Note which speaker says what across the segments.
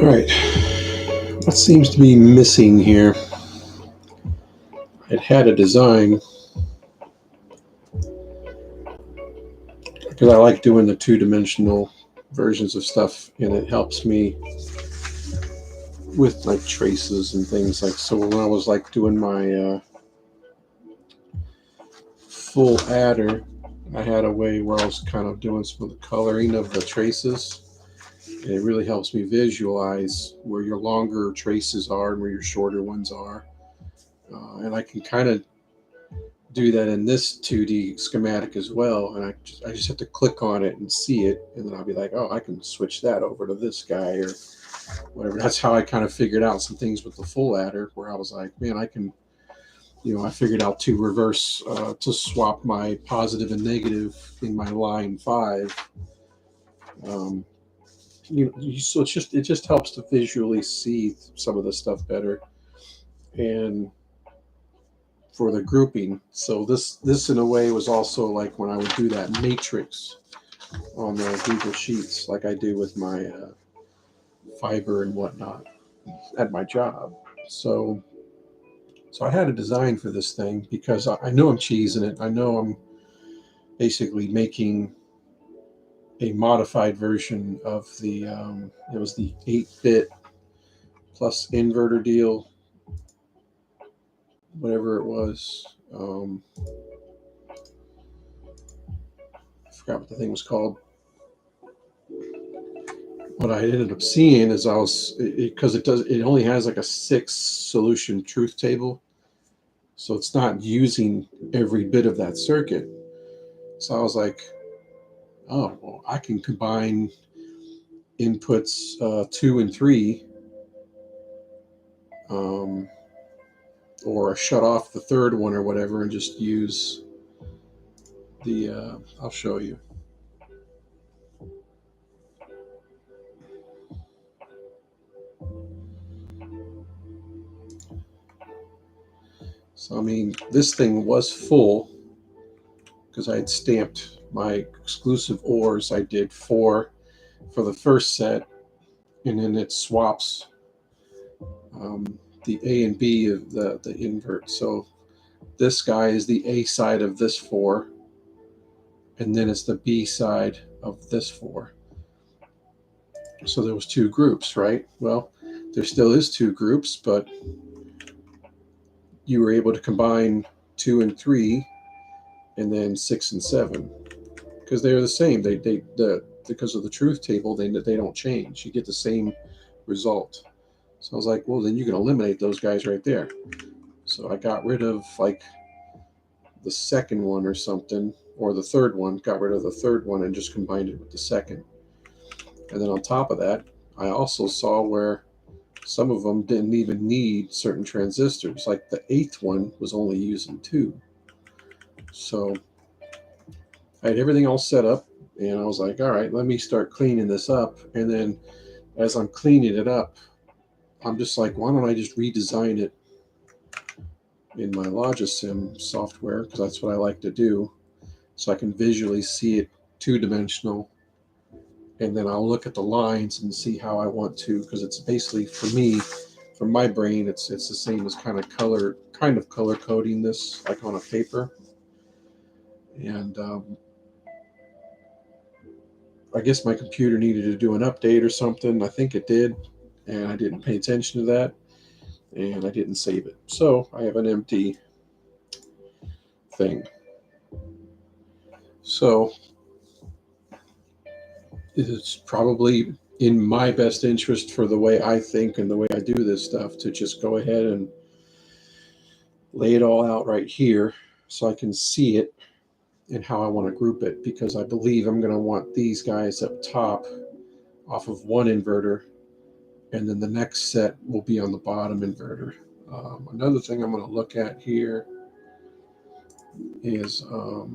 Speaker 1: All right, what seems to be missing here? It had a design because I like doing the two-dimensional versions of stuff, and it helps me with like traces and things like. So when I was like doing my full adder, I had a way where I was kind of doing some of the coloring of the traces. And it really helps me visualize where your longer traces are and where your shorter ones are. And I can kind of do that in this 2D schematic as well. And I just have to click on it and see it. And then I'll be like, oh, I can switch that over to this guy or whatever. That's how I kind of figured out some things with the full adder where I was like, man, I can, I figured out to reverse, to swap my positive and negative in my line 5. Um, so it just helps to visually see some of the stuff better. And for the grouping. So this in a way was also like when I would do that matrix on the Google Sheets, like I do with my fiber and whatnot at my job. So I had a design for this thing because I know I'm cheesing it. I know I'm basically making a modified version of the it was the 8-bit plus inverter deal, whatever it was. I forgot what the thing was called. What I ended up seeing is because it only has like a 6 solution truth table, so it's not using every bit of that circuit. So I was like, oh well, I can combine inputs 2 and 3, um, or shut off the third one or whatever, and just use the. I'll show you. So I mean, this thing was full because I had stamped my exclusive ores. I did 4 for the first set, and then it swaps the A and B of the invert. So this guy is the A side of this 4, and then it's the B side of this 4. So there was 2 groups, right? Well, there still is 2 groups, but you were able to combine 2 and 3, and then 6 and 7 because they're the same. Because of the truth table, they don't change. You get the same result. So I was like, well, then you can eliminate those guys right there. So I got rid of like the second one or something, or the third one, got rid of the third one and just combined it with the second. And then on top of that, I also saw where some of them didn't even need certain transistors. Like the 8th one was only using 2. So I had everything all set up, and I was like, all right, let me start cleaning this up. And then as I'm cleaning it up, I'm just like, why don't I just redesign it in my Logisim software, because that's what I like to do, so I can visually see it 2-dimensional, and then I'll look at the lines and see how I want to, because it's basically, for me, from my brain, it's the same as kind of color coding this like on a paper. And I guess my computer needed to do an update or something. I think it did, and I didn't pay attention to that, and I didn't save it. So I have an empty thing. So it's probably in my best interest, for the way I think and the way I do this stuff, to just go ahead and lay it all out right here so I can see it and how I want to group it, because I believe I'm going to want these guys up top off of one inverter, and then the next set will be on the bottom inverter. Another thing I'm going to look at here is I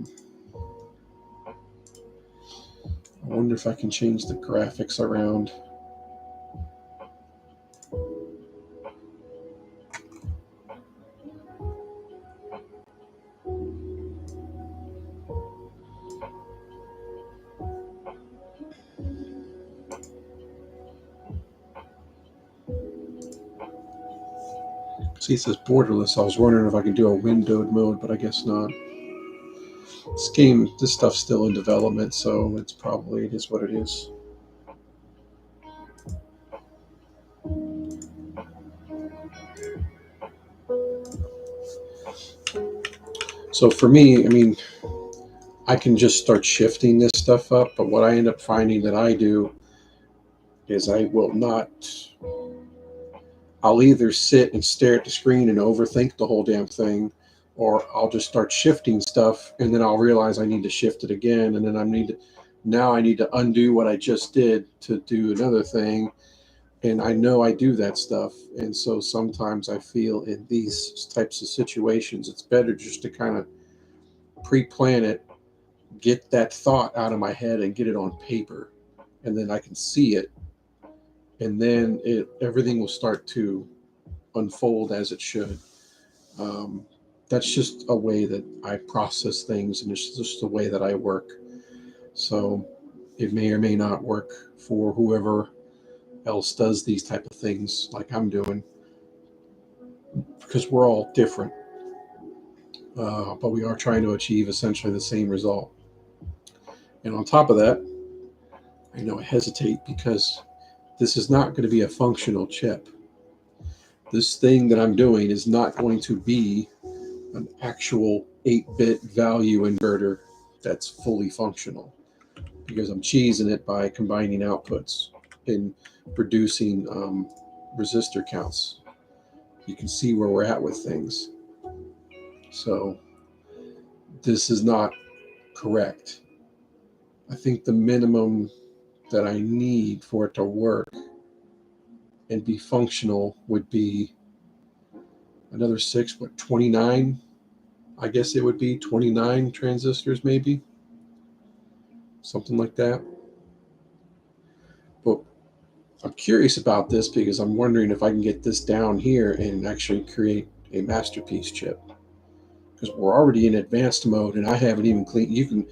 Speaker 1: wonder if I can change the graphics around. See, it says borderless. I was wondering if I could do a windowed mode, but I guess not. This stuff's still in development, so it is what it is. So for me, I mean, I can just start shifting this stuff up, but what I end up finding that I do is I'll either sit and stare at the screen and overthink the whole damn thing, or I'll just start shifting stuff and then I'll realize I need to shift it again. And then I need to undo what I just did to do another thing. And I know I do that stuff. And so sometimes I feel in these types of situations, it's better just to kind of pre-plan it, get that thought out of my head and get it on paper. And then I can see it. And then everything will start to unfold as it should. Um, that's just a way that I process things, and it's just the way that I work. So it may or may not work for whoever else does these type of things like I'm doing, because we're all different, but we are trying to achieve essentially the same result. And on top of that, I know I hesitate because this is not going to be a functional chip. This thing that I'm doing is not going to be an actual 8-bit value inverter that's fully functional, because I'm cheesing it by combining outputs and reducing resistor counts. You can see where we're at with things. So this is not correct. I think the minimum that I need for it to work and be functional would be another 29. I guess it would be 29 transistors, maybe something like that. But I'm curious about this because I'm wondering if I can get this down here and actually create a masterpiece chip, because we're already in advanced mode and I haven't even cleaned.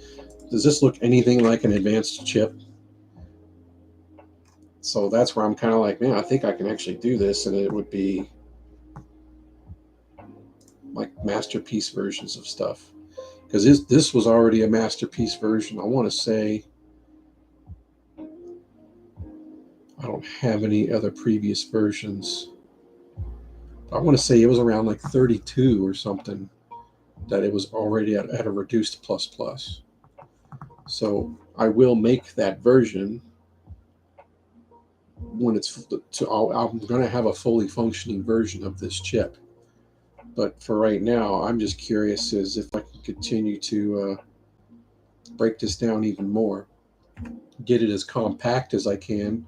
Speaker 1: Does this look anything like an advanced chip? So that's where I'm kind of like, man, I think I can actually do this, and it would be like masterpiece versions of stuff. Because this was already a masterpiece version. I want to say I don't have any other previous versions. I want to say it was around like 32 or something that it was already at a reduced plus plus. So I will make that version when I'm going to have a fully functioning version of this chip. But for right now, I'm just curious as if I can continue to break this down even more, get it as compact as I can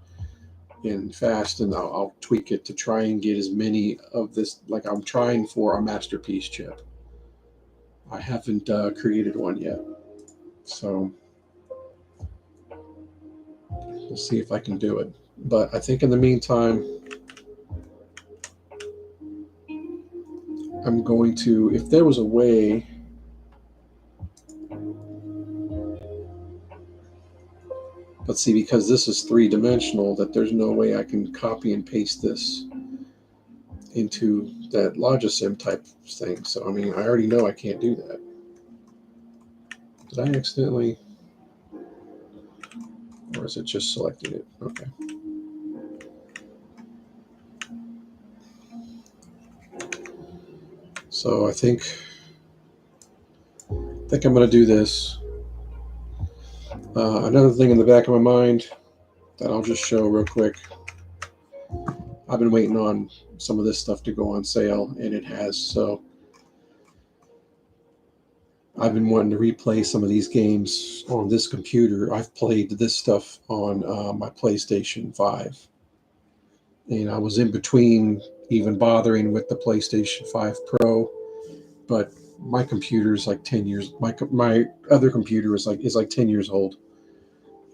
Speaker 1: and fast, and I'll tweak it to try and get as many of this. Like, I'm trying for a masterpiece chip. I haven't created one yet, so we'll see if I can do it. But I think in the meantime, I'm going to, if there was a way, let's see, because this is 3-dimensional, that there's no way I can copy and paste this into that Logisim type thing. So, I mean, I already know I can't do that. Did I accidentally, or is it just selecting it? Okay. So I think I'm going to do this. Another thing in the back of my mind that I'll just show real quick. I've been waiting on some of this stuff to go on sale, and it has. So I've been wanting to replay some of these games on this computer. I've played this stuff on my PlayStation 5. And I was in between even bothering with the PlayStation 5 Pro, but my computer is like 10 years. My other computer is like 10 years old.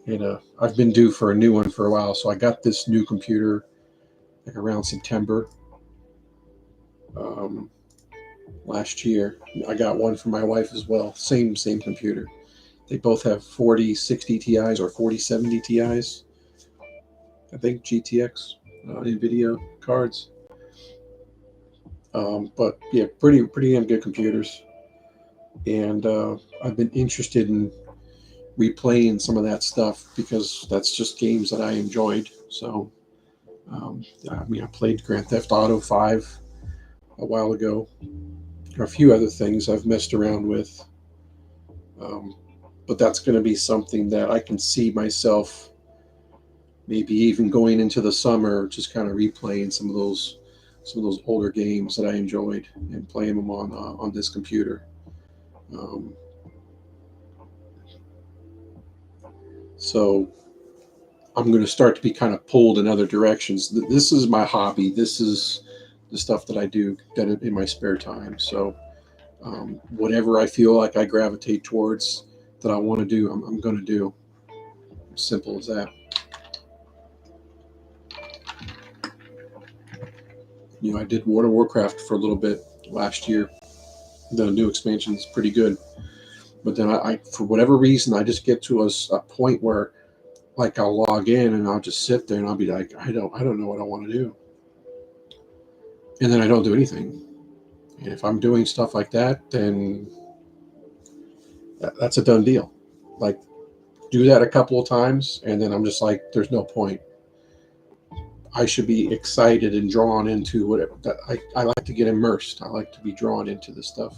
Speaker 1: And I've been due for a new one for a while. So I got this new computer like around September last year. I got one for my wife as well. Same computer. They both have 4060 Ti's or 4070 Ti's. I think GTX NVIDIA cards. But yeah, pretty damn good computers. And I've been interested in replaying some of that stuff because that's just games that I enjoyed. So, I mean, I played Grand Theft Auto 5 a while ago. There are a few other things I've messed around with. Um, but that's going to be something that I can see myself maybe even going into the summer, just kind of replaying some of those older games that I enjoyed and playing them on this computer. Um, so I'm going to start to be kind of pulled in other directions. This is my hobby. This is the stuff that I do that in my spare time. So whatever I feel like I gravitate towards that I want to do, I'm going to do. Simple as that. I did World of Warcraft for a little bit last year. The new expansion is pretty good, but then for whatever reason, I just get to a point where, like, I'll log in and I'll just sit there and I'll be like, I don't know what I want to do, and then I don't do anything. And if I'm doing stuff like that, then that's a done deal. Like, do that a couple of times, and then I'm just like, there's no point. I should be excited and drawn into whatever. That I like to get immersed. I like to be drawn into this stuff.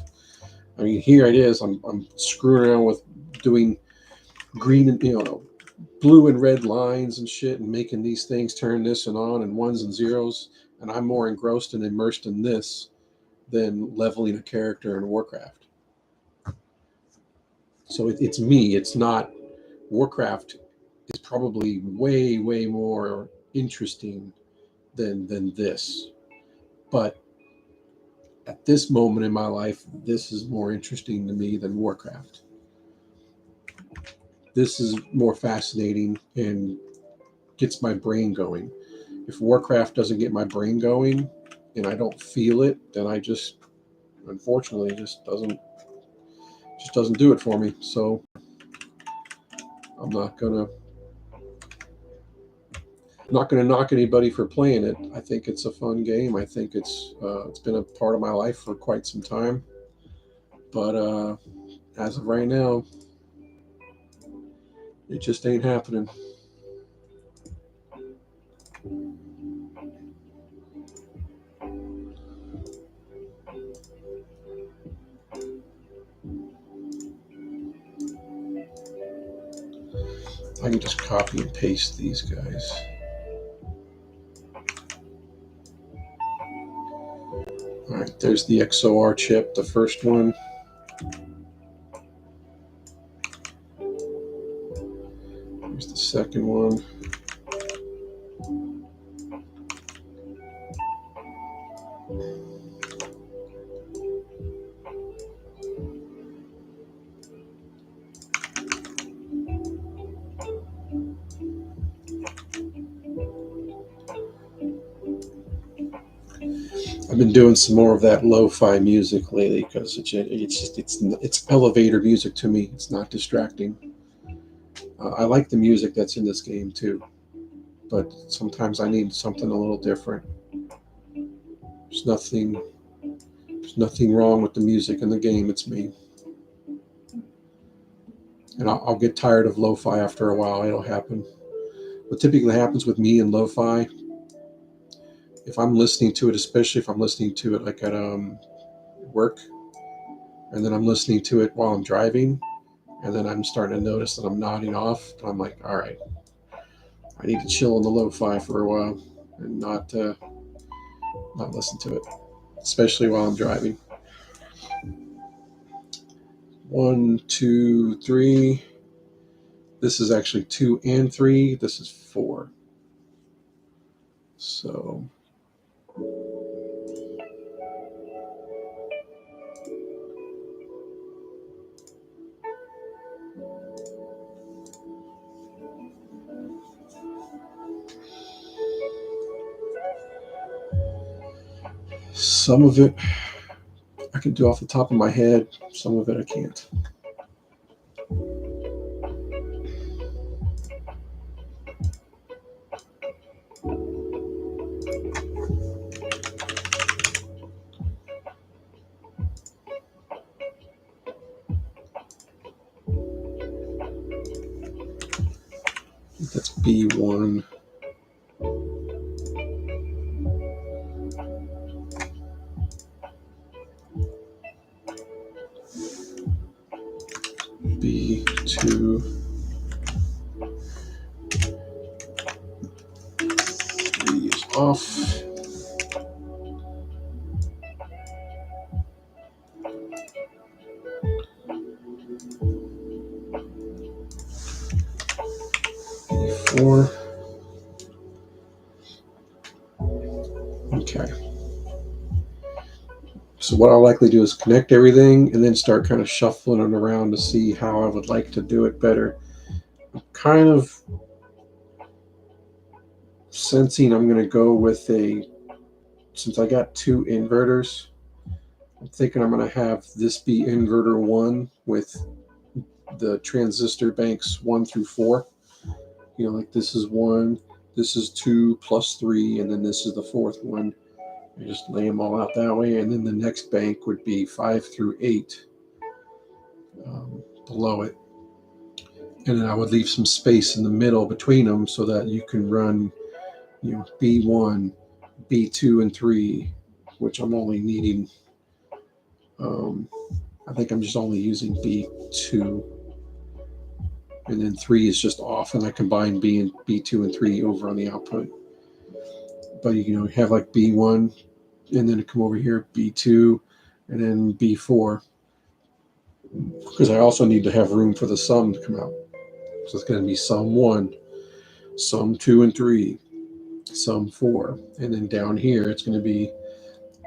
Speaker 1: I mean, here it is. I'm screwing around with doing green and blue and red lines and shit, and making these things turn this and on and ones and zeros. And I'm more engrossed and immersed in this than leveling a character in Warcraft. So it's me. It's not Warcraft. Is probably way more interesting than this. But at this moment in my life, this is more interesting to me than Warcraft. This is more fascinating and gets my brain going. If Warcraft doesn't get my brain going and I don't feel it, then I just, unfortunately, just doesn't do it for me. So I'm not gonna knock anybody for playing it. I think it's a fun game. I think it's been a part of my life for quite some time. But as of right now, it just ain't happening. I can just copy and paste these guys. All right, there's the XOR chip, the first one. Here's the second one. I've been doing some more of that lo-fi music lately because it's elevator music to me. It's not distracting. I like the music that's in this game too, but sometimes I need something a little different. There's nothing there's nothing wrong with the music in the game. It's me, and I'll get tired of lo-fi after a while. It'll happen. What typically happens with me and lo-fi, if I'm listening to it, especially if I'm listening to it like at work, and then I'm listening to it while I'm driving, and then I'm starting to notice that I'm nodding off. I'm like, all right, I need to chill on the lo-fi for a while and not listen to it, especially while I'm driving. 1, 2, 3. This is actually 2 and 3. This is 4. So some of it I can do off the top of my head. Some of it I can't. That's B1. B2. 3 is off. B4. Okay. So what I'll likely do is connect everything and then start kind of shuffling it around to see how I would like to do it better. I'm kind of sensing I'm going to go with since I got 2 inverters, I'm thinking I'm going to have this be inverter 1 with the transistor banks 1 through 4. Like this is 1, this is 2 plus 3, and then this is the 4th one. I just lay them all out that way, and then the next bank would be 5 through 8 below it. And then I would leave some space in the middle between them so that you can run, B1, B2, and 3, which I'm only needing. I think I'm just only using B2, and then 3 is just off, and I combine B2 and 3 over on the output. But you have like B1, and then come over here B2, and then B4, because I also need to have room for the sum to come out. So it's going to be sum 1, sum 2 and 3, sum 4, and then down here it's going to be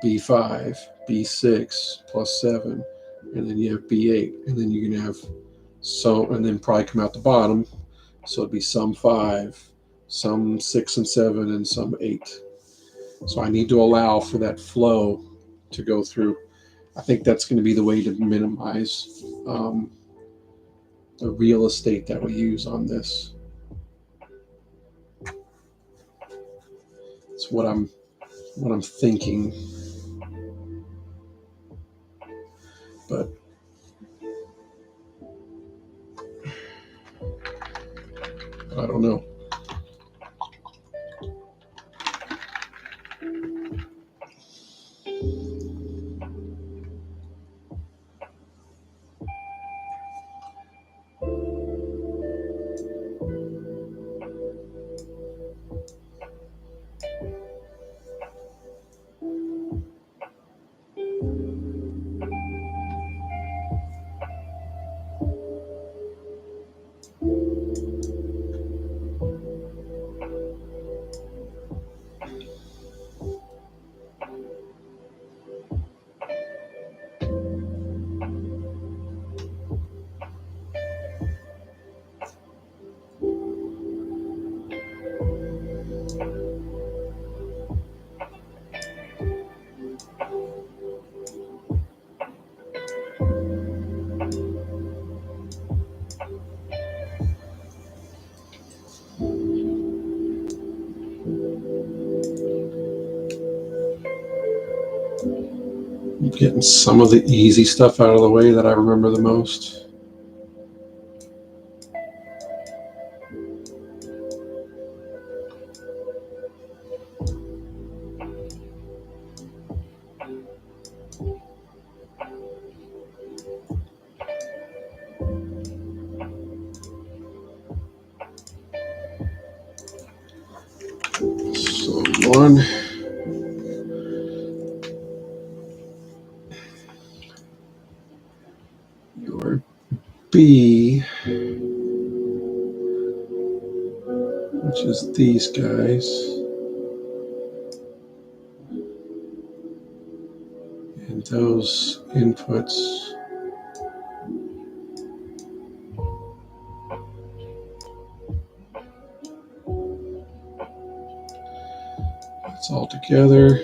Speaker 1: B5, B6 plus 7, and then you have B8, and then you can have and then probably come out the bottom. So it'd be sum 5, sum 6 and 7, and sum 8. So I need to allow for that flow to go through. I think that's going to be the way to minimize the real estate that we use on this. It's what I'm thinking. But I don't know. I'm getting some of the easy stuff out of the way that I remember the most. So 1. Your B, which is these guys, and those inputs. It's all together.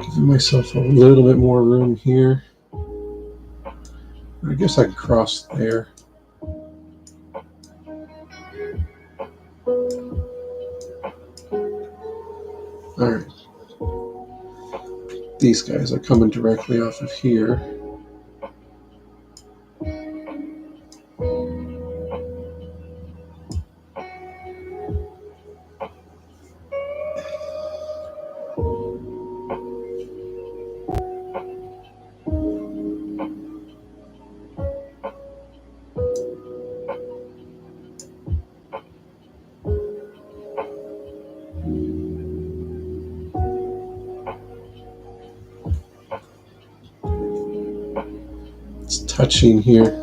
Speaker 1: Giving myself a little bit more room here. I guess I can cross there. All right. These guys are coming directly off of here. It's touching here.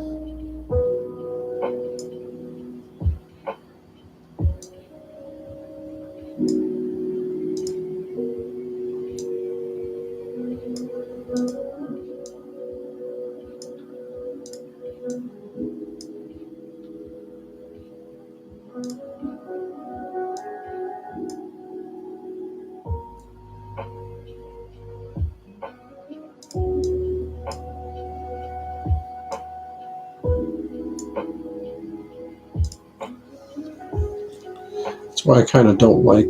Speaker 1: That's why I kind of don't like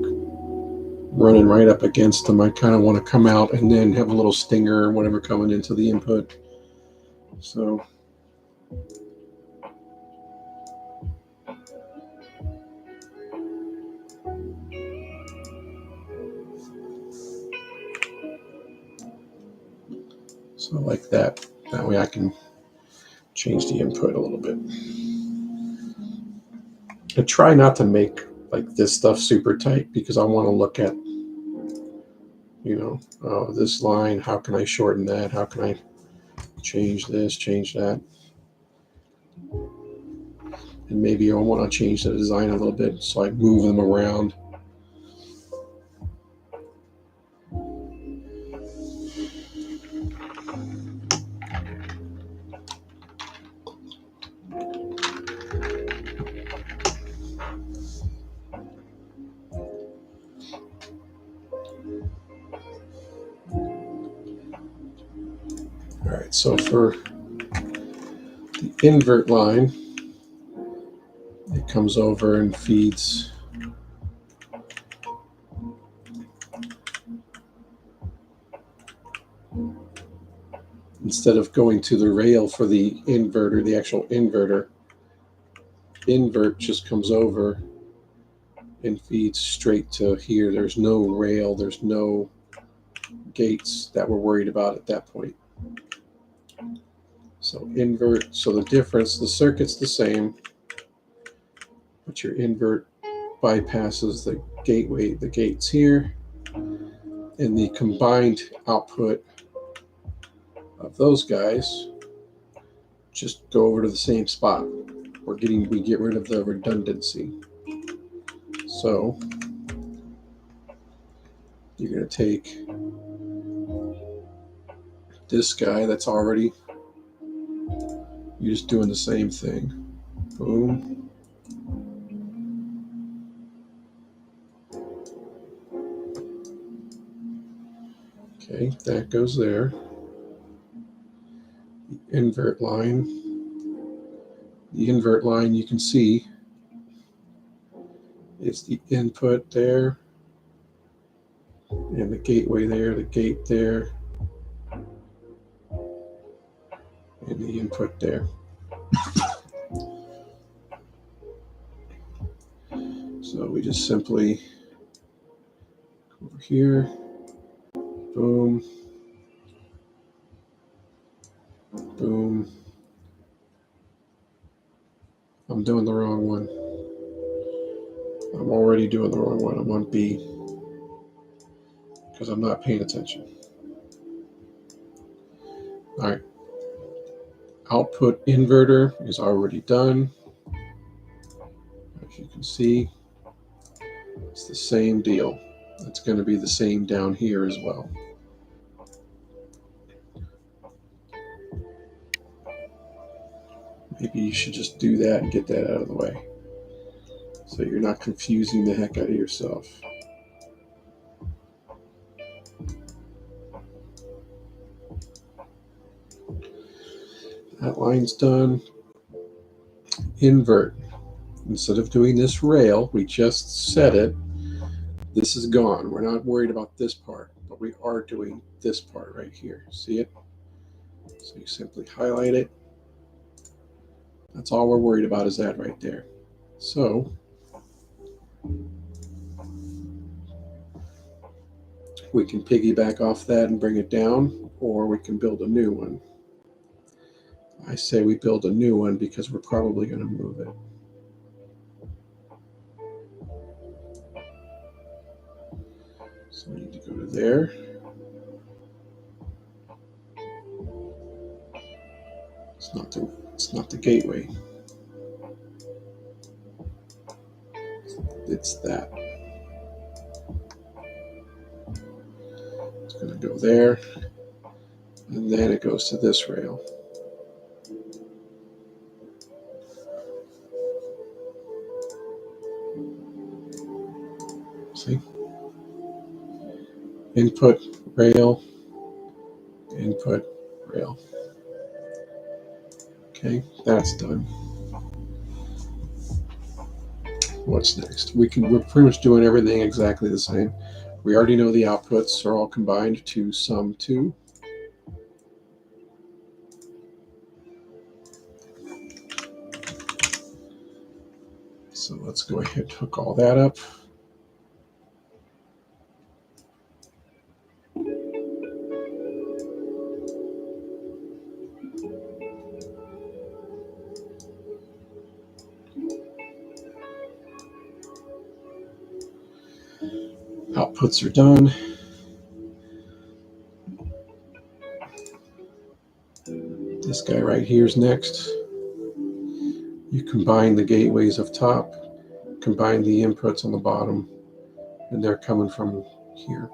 Speaker 1: running right up against them. I kind of want to come out and then have a little stinger or whatever coming into the input. So like that. That way I can change the input a little bit. I try not to make like this stuff super tight because I want to look at, this line. How can I shorten that? How can I change this, change that? And maybe I want to change the design a little bit, so I move them around. All right, so for the invert line, it comes over and feeds instead of going to the rail for the inverter, the actual inverter, invert just comes over and feeds straight to here. There's no rail, there's no gates that we're worried about at that point. So invert, so the difference, the circuit's the same, but your invert bypasses the gateway, the gates here, and the combined output of those guys just go over to the same spot. We get rid of the redundancy. So you're going to take this guy that's already, you're just doing the same thing. Boom. Okay, that goes there. The invert line you can see it's the input there and the gateway there, the gate there, and the input there. So we just simply go over here, boom, boom. I'm doing the wrong one. I'm already doing the wrong one. I'm on B because I'm not paying attention. All right. Output inverter is already done. As you can see, it's the same deal. It's going to be the same down here as well. Maybe you should just do that and get that out of the way so you're not confusing the heck out of yourself. That line's done. Invert. Instead of doing this rail, we just set it. This is gone. We're not worried about this part, but we are doing this part right here. See it? So you simply highlight it. That's all we're worried about, is that right there. So we can piggyback off that and bring it down, or we can build a new one. I say we build a new one because we're probably going to move it. So we need to go to there. It's not the gateway. It's that. It's going to go there, and then it goes to this rail. See? Input, rail, input, rail. Okay, that's done. What's next? We're pretty much doing everything exactly the same. We already know the outputs are all combined to sum 2. So let's go ahead and hook all that up. Outputs are done. This guy right here is next. You combine the gateways up top, combine the inputs on the bottom, and they're coming from here.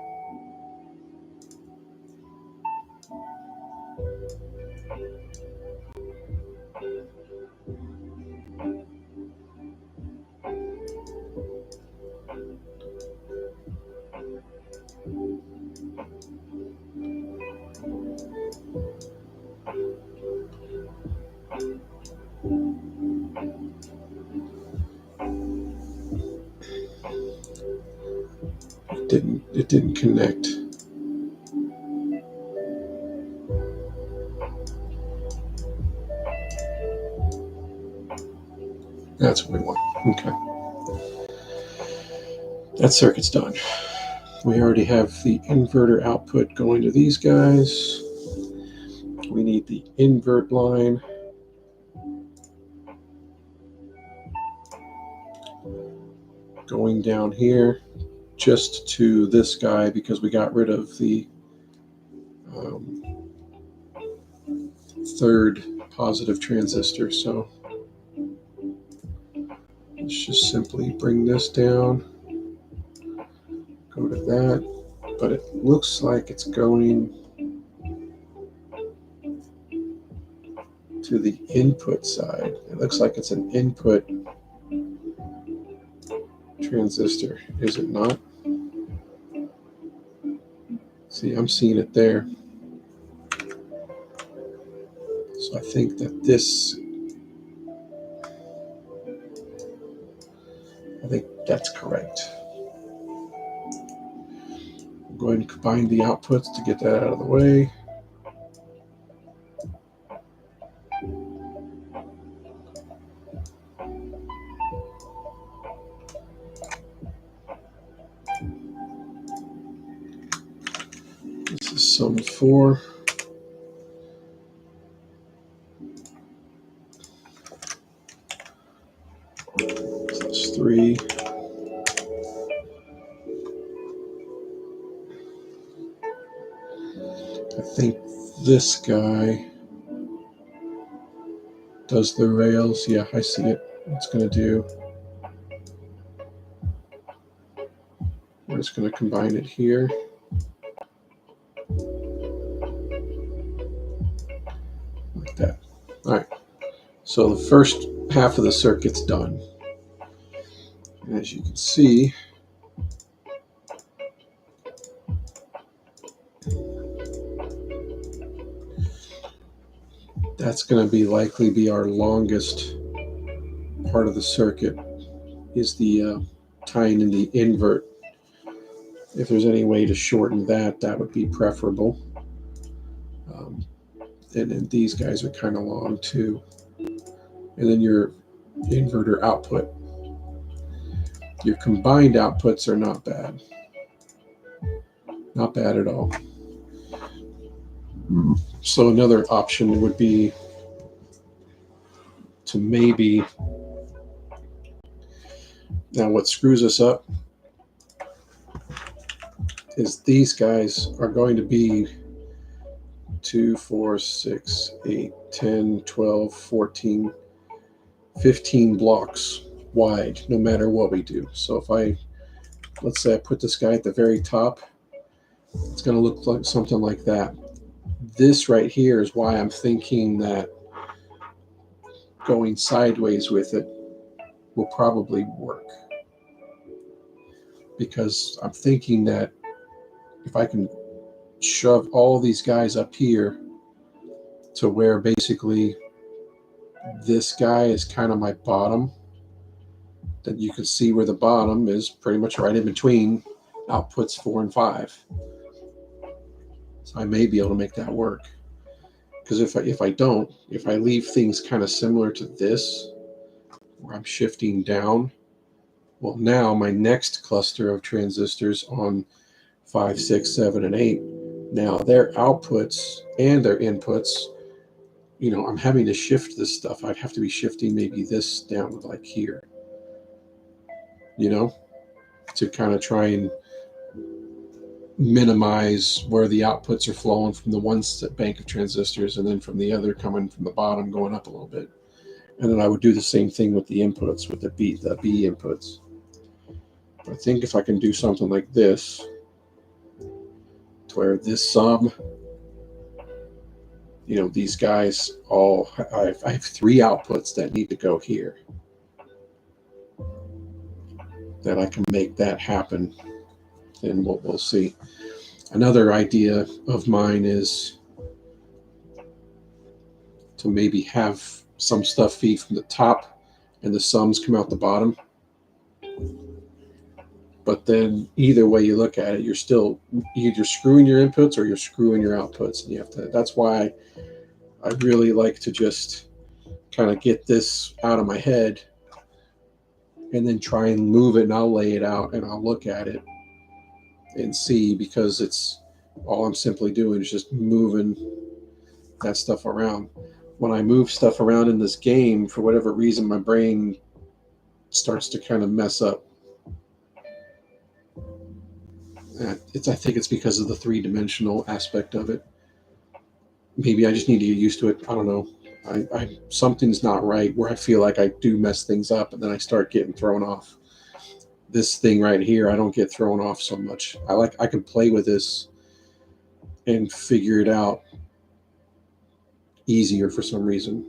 Speaker 1: It didn't connect. That's what we want. Okay. That circuit's done. We already have the inverter output going to these guys. We need the invert line. Going down here just to this guy because we got rid of the third positive transistor. So let's just simply bring this down, go to that, but it looks like it's going to the input side. It looks like it's an input transistor, is it not? See, I'm seeing it there. So I think that I think that's correct. I'm going to combine the outputs to get that out of the way. This is sum 4. That's 3. I think this guy does the rails. Yeah, I see it. It's going to do. We're just going to combine it here. Like that. All right. So the first half of the circuit's done. And as you can see, that's going to be likely be our longest part of the circuit, is the tying in the invert. If there's any way to shorten that, that would be preferable. And then these guys are kind of long too. And then your inverter output. Your combined outputs are not bad. Not bad at all. So another option would be to maybe, now what screws us up is these guys are going to be 2, 4, 6, 8, 10, 12, 14, 15 blocks wide, no matter what we do. So if let's say I put this guy at the very top, it's going to look like something like that. This right here is why I'm thinking that going sideways with it will probably work. Because I'm thinking that if I can shove all these guys up here to where basically this guy is kind of my bottom, then you can see where the bottom is pretty much right in between outputs 4 and 5. So I may be able to make that work. Because if I leave things kind of similar to this, where I'm shifting down, well, now my next cluster of transistors on 5, 6, 7, and 8, now their outputs and their inputs, I'm having to shift this stuff. I'd have to be shifting maybe this down like here, to kind of try and minimize where the outputs are flowing from the one bank of transistors and then from the other coming from the bottom going up a little bit. And then I would do the same thing with the inputs, with the B inputs. I think if I can do something like this, to where this sum, these guys all, I have 3 outputs that need to go here, that I can make that happen, and we'll see. Another idea of mine is to maybe have some stuff feed from the top and the sums come out the bottom. But then either way you look at it, you're still either screwing your inputs or you're screwing your outputs. And that's why I really like to just kind of get this out of my head and then try and move it, and I'll lay it out and I'll look at it and see, because it's all I'm simply doing is just moving that stuff around. When I move stuff around in this game, for whatever reason, my brain starts to kind of mess up. I think it's because of the 3-dimensional aspect of it. Maybe I just need to get used to it. I don't know. Something's not right where I feel like I do mess things up and then I start getting thrown off. This thing right here, I don't get thrown off so much. I can play with this and figure it out easier for some reason.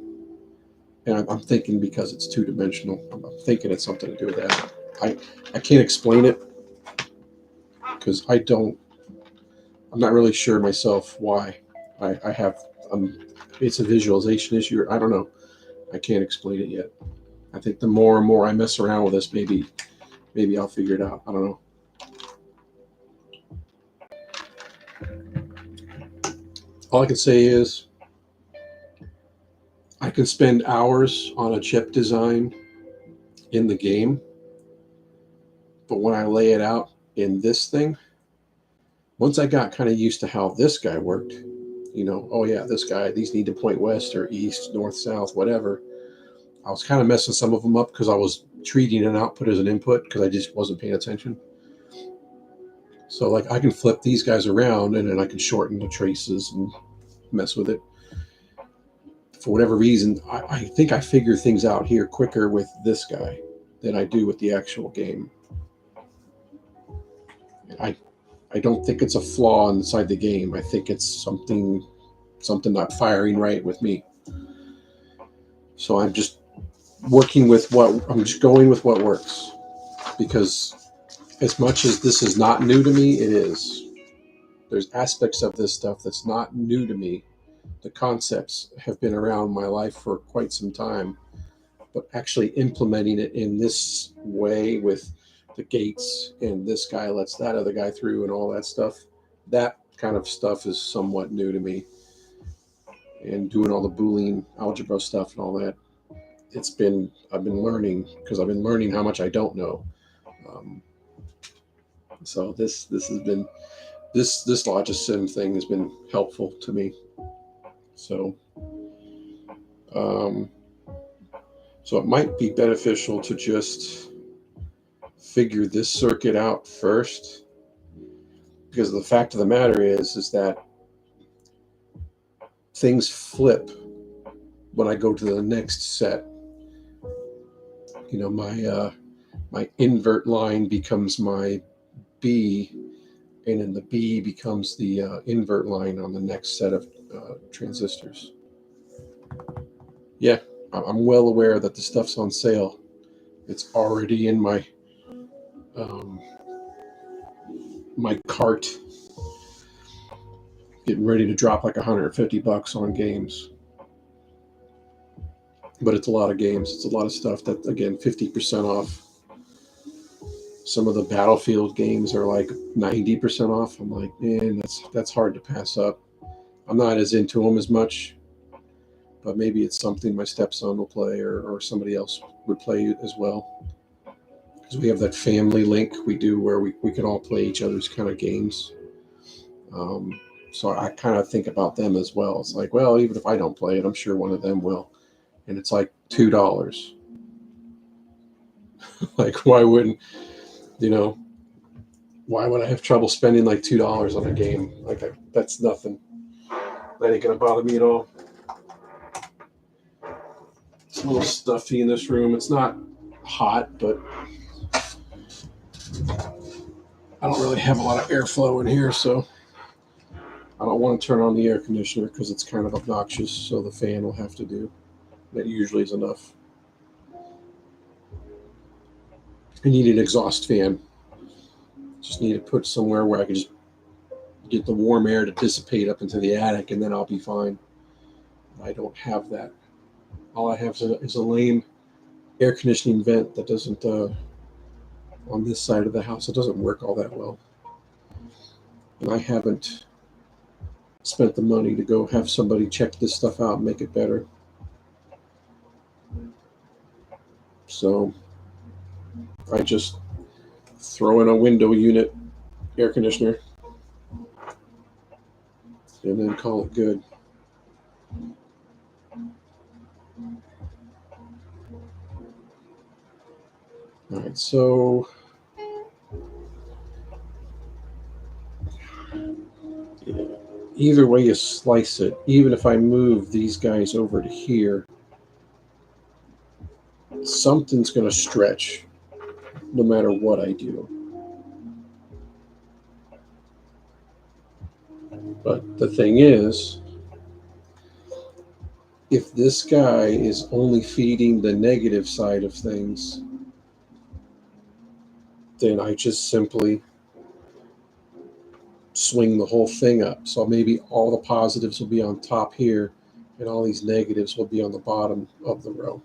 Speaker 1: And I'm thinking because it's 2-dimensional. I'm thinking it's something to do with that. I can't explain it because I'm not really sure myself why. I have it's a visualization issue. I don't know. I can't explain it yet. I think the more and more I mess around with this, maybe I'll figure it out. I don't know. All I can say is I can spend hours on a chip design in the game, but when I lay it out in this thing, once I got kind of used to how this guy worked, oh yeah, this guy, these need to point west or east, north, south, whatever. I was kind of messing some of them up because I was treating an output as an input because I just wasn't paying attention. So like I can flip these guys around and then I can shorten the traces and mess with it. For whatever reason, I think I figure things out here quicker with this guy than I do with the actual game. I don't think it's a flaw inside the game. I think it's something not firing right with me. So I'm just going with what works, because as much as this is not new to me, it is. There's aspects of this stuff that's not new to me, the concepts have been around my life for quite some time, but actually implementing it in this way with the gates and this guy lets that other guy through and all that stuff, that kind of stuff is somewhat new to me. And doing all the Boolean algebra stuff and all that, I've been learning because I've been learning how much I don't know. Um, so this has been this Logisim thing has been helpful to me. So um, so it might be beneficial to just figure this circuit out first, because the fact of the matter is that things flip when I go to the next set. You know, my invert line becomes my B, and then the B becomes the invert line on the next set of transistors. Yeah, I'm well aware that the stuff's on sale. It's already in um, my cart, getting ready to drop like $150 on games. But it's a lot of games. It's a lot of stuff that, again, 50% off. Some of the Battlefield games are like 90% off. I'm like, man, that's hard to pass up. I'm not as into them as much, but maybe it's something my stepson will play, or somebody else would play as well. Because we have that family link we do where we can all play each other's kind of games. So I kind of think about them as well. It's like, well, even if I don't play it, I'm sure one of them will. And it's like $2. Like, why wouldn't, you know, why would I have trouble spending like $2 on a game? Like, that's nothing. That ain't going to bother me at all. It's a little stuffy in this room. It's not hot, but I don't really have a lot of airflow in here, so I don't want to turn on the air conditioner because it's kind of obnoxious, so the fan will have to do. That usually is enough. I need an exhaust fan. Just need to put somewhere where I can just get the warm air to dissipate up into the attic, and then I'll be fine. I don't have that. All I have is a lame air conditioning vent that doesn't, on this side of the house, it doesn't work all that well. And I haven't spent the money to go have somebody check this stuff out and make it better. So I just throw in a window unit air conditioner and then call it good. All right, so either way you slice it, even if I move these guys over to here, something's going to stretch no matter what I do. But the thing is, if this guy is only feeding the negative side of things, then I just simply swing the whole thing up. So maybe all the positives will be on top here, and all these negatives will be on the bottom of the row.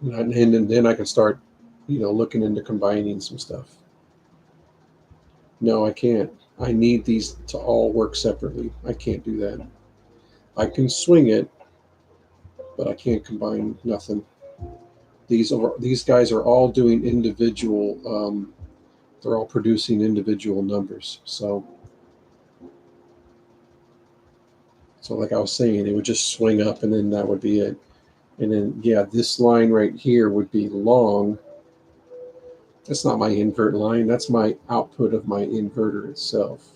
Speaker 1: And then I can start, looking into combining some stuff. No, I can't. I need these to all work separately. I can't do that. I can swing it, but I can't combine nothing. These guys are all doing individual. They're all producing individual numbers. So like I was saying, it would just swing up, and then that would be it. And then, yeah, this line right here would be long. That's not my invert line. That's my output of my inverter itself.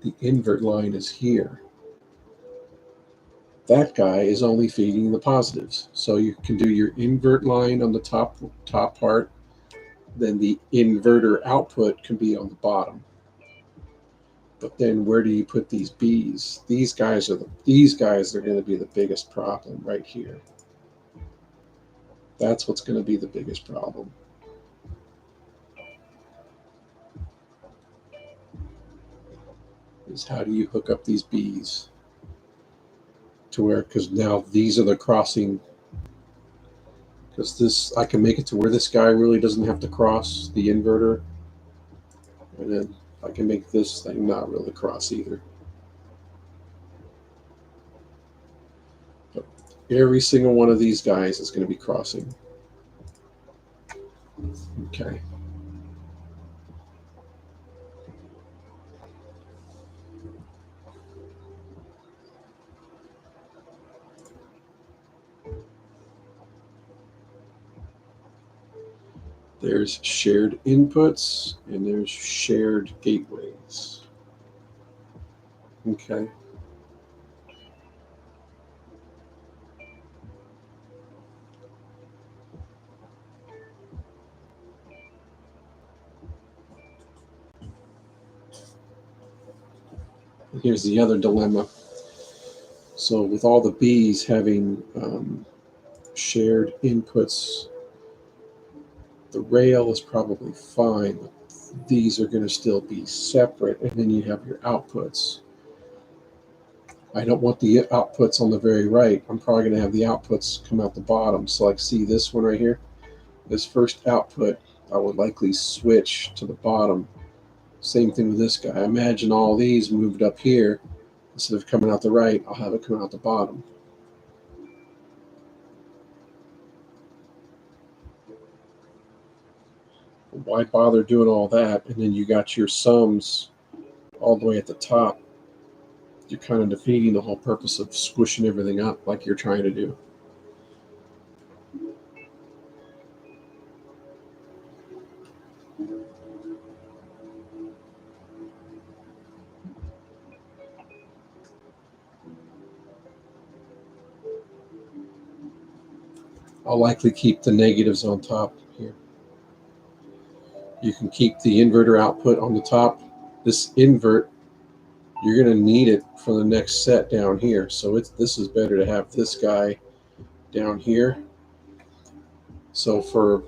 Speaker 1: The invert line is here. That guy is only feeding the positives. So you can do your invert line on the top part. Then the inverter output can be on the bottom. But then where do you put these B's? These guys are going to be the biggest problem right here. That's what's going to be the biggest problem. is how do you hook up these bees to where, because now these are the crossing, because this, I can make it to where this guy really doesn't have to cross the inverter, and then I can make this thing not really cross either. But every single one of these guys is going to be crossing. Okay. There's shared inputs and there's shared gateways. Okay. Here's the other dilemma. So with all the bees having shared inputs, the rail is probably fine, but these are going to still be separate, and then you have your outputs. I don't want the outputs on the very right. I'm probably going to have the outputs come out the bottom. So like, see this one right here? This first output, I would likely switch to the bottom. Same thing with this guy. Imagine all these moved up here. Instead of coming out the right, I'll have it coming out the bottom. Why bother doing all that? And then you got your sums all the way at the top. You're kind of defeating the whole purpose of squishing everything up like you're trying to do. I'll likely keep the negatives on top here. You can keep the inverter output on the top. This invert, you're going to need it for the next set down here. So this is better to have this guy down here. So for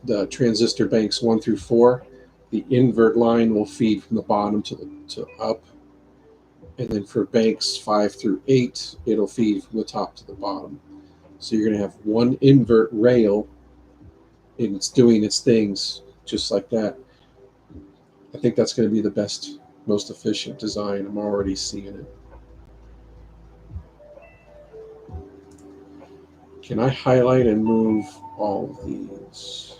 Speaker 1: the transistor banks 1 through 4, the invert line will feed from the bottom to up. And then for banks 5 through 8, it'll feed from the top to the bottom. So you're going to have one invert rail, and it's doing its things just like that. I think that's going to be the best, most efficient design. I'm already seeing it. Can I highlight and move all of these?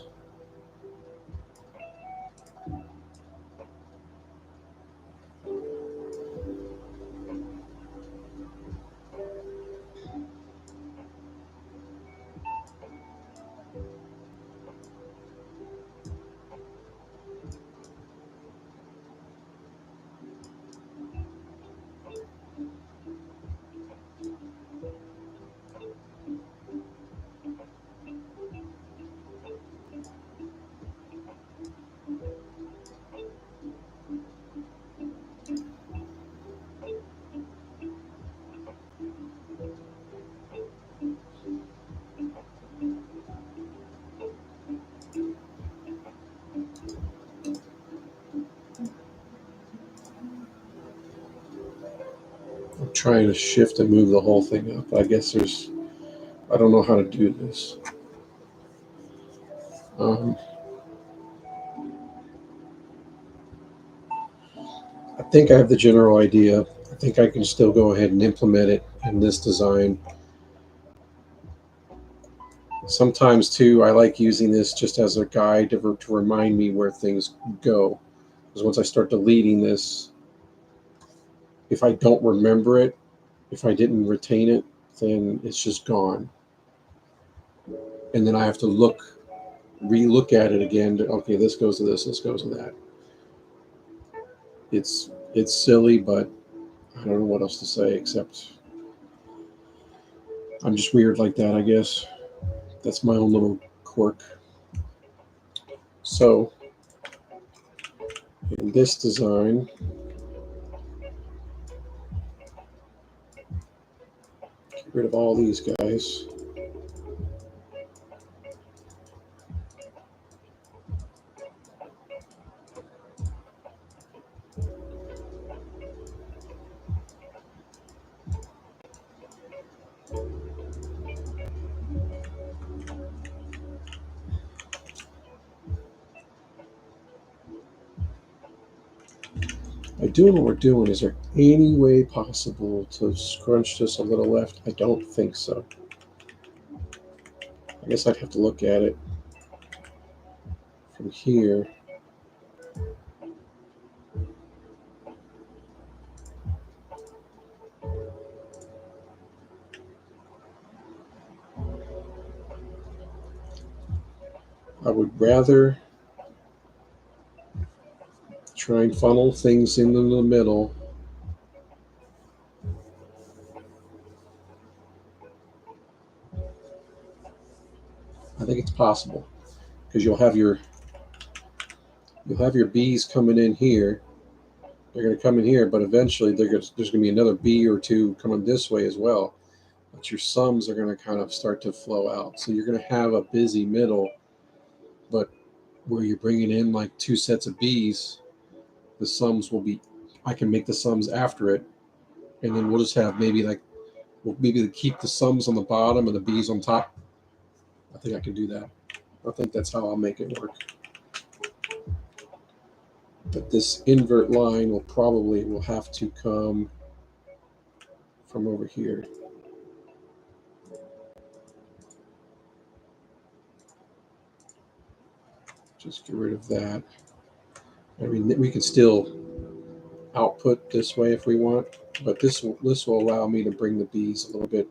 Speaker 1: I'm trying to shift and move the whole thing up. I guess I don't know how to do this. I think I have the general idea. I think I can still go ahead and implement it in this design. Sometimes too, I like using this just as a guide to remind me where things go. Because once I start deleting this, if I don't remember it, if I didn't retain it, then it's just gone. And then I have to re-look at it again. Okay, this goes to this goes to that. It's silly, but I don't know what else to say except I'm just weird like that, I guess. That's my own little quirk. So in this design, get rid of all these guys. By doing what we're doing, is there any way possible to scrunch this a little left? I don't think so. I guess I'd have to look at it from here. I would rather try and funnel things into the middle. I think it's possible because you'll have your bees coming in here. They're going to come in here, but eventually there's going to be another bee or two coming this way as well. But your sums are going to kind of start to flow out. So you're going to have a busy middle, but where you're bringing in like two sets of bees, the sums will be, I can make the sums after it. And then we'll just have maybe keep the sums on the bottom and the bees on top. I think I can do that. I think that's how I'll make it work. But this invert line will have to come from over here. Just get rid of that. I mean, we can still output this way if we want, but this will allow me to bring the bees a little bit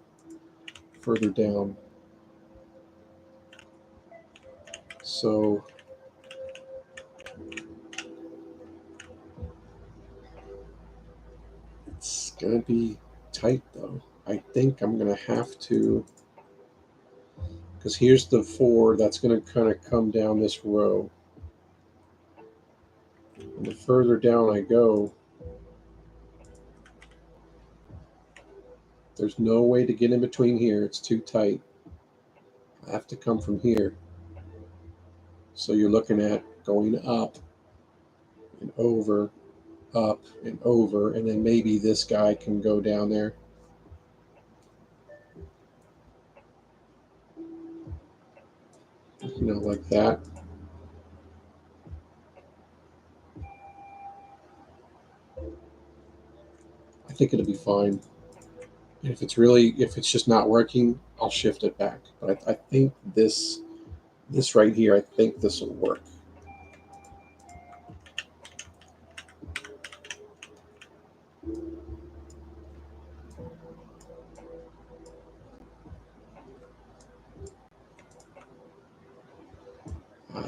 Speaker 1: further down. So it's gonna be tight though. I think I'm gonna have to, because here's the 4 that's gonna kind of come down this row. And the further down I go, there's no way to get in between here. It's too tight. I have to come from here. So you're looking at going up and over, up and over, and then maybe this guy can go down there. You know, like that. I think it'll be fine. And if it's just not working, I'll shift it back. But I think this right here, I think this will work.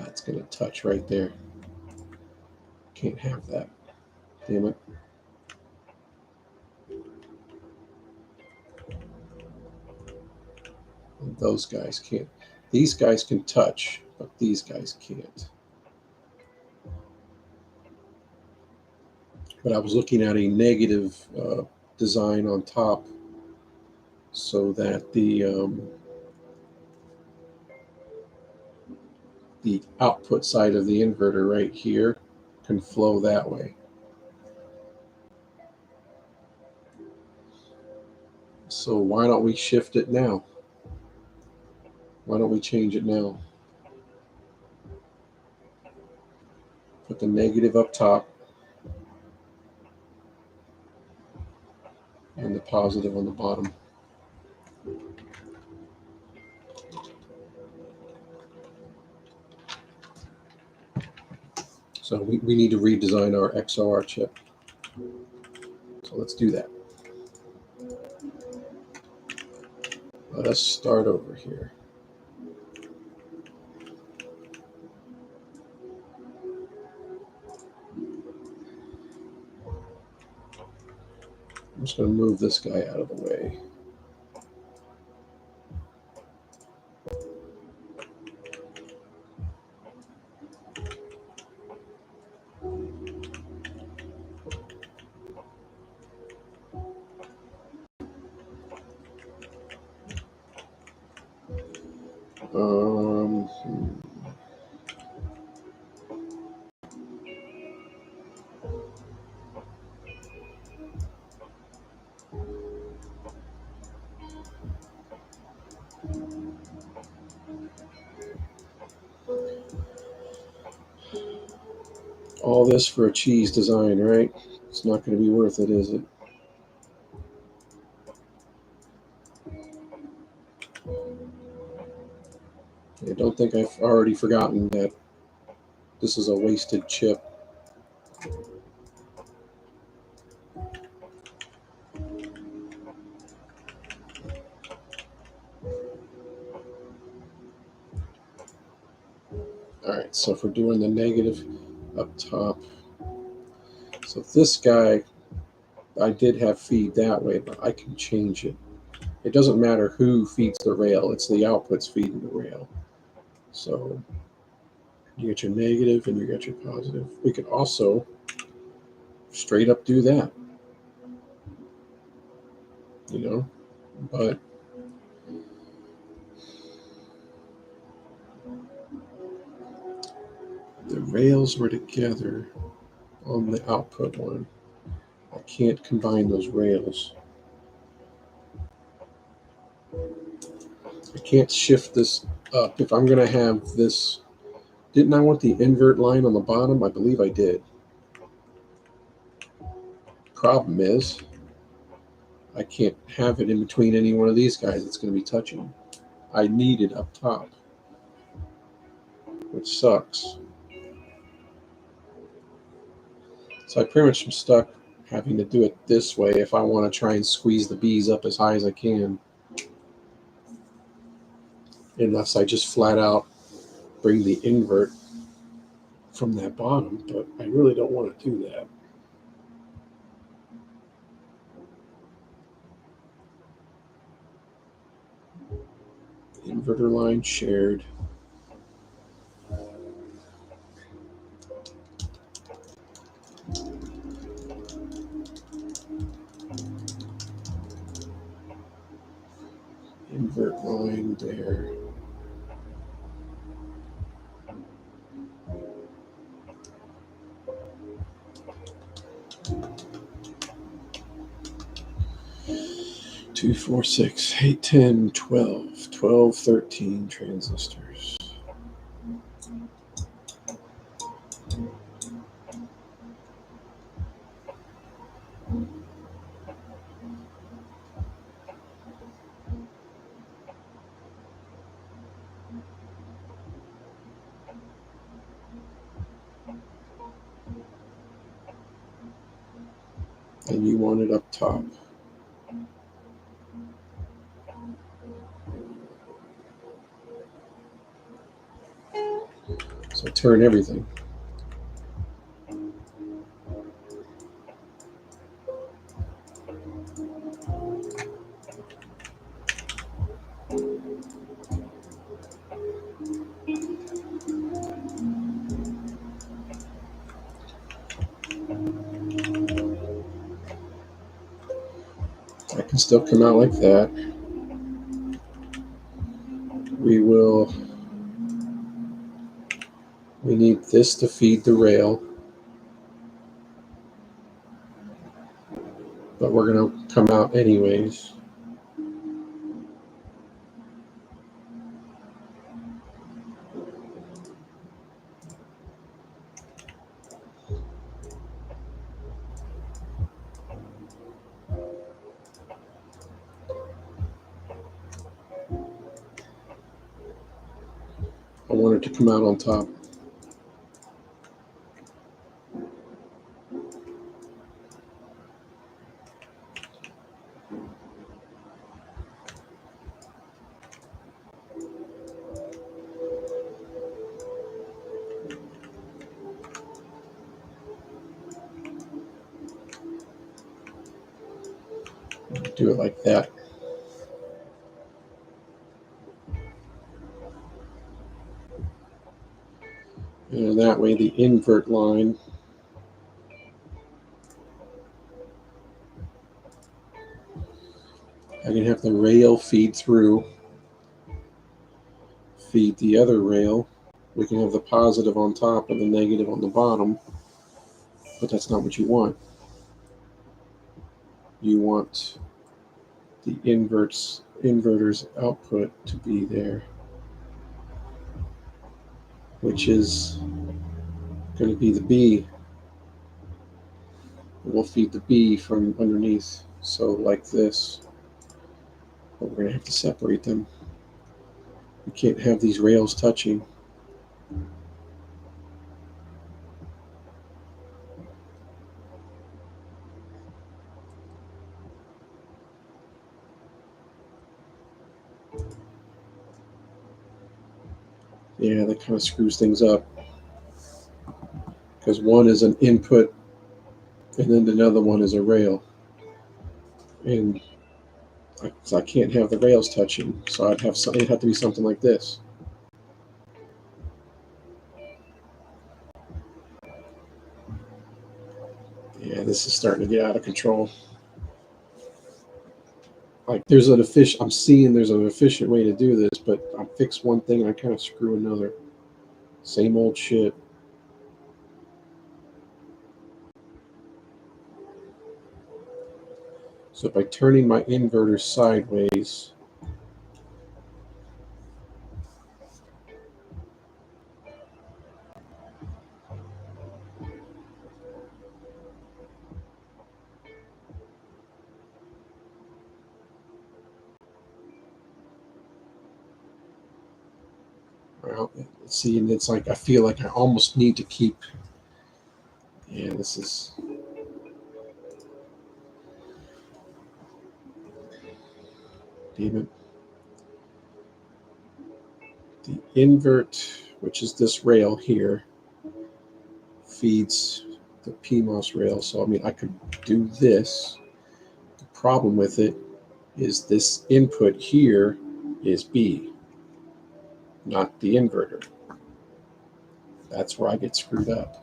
Speaker 1: It's going to touch right there. Can't have that. Damn it. And those guys can't. These guys can touch, but these guys can't. But I was looking at a negative design on top so that the output side of the inverter right here can flow that way. So why don't we shift it now? Why don't we change it now? Put the negative up top and the positive on the bottom. So we need to redesign our XOR chip. So let's do that. Let us start over here. I'm just going to move this guy out of the way. Um, all this for a cheese design, right? It's not going to be worth it, is it? I don't think I've already forgotten that this is a wasted chip. Alright, so if we're doing the negative up top, so this guy, I did have feed that way, but I can change it. It doesn't matter who feeds the rail, it's the outputs feeding the rail. So you get your negative and you get your positive. We could also straight up do that, but the rails were together on the output one. I can't combine those rails. I can't shift this up. If I'm going to have this, didn't I want the invert line on the bottom? I believe I did. Problem is, I can't have it in between any one of these guys it's going to be touching. I need it up top, which sucks. So I pretty much am stuck having to do it this way if I want to try and squeeze the bees up as high as I can. Unless I just flat out bring the invert from that bottom, but I really don't want to do that. Inverter line shared. Invert line there. Two, 4, 6, 8, 10, 12, 12, 13 transistors. And you want it up top. So turn everything. That can still come out like that. We need this to feed the rail, but we're going to come out anyways. I want it to come out on top. Do it like that. And that way the invert line I can have the rail feed through, feed the other rail. We can have the positive on top and the negative on the bottom, but that's not what you want. You want the inverter's output to be there, which is going to be the B. We'll feed the B from underneath. So like this, but we're going to have to separate them. We can't have these rails touching. Yeah, that kind of screws things up, because one is an input and then another one is a rail. And I can't have the rails touching, so it'd have to be something like this. Yeah, this is starting to get out of control. Like I'm seeing there's an efficient way to do this, but I fix one thing and I kind of screw another. Same old shit. So by turning my inverter sideways, well, see, and it's like I feel like I almost need to keep. Yeah, this is. Damn it. The invert, which is this rail here, feeds the PMOS rail. So, I mean, I could do this. The problem with it is this input here is B, not the inverter. That's where I get screwed up.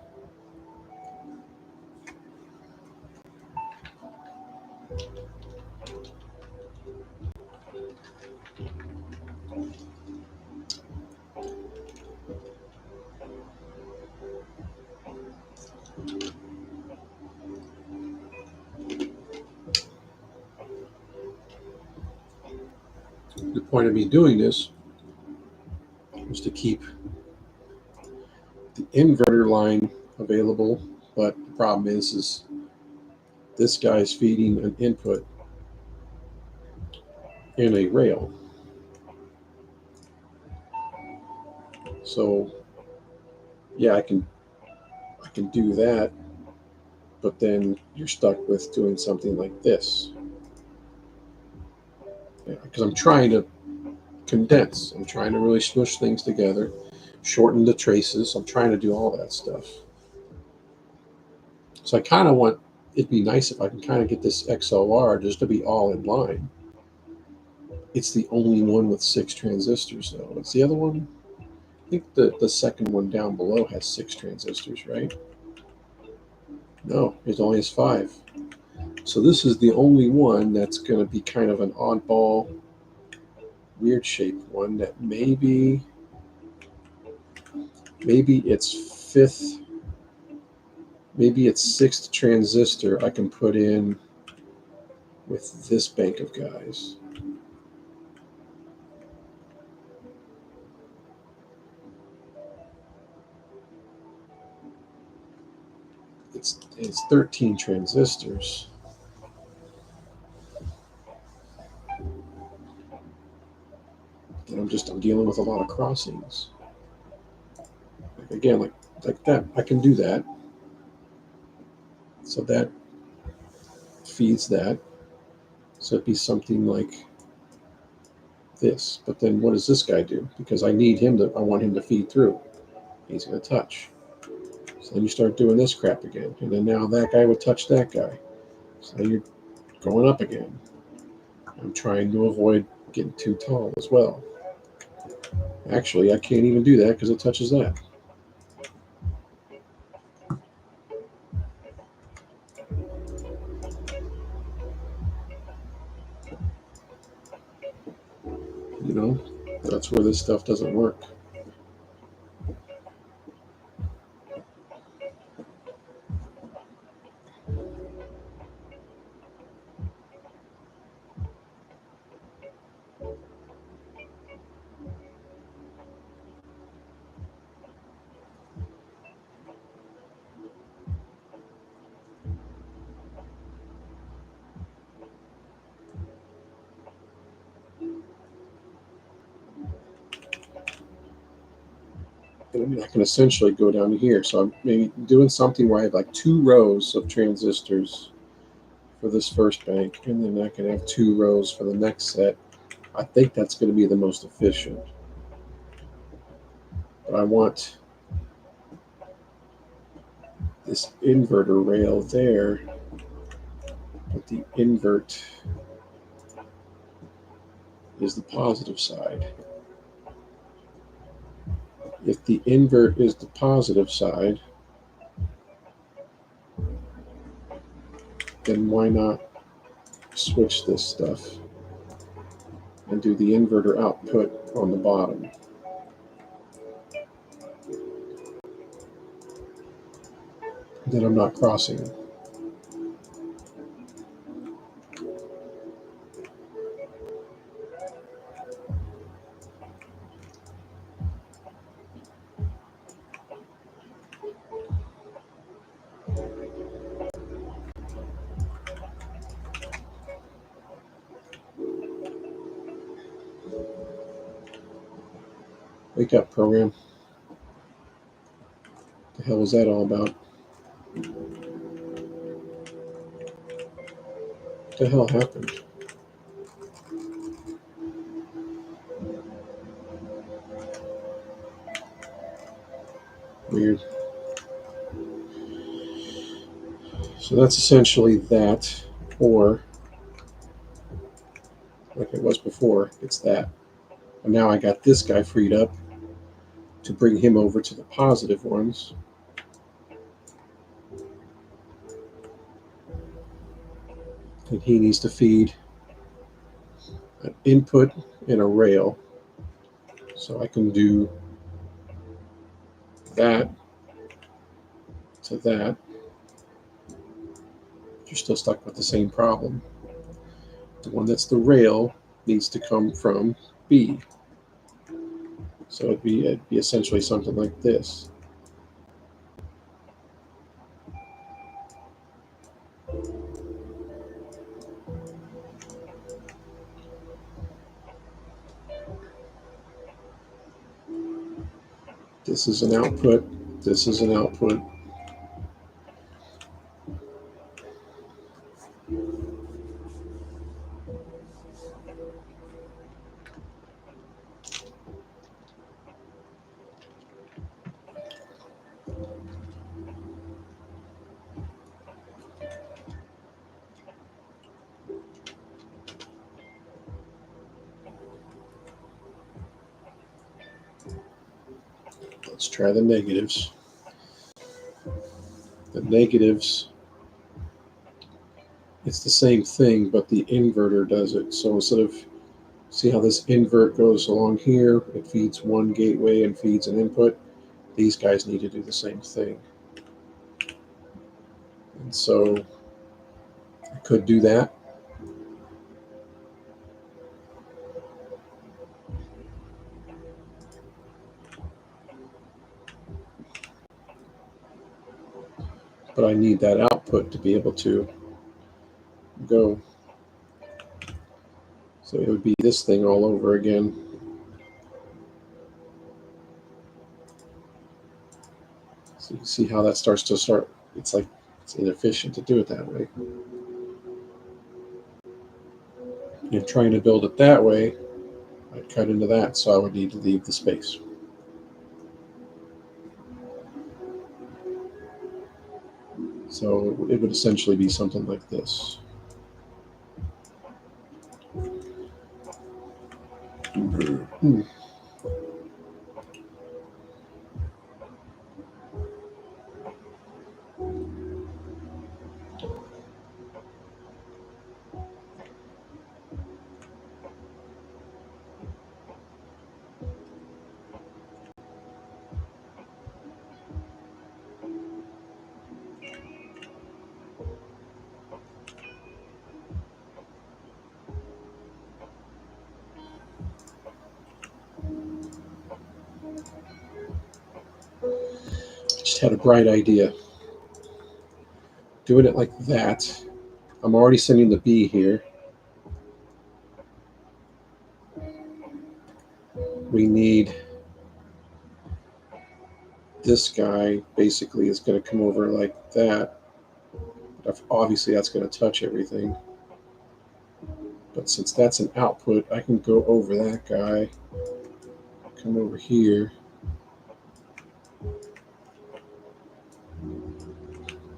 Speaker 1: The point of me doing this is to keep the inverter line available, but the problem is this guy is feeding an input in a rail. So yeah, I can do that, but then you're stuck with doing something like this. Because I'm trying to condense. I'm trying to really smush things together, shorten the traces. I'm trying to do all that stuff. So I kind of want, it'd be nice if I can kind of get this XLR just to be all in line. It's the only one with 6 transistors, though. It's the other one. I think the second one down below has 6 transistors, right? No, it only has 5. So this is the only one that's going to be kind of an oddball, weird shaped one that maybe its fifth, maybe its 6th transistor I can put in with this bank of guys. It's 13 transistors. And I'm dealing with a lot of crossings. Again, like that, I can do that. So that feeds that. So it'd be something like this. But then what does this guy do? Because I want him to feed through. He's going to touch. So then you start doing this crap again. And then now that guy would touch that guy. So you're going up again. I'm trying to avoid getting too tall as well. Actually, I can't even do that because it touches that. You know, that's where this stuff doesn't work. And I mean, I can essentially go down here. So I'm maybe doing something where I have like 2 rows of transistors for this first bank, and then I can have 2 rows for the next set. I think that's going to be the most efficient. But I want this inverter rail there, but the invert is the positive side. If the invert is the positive side, then why not switch this stuff and do the inverter output on the bottom? Then I'm not crossing. Wake up, program. What the hell was that all about? What the hell happened? Weird. So that's essentially that, or like it was before, it's that. And now I got this guy freed up to bring him over to the positive ones. And he needs to feed an input and a rail. So I can do that to that. You're still stuck with the same problem. The one that's the rail needs to come from B. So it'd be essentially something like this. This is an output. This is an output. Let's try the negatives. The negatives, it's the same thing, but the inverter does it. So instead of, see how this invert goes along here, it feeds one gateway and feeds an input. These guys need to do the same thing. And so I could do that. But I need that output to be able to go. So it would be this thing all over again. So you can see how that starts to start. It's like it's inefficient to do it that way. If trying to build it that way, I'd cut into that, so I would need to leave the space. So it would essentially be something like this. Just had a bright idea. Doing it like that. I'm already sending the B here. We need This guy basically is going to come over like that. Obviously, that's going to touch everything. But since that's an output, I can go over that guy, come over here,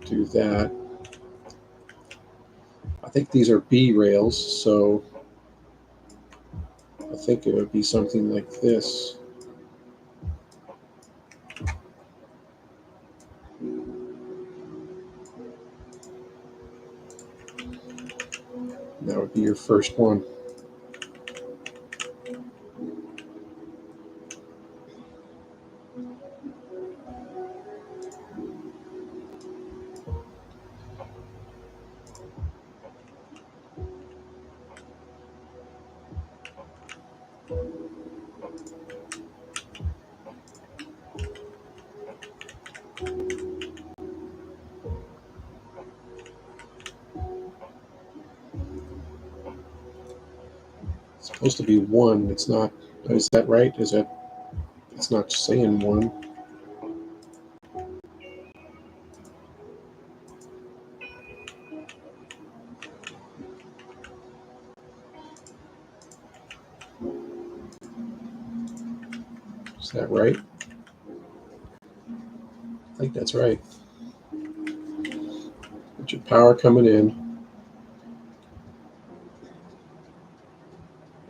Speaker 1: do that. I think these are B rails, so I think it would be something like this. That would be your first one. It's supposed to be 1. It's not. Is that right? Is that? It's not saying 1. Is that right? I think that's right. Get your power coming in.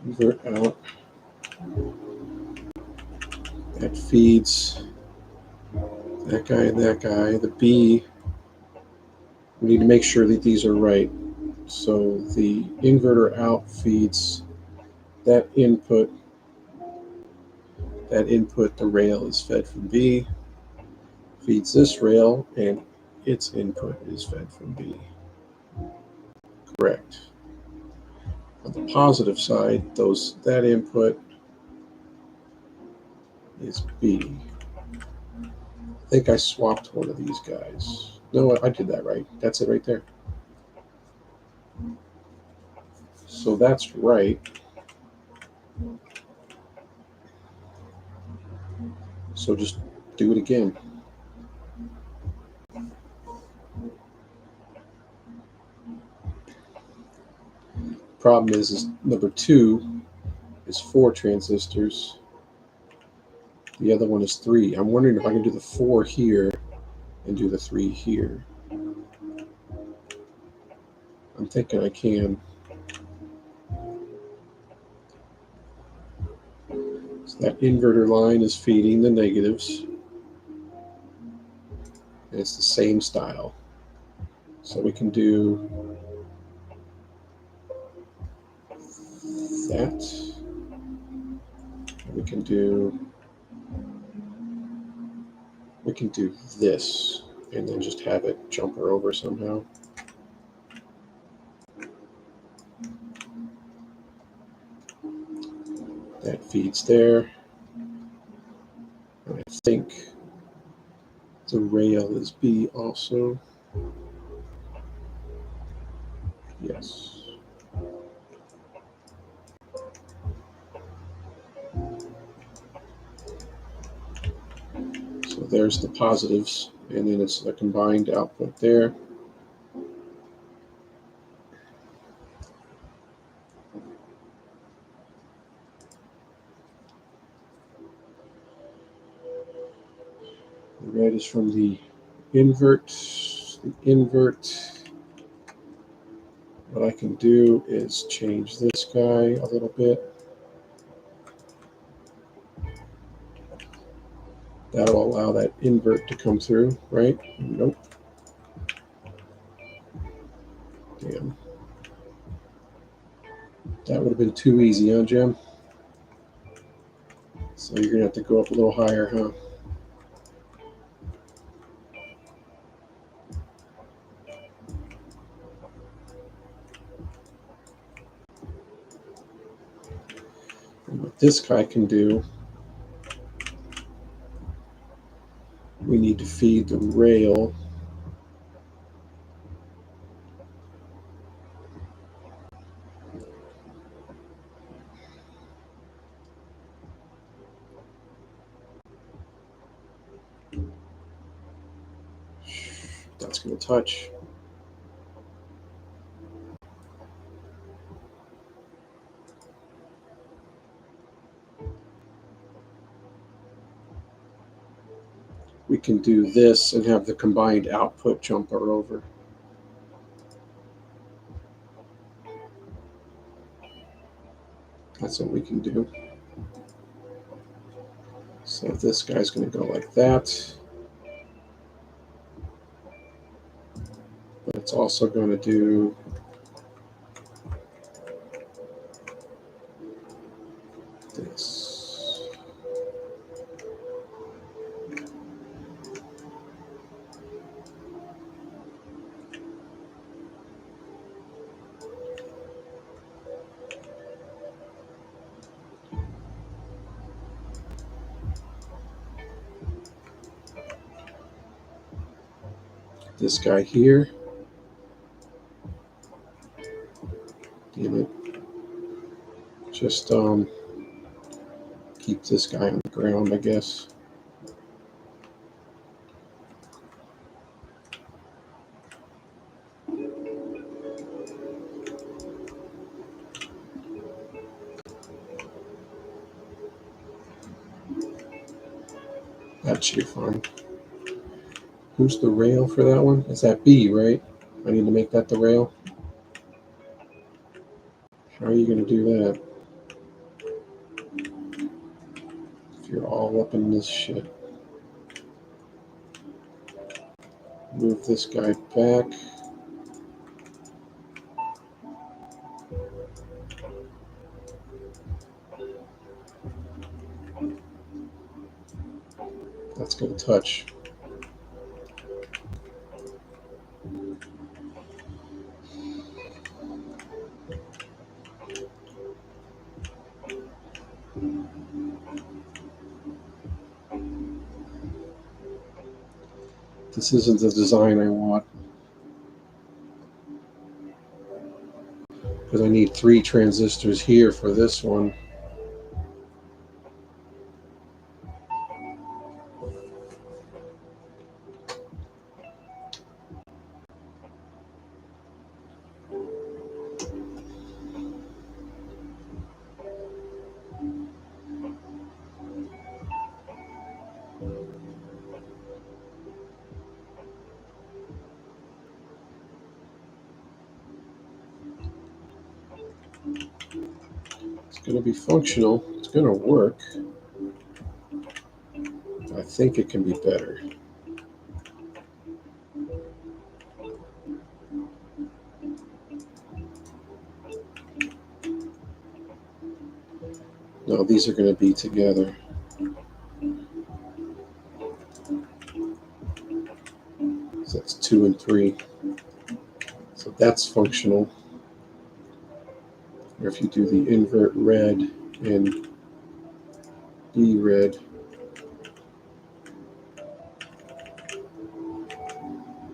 Speaker 1: Invert out. That feeds that guy and that guy. The B, we need to make sure that these are right. So the inverter out feeds that input. That input, the rail is fed from B, feeds this rail, and its input is fed from B. Correct. On the positive side, that input is B. I think I swapped one of these guys. No, I did that right. That's it right there. So that's right. So just do it again. Problem is number 2 is 4 transistors. The other one is 3. I'm wondering if I can do the 4 here and do the 3 here. I'm thinking I can. So that inverter line is feeding the negatives. And it's the same style. So we can do that. We can do this and then just have it jumper over somehow. That feeds there. And I think the rail is B also. Yes. So there's the positives, and then it's a combined output there. The red is from the invert. What I can do is change this guy a little bit. That'll allow that invert to come through, right? Nope. Damn. That would have been too easy, huh, Jim? So you're going to have to go up a little higher, huh? And what this guy can do, we need to feed the rail. going to touch. We can do this and have the combined output jumper over. That's what we can do. So this guy's going to go like that. But it's also going to do this. This guy here. Damn it. Just keep this guy on the ground, I guess. That should be fine. Who's the rail for that one? Is that B, right? I need to make that the rail. How are you going to do that? If you're all up in this shit. Move this guy back. That's going to touch. This isn't the design I want. Because I need 3 transistors here for this one. It's going to be functional. It's going to work. I think it can be better. No, these are going to be together. So that's 2 and 3. So that's functional. Or if you do the invert red and B red,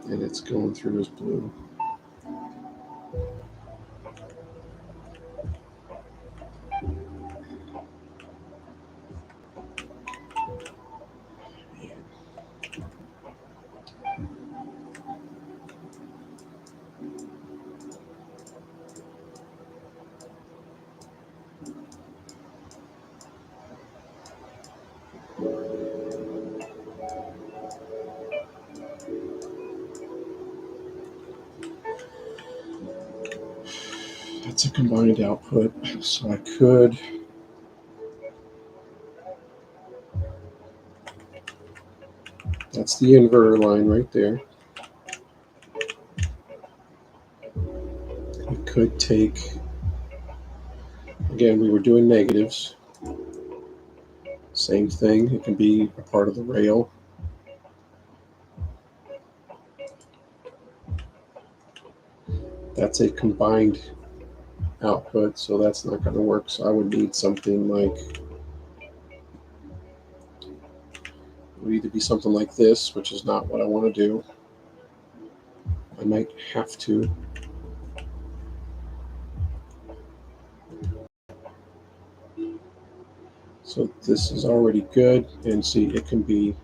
Speaker 1: and it's going through as blue. That's a combined output, so I could that's the inverter line right there. We could take, again, we were doing negatives. Same thing, it can be a part of the rail. That's a combined output, so that's not going to work. So I would need something like, it would either be something like this, which is not what I want to do. I might have to. So this is already good, and see, it can be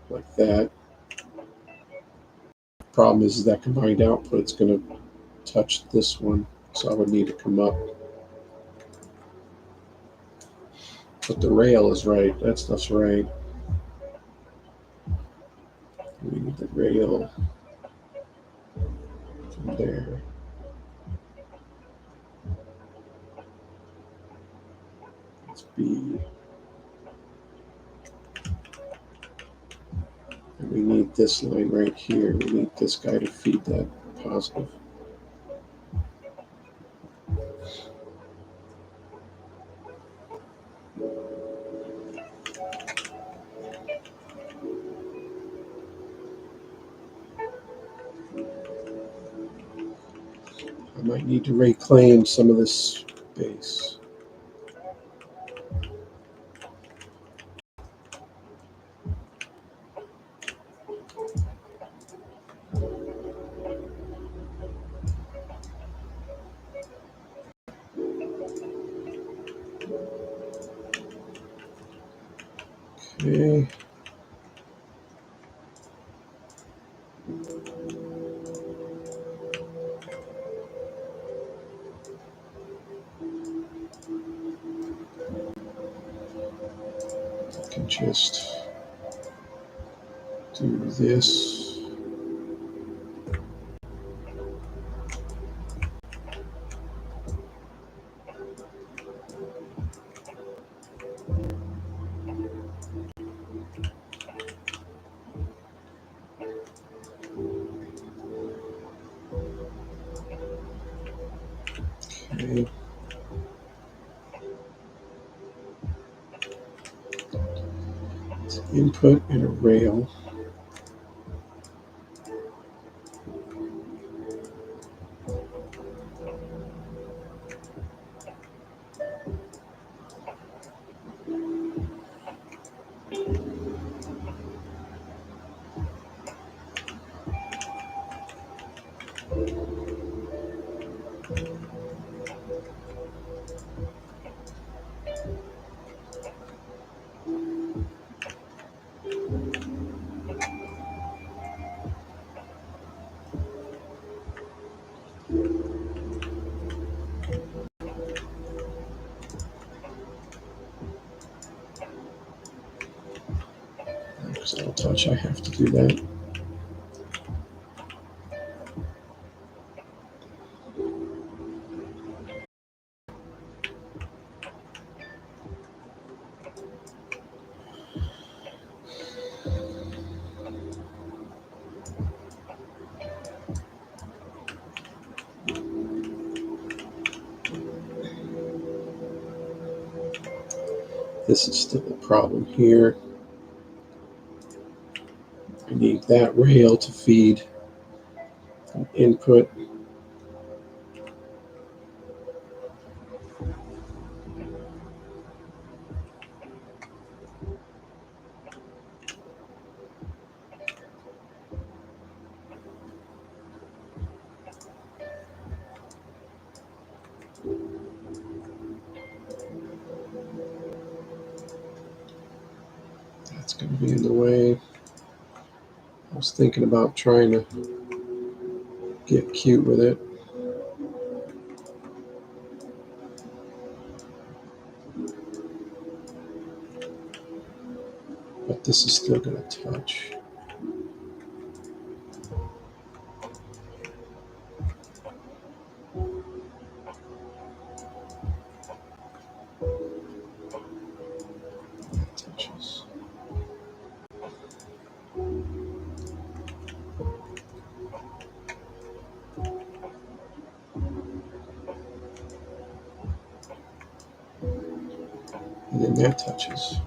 Speaker 1: like that. Problem is that combined output is going to touch this one, so I would need to come up. But the rail is right. That stuff's right. We need the rail from there. It's B. And we need this line right here. We need this guy to feed that positive. I might need to reclaim some of this space. Okay. I can just do this. Okay. It's input and a rail. Because I'll touch, I have to do that. This is still a problem here. I need that rail to feed an input. That's going to be in the way. I was thinking about trying to get cute with it. But this is still going to touch. That touches. And then that touches.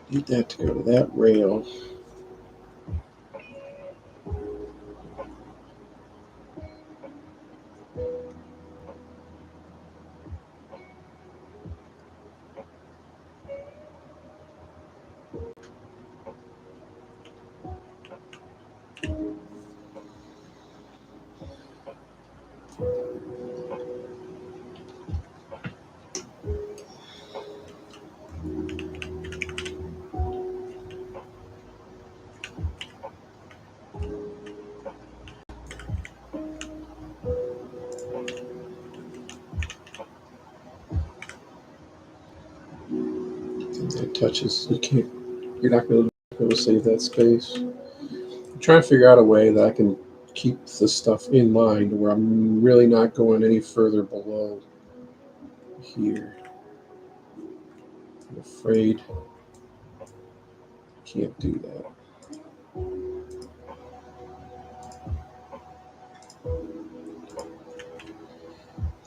Speaker 1: Need that to go to that rail. It touches. You can't. You're not going to be able to save that space. I'm trying to figure out a way that I can keep the stuff in line where I'm really not going any further below here. I'm afraid I can't do that.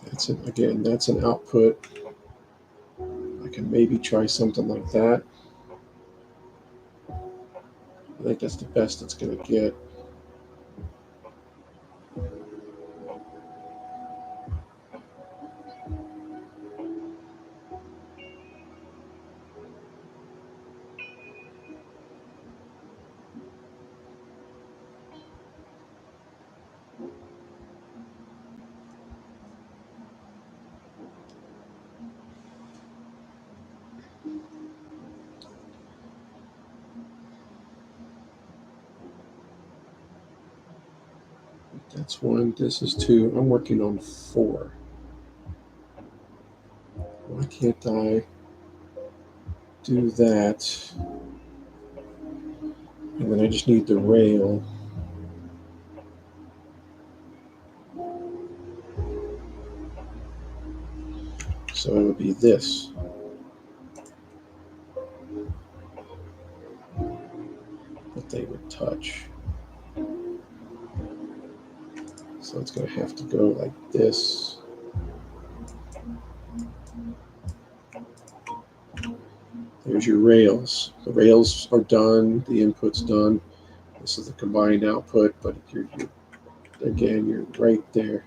Speaker 1: That's it. Again, that's an output. I can maybe try something like that. I think that's the best it's going to get. That's one. This is two. I'm working on four. Why can't I do that? And then I just need the rail. So it would be this. That they would touch. So it's going to have to go like this. There's your rails. The rails are done. The input's done. This is the combined output, but you're right there.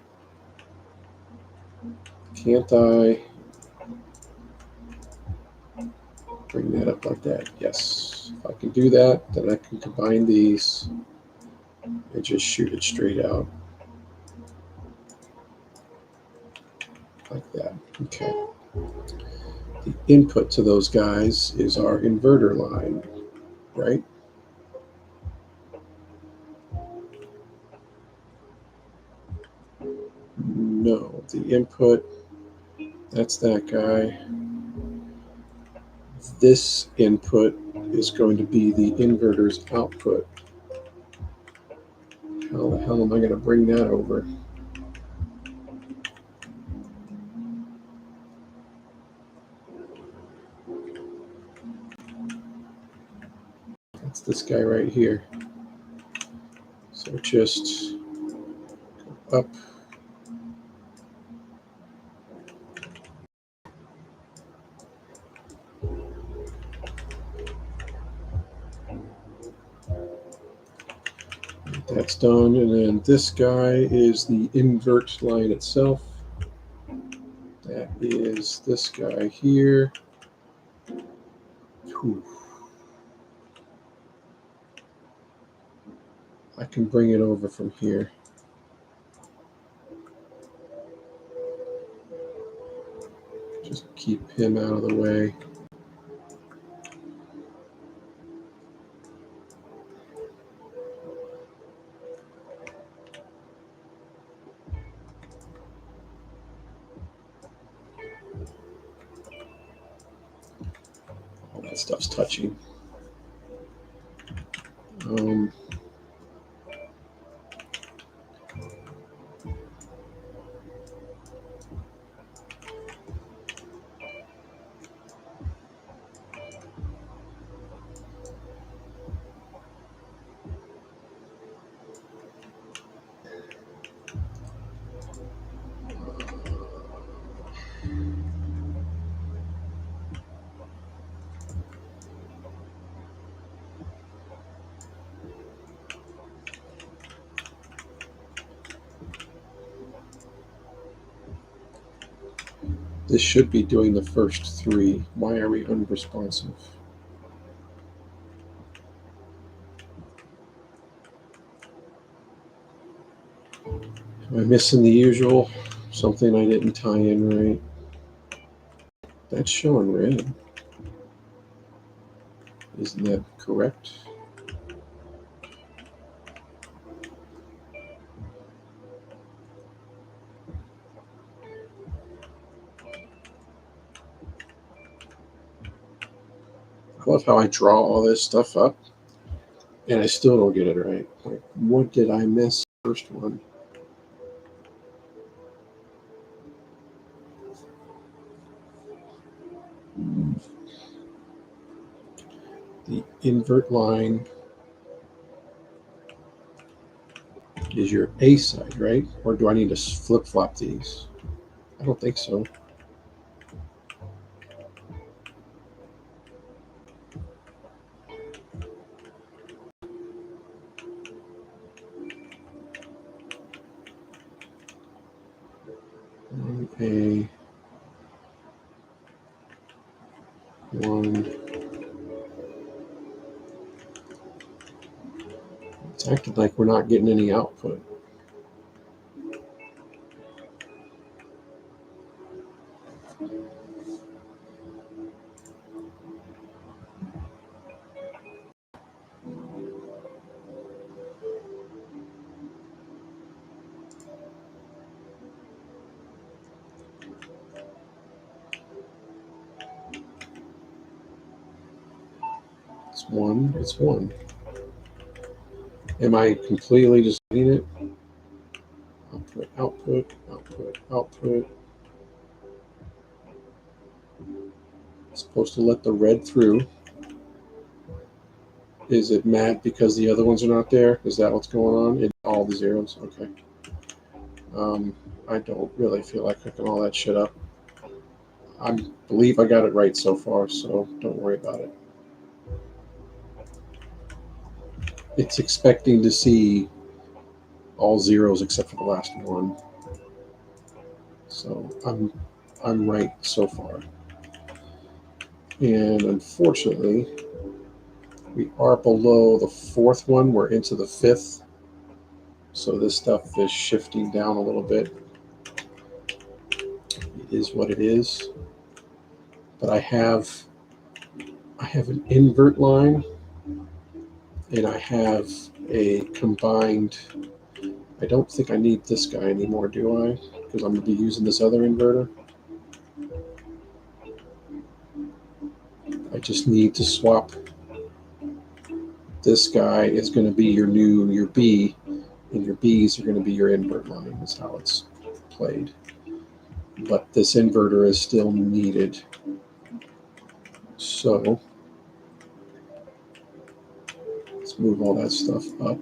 Speaker 1: Can't I bring that up like that? Yes. If I can do that, then I can combine these and just shoot it straight out. Like that. Okay. The input to those guys is our inverter line, right? No, the input, that's that guy. This input is going to be the inverter's output. How the hell am I going to bring that over? That's this guy right here. So just go up. That's done. And then this guy is the invert line itself. That is this guy here. Whew. I can bring it over from here. Just keep him out of the way. All that stuff's touching. This should be doing the first three. Why are we unresponsive? Am I missing the usual? Something I didn't tie in right. That's showing red. Isn't that correct? love how I draw all this stuff up and I still don't get it right. Like, what did I miss? First one. The invert line is your A side, right? Or do I need to flip-flop these? I don't think so. A one. It's acting like we're not getting any output. It's one. It's one. Am I completely just hitting it? Output, output, output, output. It's supposed to let the red through. Is it mad because the other ones are not there? Is that what's going on? It's all the zeros? Okay. I don't really feel like hooking all that shit up. I believe I got it right so far, so don't worry about it. It's expecting to see all zeros except for the last one. So I'm right so far. And unfortunately, we are below the fourth one. We're into the fifth. So this stuff is shifting down a little bit. It is what it is. But I have an invert line and I have a combined. I don't think I need this guy anymore, do I? Because I'm going to be using this other inverter. I just need to swap. This guy is going to be your B, and your B's are going to be your invert line. That's how it's played. But this inverter is still needed. So let's move all that stuff up.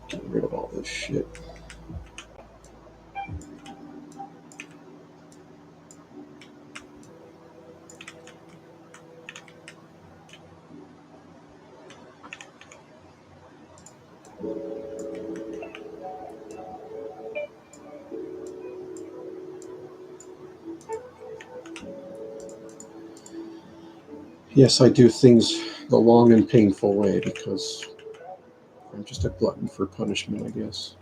Speaker 1: Get rid of all this shit. Yes, I do things the long and painful way because I'm just a glutton for punishment, I guess.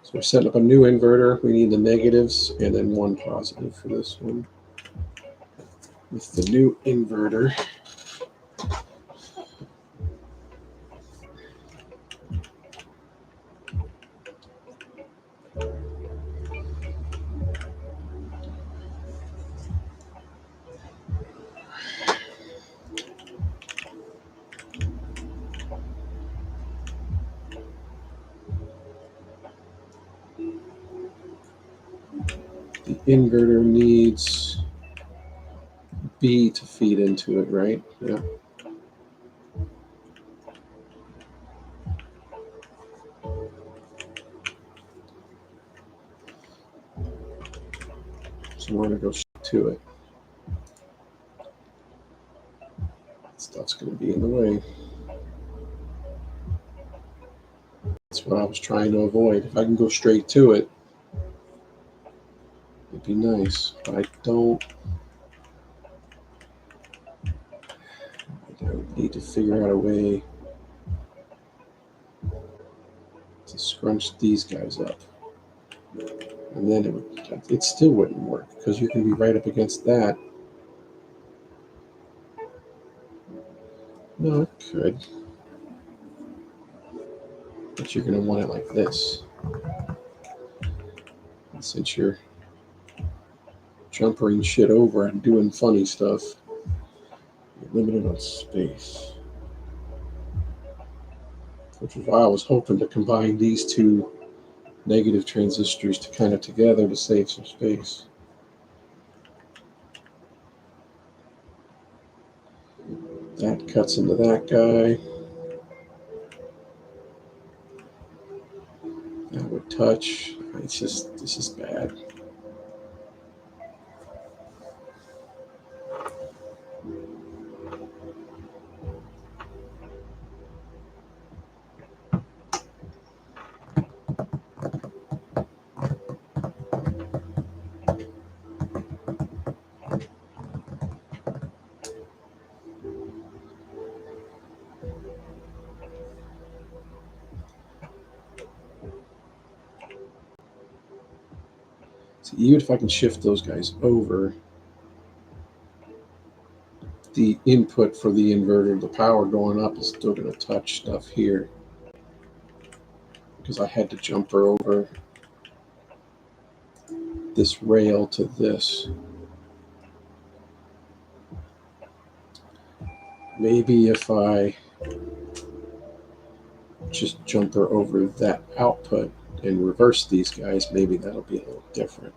Speaker 1: So we're setting up a new inverter. We need the negatives and then one positive for this one. With the new inverter, the inverter needs B to feed into it, right? Yeah. So we're going to go to it. Stuff's going to be in the way. That's what I was trying to avoid. If I can go straight to it, it'd be nice. But I don't. I need to figure out a way scrunch these guys up. And then it still wouldn't work because you're going to be right up against that. No, it could. But you're going to want it like this. And since you're jumpering shit over and doing funny stuff, you're limited on space. Which is why I was hoping to combine these two negative transistors to kind of together to save some space. That cuts into that guy. That would touch. It's just, this is bad. So even if I can shift those guys over, the input for the inverter, the power going up, is still going to touch stuff here because I had to jumper over this rail to this. Maybe if I just jumper over that output and reverse these guys, maybe that'll be a little different.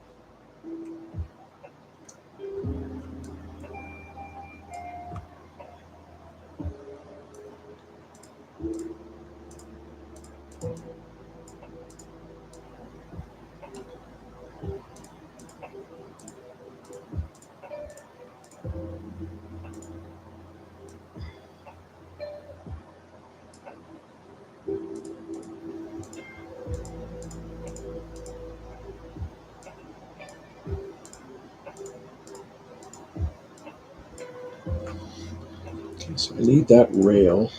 Speaker 1: Okay, so I need that rail.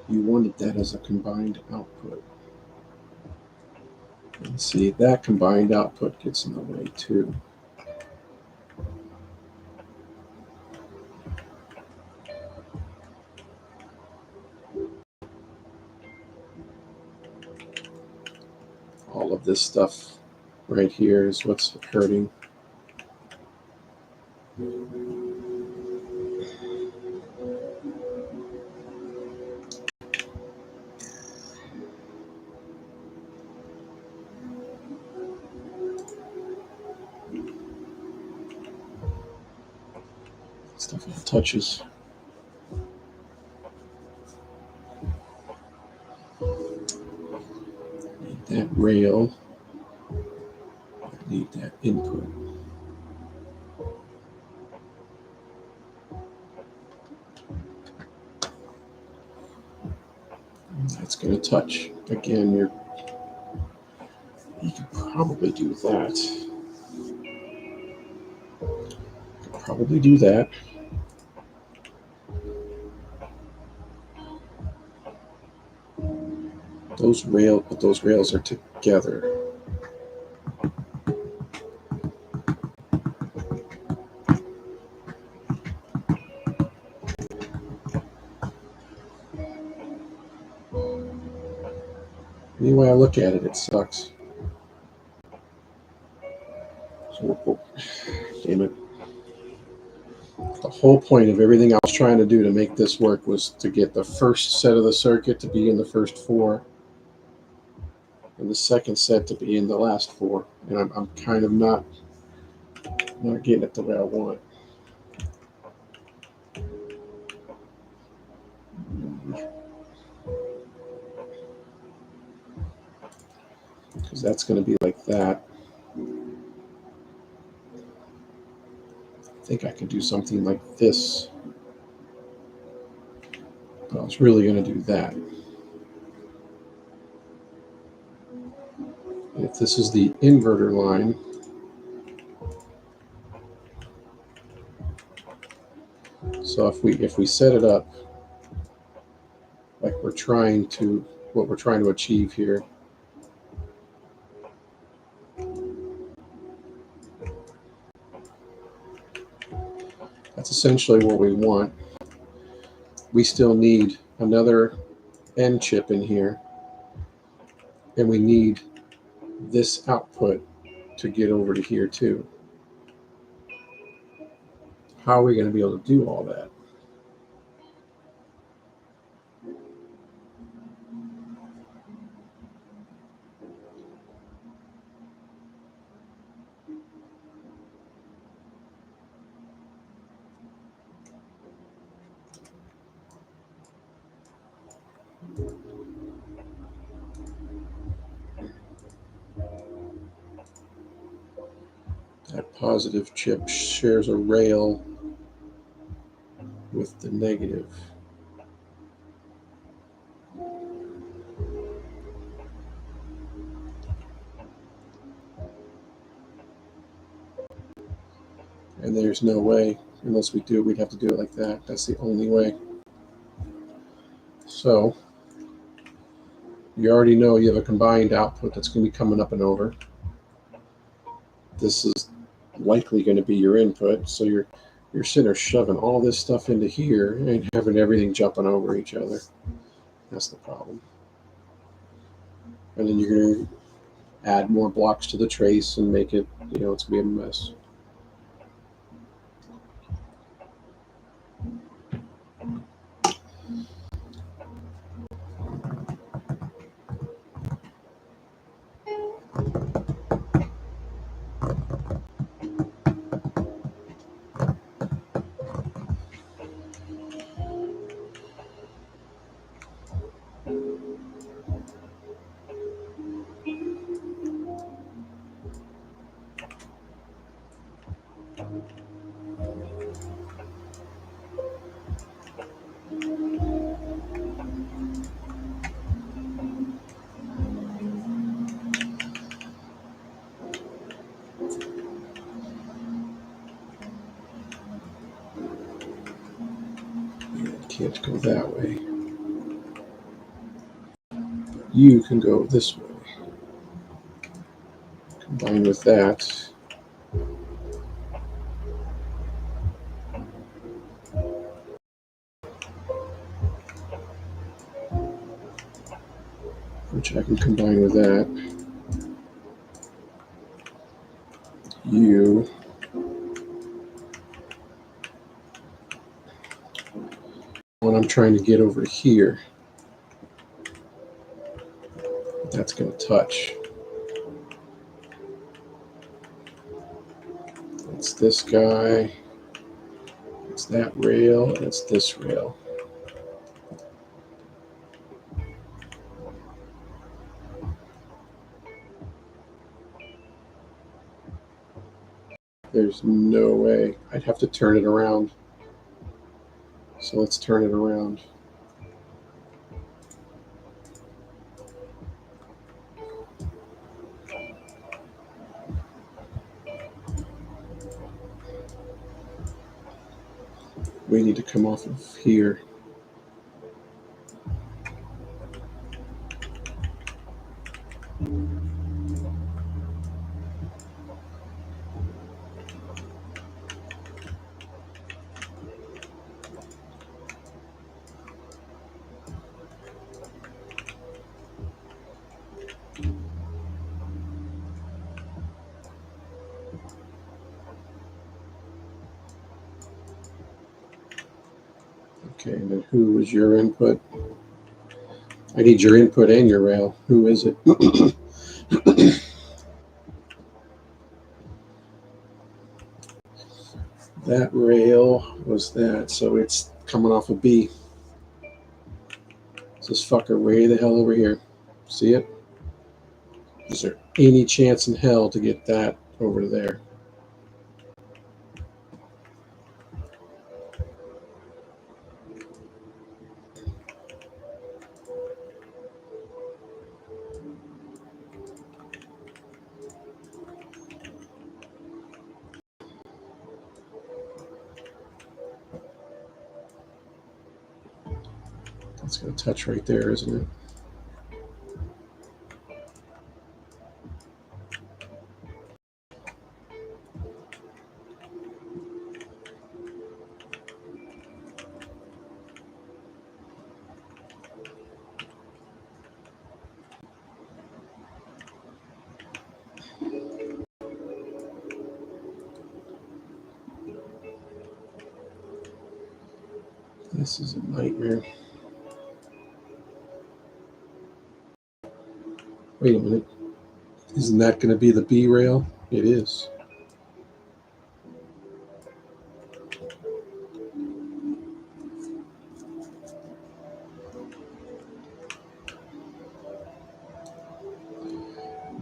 Speaker 1: You wanted that as a combined output. And see, that combined output gets in the way too. All of this stuff right here is what's hurting. Stuff that touches. Need that rail. I need that input. That's going to touch. Again, you could probably do that. Could probably do that. Those rails are together. Any way I look at it, it sucks. So, damn it. The whole point of everything I was trying to do to make this work was to get the first set of the circuit to be in the first four, and the second set to be in the last four. And I'm kind of not getting it the way I want. Because that's going to be like that. I think I could do something like this. I was really going to do that. If this is the inverter line, so if we set it up like what we're trying to achieve here, that's essentially what we want. We still need another N chip in here, and we need this output to get over to here too. How are we going to be able to do all that? That positive chip shares a rail with the negative. And there's no way, unless we do it, we'd have to do it like that. That's the only way. So you already know you have a combined output that's going to be coming up and over. This is likely going to be your input. So you're sitting there shoving all this stuff into here and having everything jumping over each other. That's the problem. And then you're going to add more blocks to the trace and make it, it's going to be a mess. Can't go that way. You can go this way. Combine with that. Which I can combine with that. You when I'm trying to get over here, that's going to touch. It's this guy, it's that rail, and it's this rail. There's no way. I'd have to turn it around. So let's turn it around. We need to come off of here. Okay, and then who is your input? I need your input and your rail. Who is it? That rail was that, so it's coming off of B. It's this fucker way the hell over here. See it? Is there any chance in hell to get that over there? That's going to touch right there, isn't it? This is a nightmare. Wait a minute. Isn't that going to be the B rail? It is.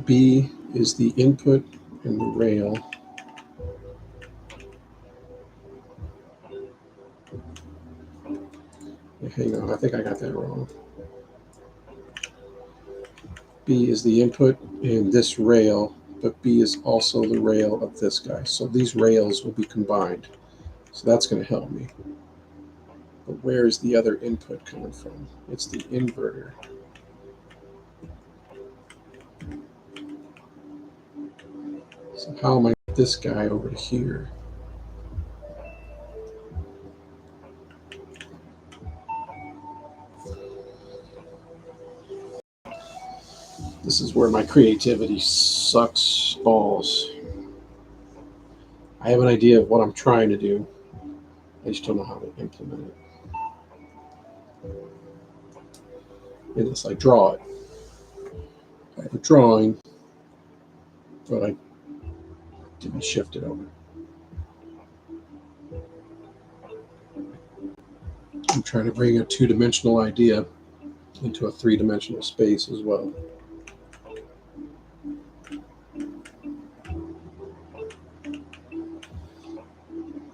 Speaker 1: B is the input and the rail. Hang on, I think I got that wrong. B is the input and this rail, but B is also the rail of this guy. So these rails will be combined. So that's going to help me. But where is the other input coming from? It's the inverter. So how am I get this guy over to here? This is where my creativity sucks balls. I have an idea of what I'm trying to do. I just don't know how to implement it. And it's like draw it. I have a drawing, but I didn't shift it over. I'm trying to bring a two-dimensional idea into a three-dimensional space as well.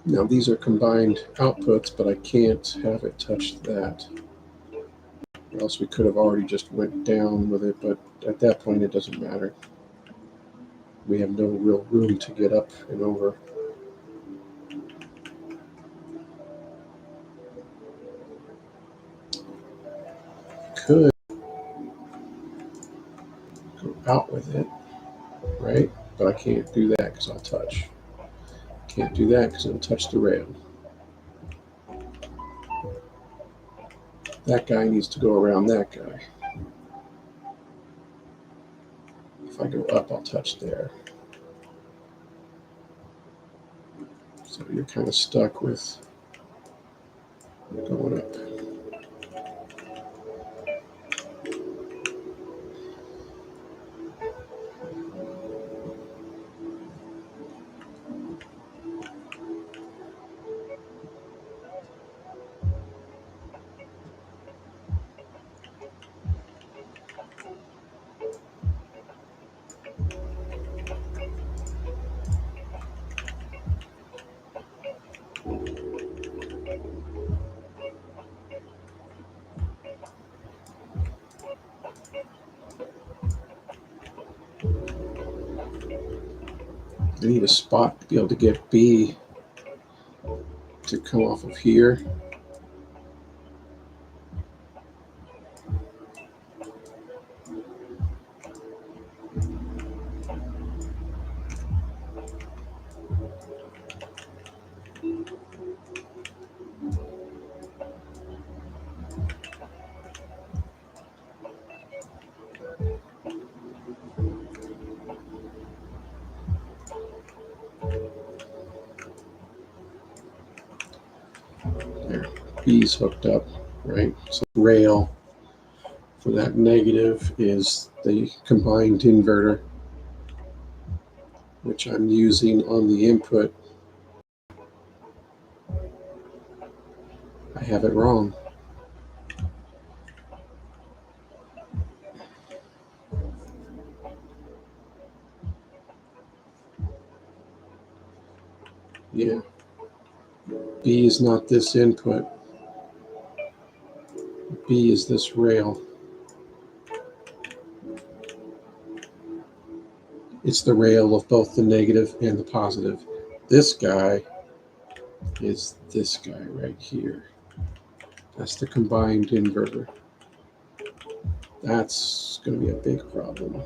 Speaker 1: Now these are combined outputs, but I can't have it touch that. Or else we could have already just went down with it, but at that point it doesn't matter. We have no real room to get up and over. Could go out with it, right? But I can't do that because I'll touch. Can't do that because it'll touch the rail. That guy needs to go around that guy. If I go up, I'll touch there. So you're kind of stuck with going up. I need a spot to be able to get B to come off of here. There, B's hooked up, right? So rail for that negative is the combined inverter, which I'm using on the input. I have it wrong. Yeah. B is not this input. B is this rail. It's the rail of both the negative and the positive. This guy is this guy right here. That's the combined inverter. That's going to be a big problem.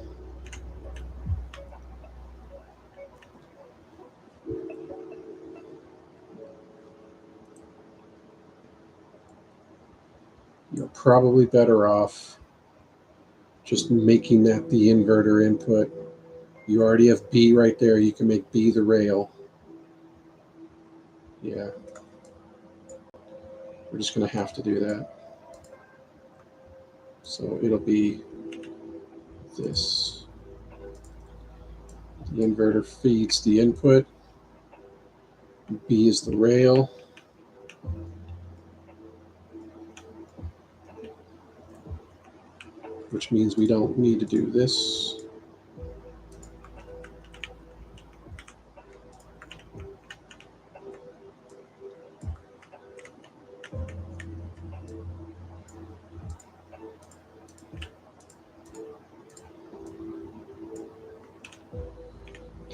Speaker 1: You're probably better off just making that the inverter input. You already have B right there. You can make B the rail. Yeah. We're just going to have to do that. So it'll be this. The inverter feeds the input. B is the rail. Which means we don't need to do this.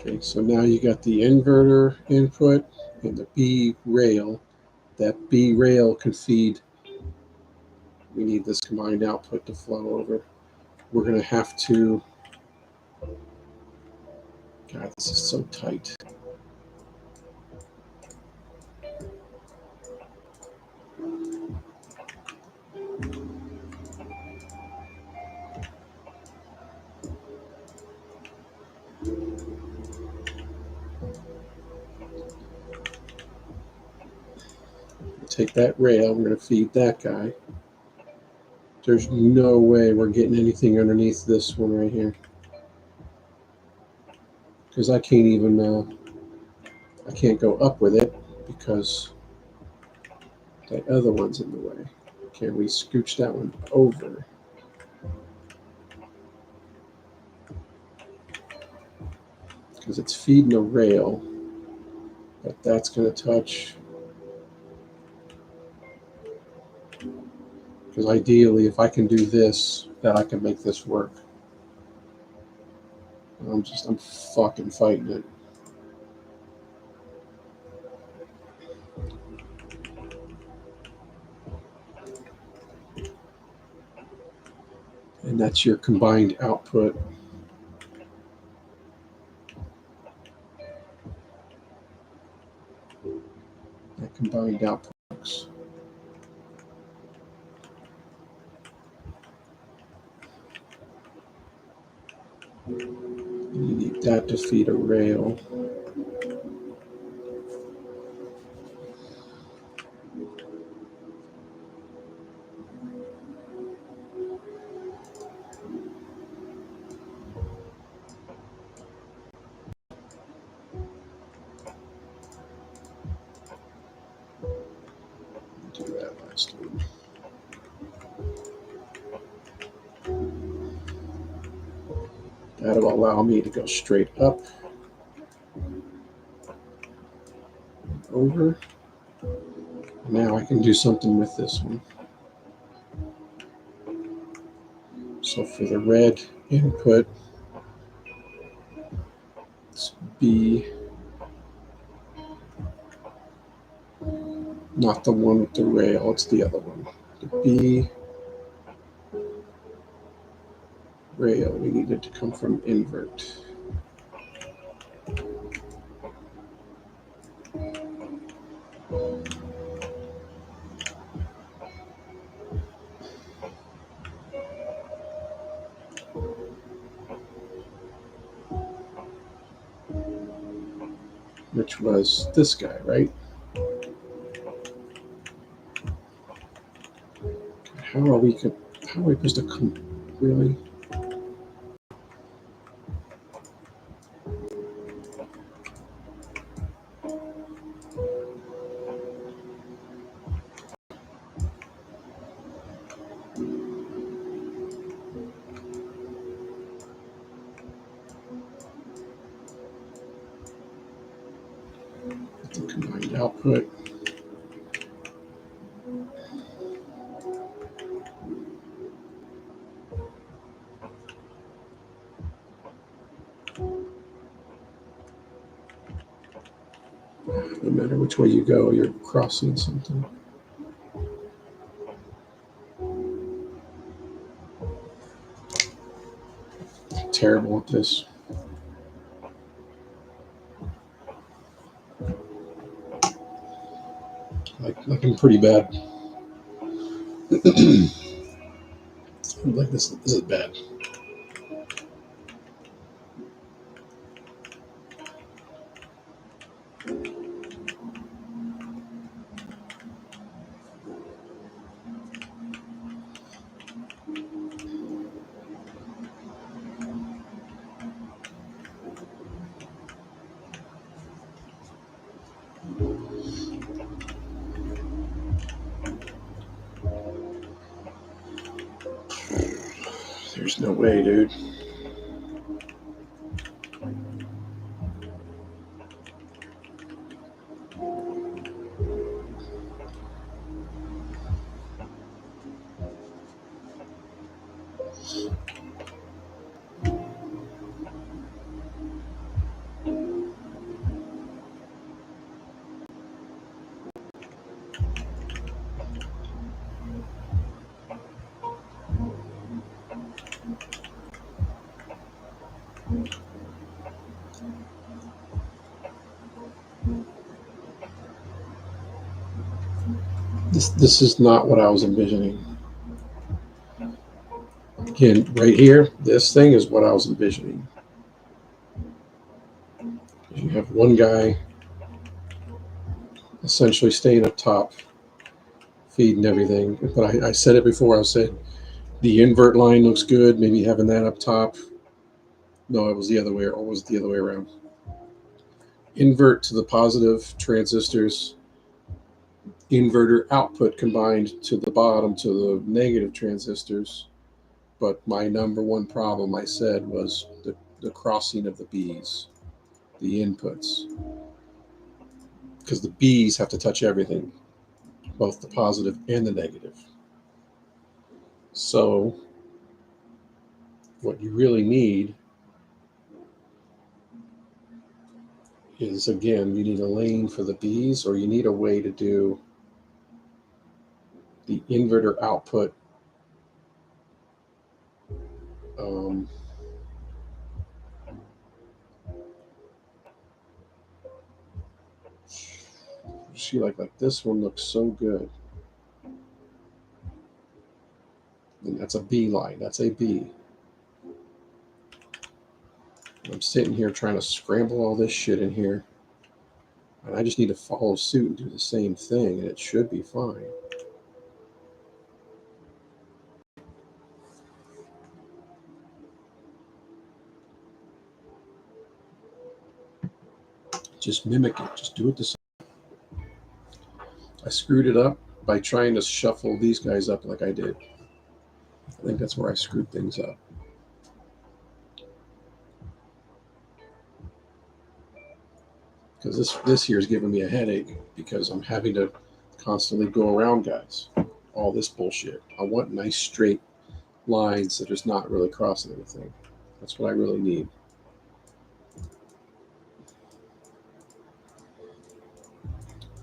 Speaker 1: Okay, so now you got the inverter input and the B rail. That B rail can feed, we need this combined output to flow over. We're going to have to, God, this is so tight. Take that rail, we're going to feed that guy. There's no way we're getting anything underneath this one right here. Because I can't even, I can't go up with it because that other one's in the way. Can we scooch that one over? Because it's feeding a rail, but that's going to touch. Because ideally, if I can do this, then I can make this work. I'm fucking fighting it. And that's your combined output. That combined output works. You need that to feed a rail. Do that last one. That'll allow me to go straight up, over. Now I can do something with this one. So for the red input, it's B, not the one with the rail, it's the other one. The B rail, we need it to come from invert. Which was this guy, right? How are we supposed to come, really? The combined output. No matter which way you go, you're crossing something. terrible at this. Like I'm pretty bad. Like this is bad. There's no way, dude. This is not what I was envisioning. Again, right here, this thing is what I was envisioning. You have one guy essentially staying up top, feeding everything. But I said it before. I said the invert line looks good. Maybe having that up top. No, it was the other way. Or was it the other way around? Invert to the positive transistors. Inverter output combined to the bottom to the negative transistors. But my number one problem, I said, was the crossing of the Bs, the inputs. Because the Bs have to touch everything, both the positive and the negative. So what you really need is, again, you need a lane for the Bs, or you need a way to do the inverter output see, like this one looks so good. And that's a B line. That's a B. I'm sitting here trying to scramble all this shit in here. And I just need to follow suit and do the same thing, and it should be fine. Just mimic it. Just do it the same. I screwed it up by trying to shuffle these guys up like I did. I think that's where I screwed things up. Because this here is giving me a headache because I'm having to constantly go around guys. All this bullshit. I want nice straight lines that is not really crossing anything. That's what I really need.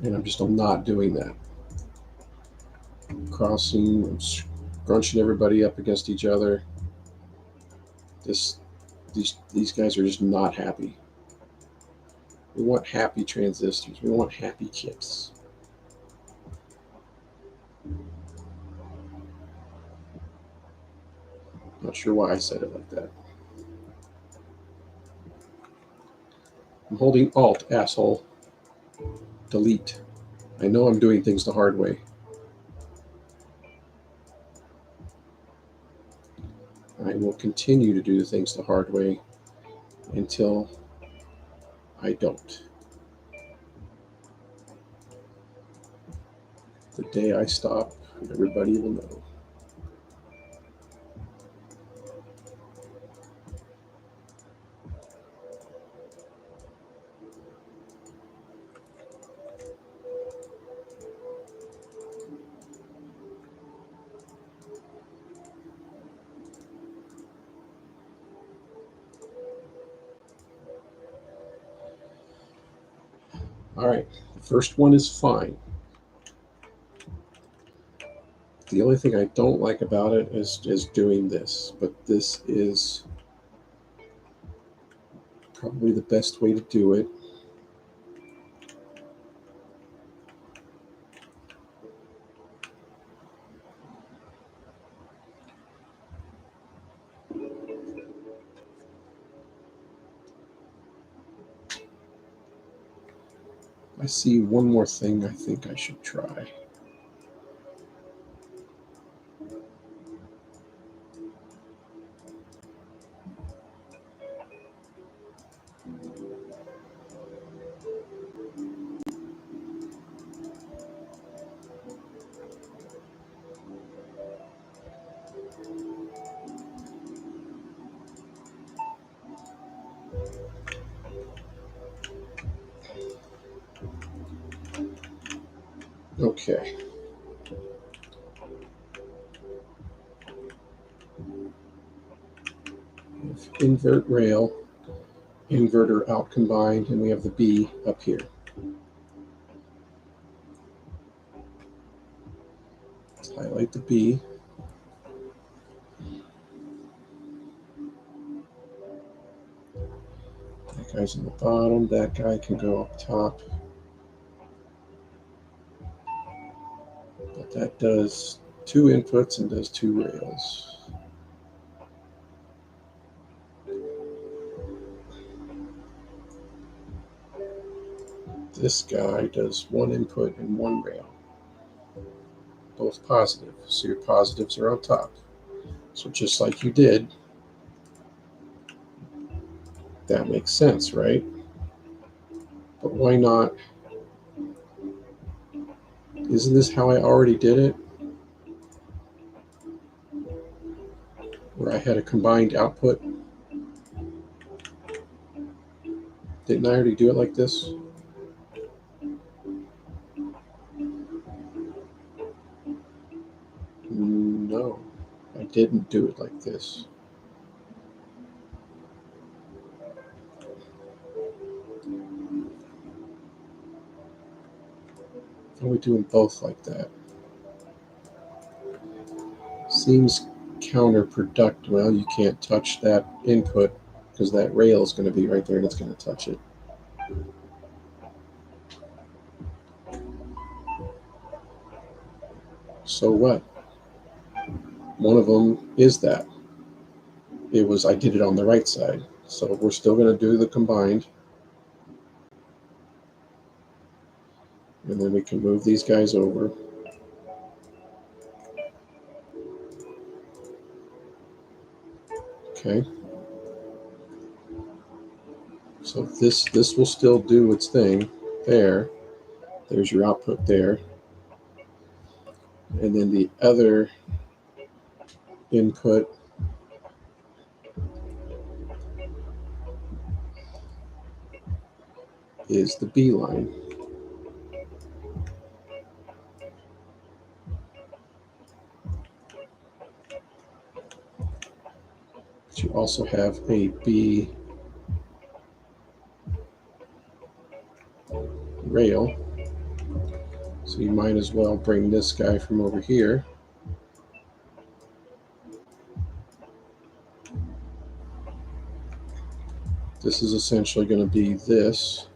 Speaker 1: And I'm not doing that. Crossing, I'm scrunching everybody up against each other. These guys are just not happy. We want happy transistors. We want happy kicks. Not sure why I said it like that. I'm holding Alt, asshole. Delete. I know I'm doing things the hard way. I will continue to do things the hard way until I don't. The day I stop, everybody will know. All right, the first one is fine. The only thing I don't like about it is doing this, but this is probably the best way to do it. I see one more thing I think I should try. Okay. Invert rail, inverter out combined, and we have the B up here. Let's highlight the B. That guy's on the bottom. That guy can go up top. But that does 2 inputs and does 2 rails. This guy does 1 input and 1 rail. Both positive. So your positives are on top. So just like you did, that makes sense, right? But why not? Isn't this how I already did it? Where I had a combined output? Didn't I already do it like this? No, I didn't do it like this. Why are we doing both like that? Seems counterproductive. Well, you can't touch that input because that rail is going to be right there and it's going to touch it. So what? One of them is that. I did it on the right side. So we're still going to do the combined. And then we can move these guys over. Okay. So this will still do its thing there. There's your output there. And then the other input is the B line. But you also have a B rail. So you might as well bring this guy from over here. This is essentially going to be this.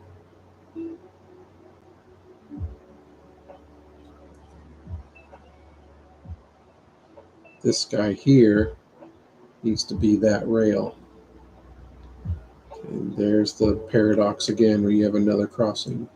Speaker 1: This guy here needs to be that rail. And there's the paradox again where you have another crossing.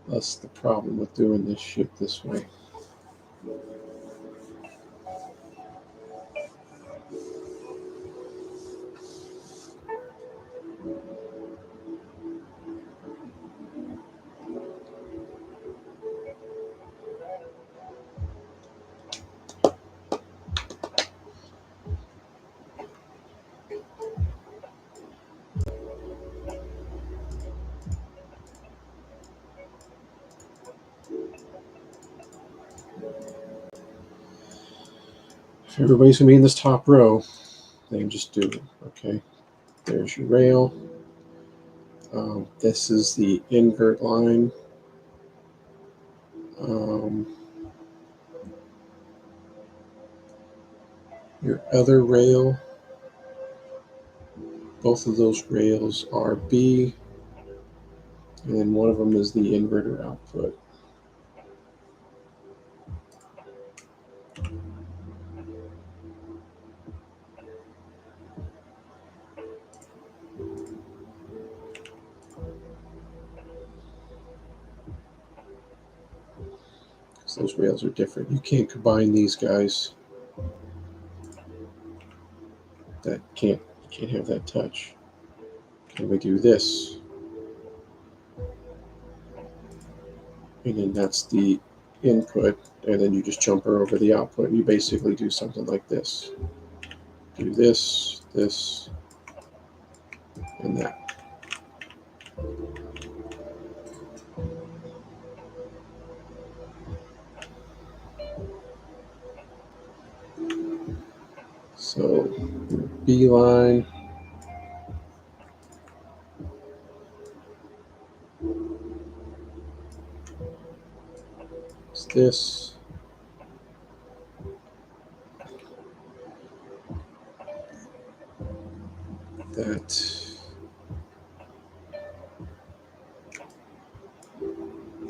Speaker 1: That's the problem with doing this shit this way. If everybody's gonna be in this top row, then just do it. Okay, there's your rail. This is the invert line. Your other rail, both of those rails are B, and one of them is the inverter output. So those rails are different. You can't combine these guys. You can't have that touch. Can we do this? And then that's the input, and then you just jumper over the output. You basically do something like this. Do this, this, and that. So your B line, is this.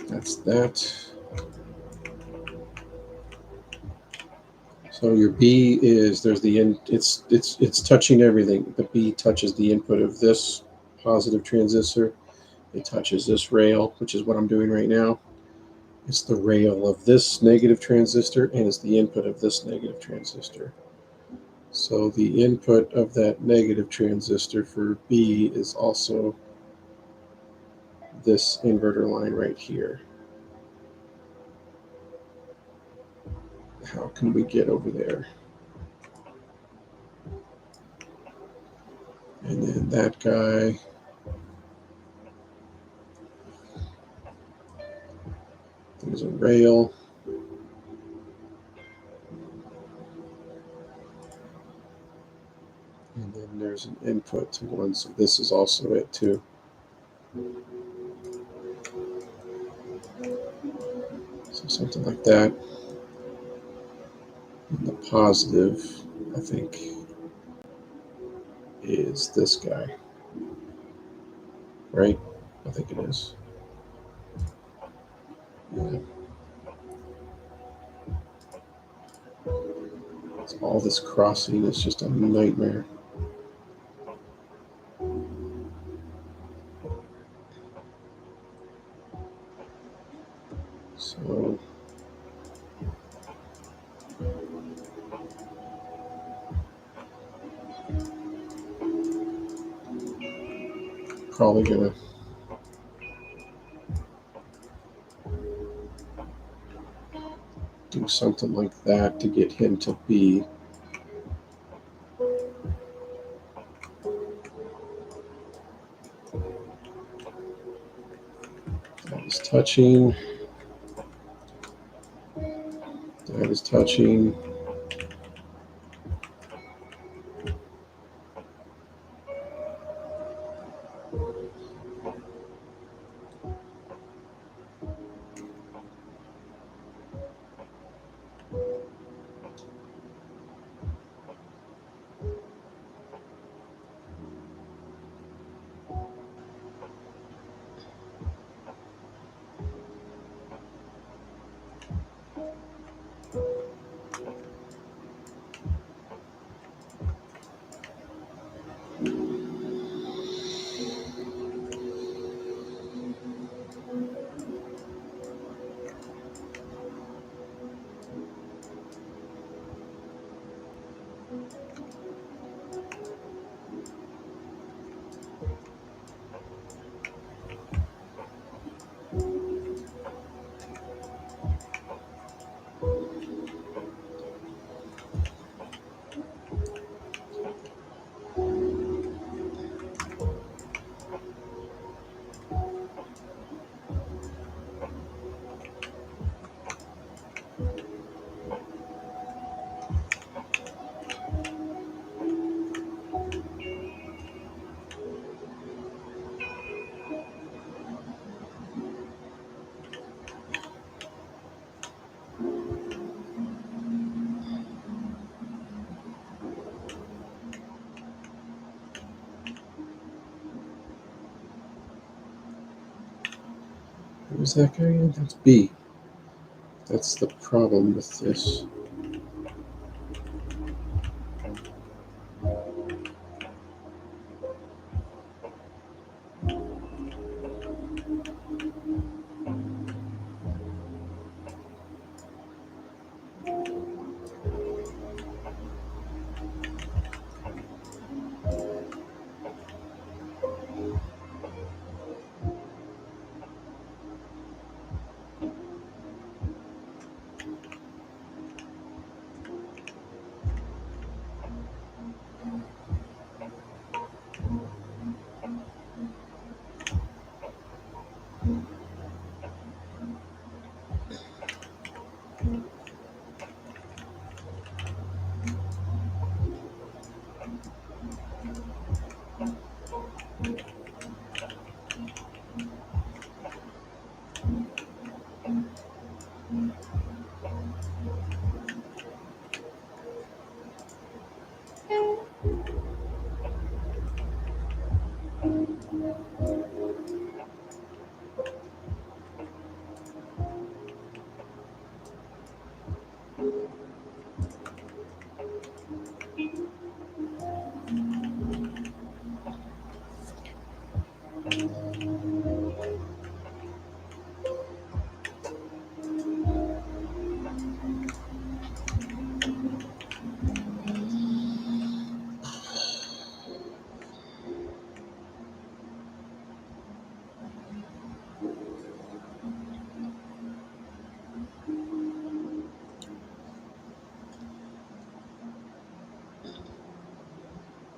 Speaker 1: That's that. So your B is there's the in it's touching everything. The B touches the input of this positive transistor. It touches this rail, which is what I'm doing right now. It's the rail of this negative transistor, and it's the input of this negative transistor. So the input of that negative transistor for B is also this inverter line right here. How can we get over there? And then that guy, there's a rail. And then there's an input to one, so this is also it too. So something like that. And the positive, I think, is this guy, right? I think it is. Yeah. So all this crossing is just a nightmare. So probably gonna do something like that to get him to be. That is touching. That is touching. Who's that guy again? That's B. That's the problem with this.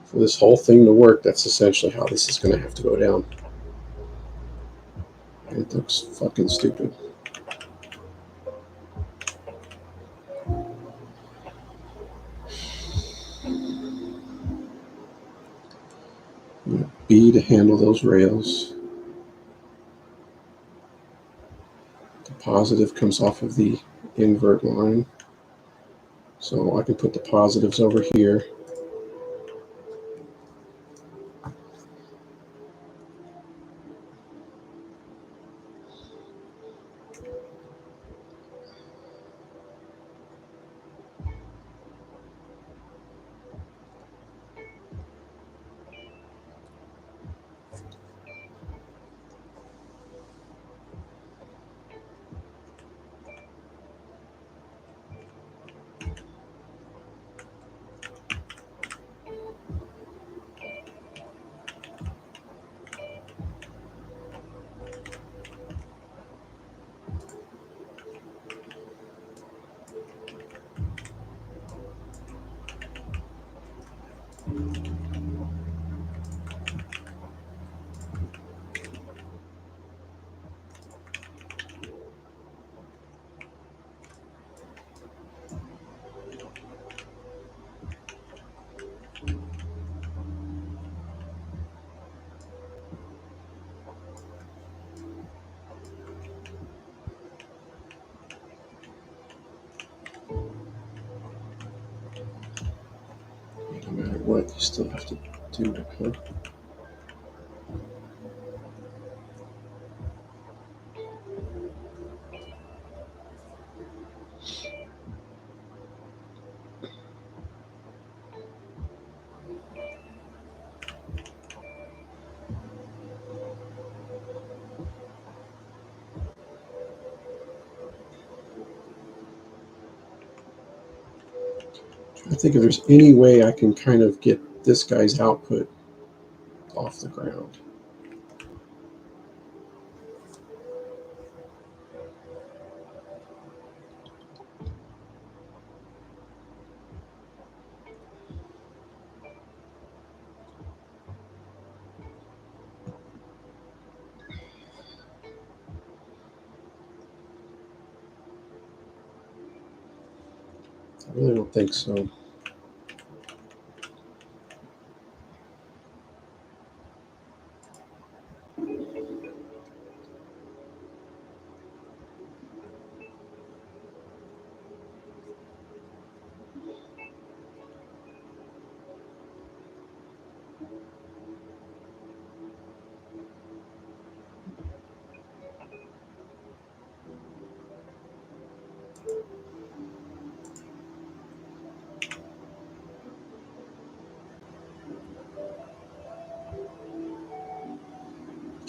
Speaker 1: For this whole thing to work, that's essentially how this is going to have to go down. It looks fucking stupid. B to handle those rails. The positive comes off of the invert line. So I can put the positives over here. No matter what, you still have to do it, huh? I think if there's any way I can kind of get this guy's output off the ground. I really don't think so.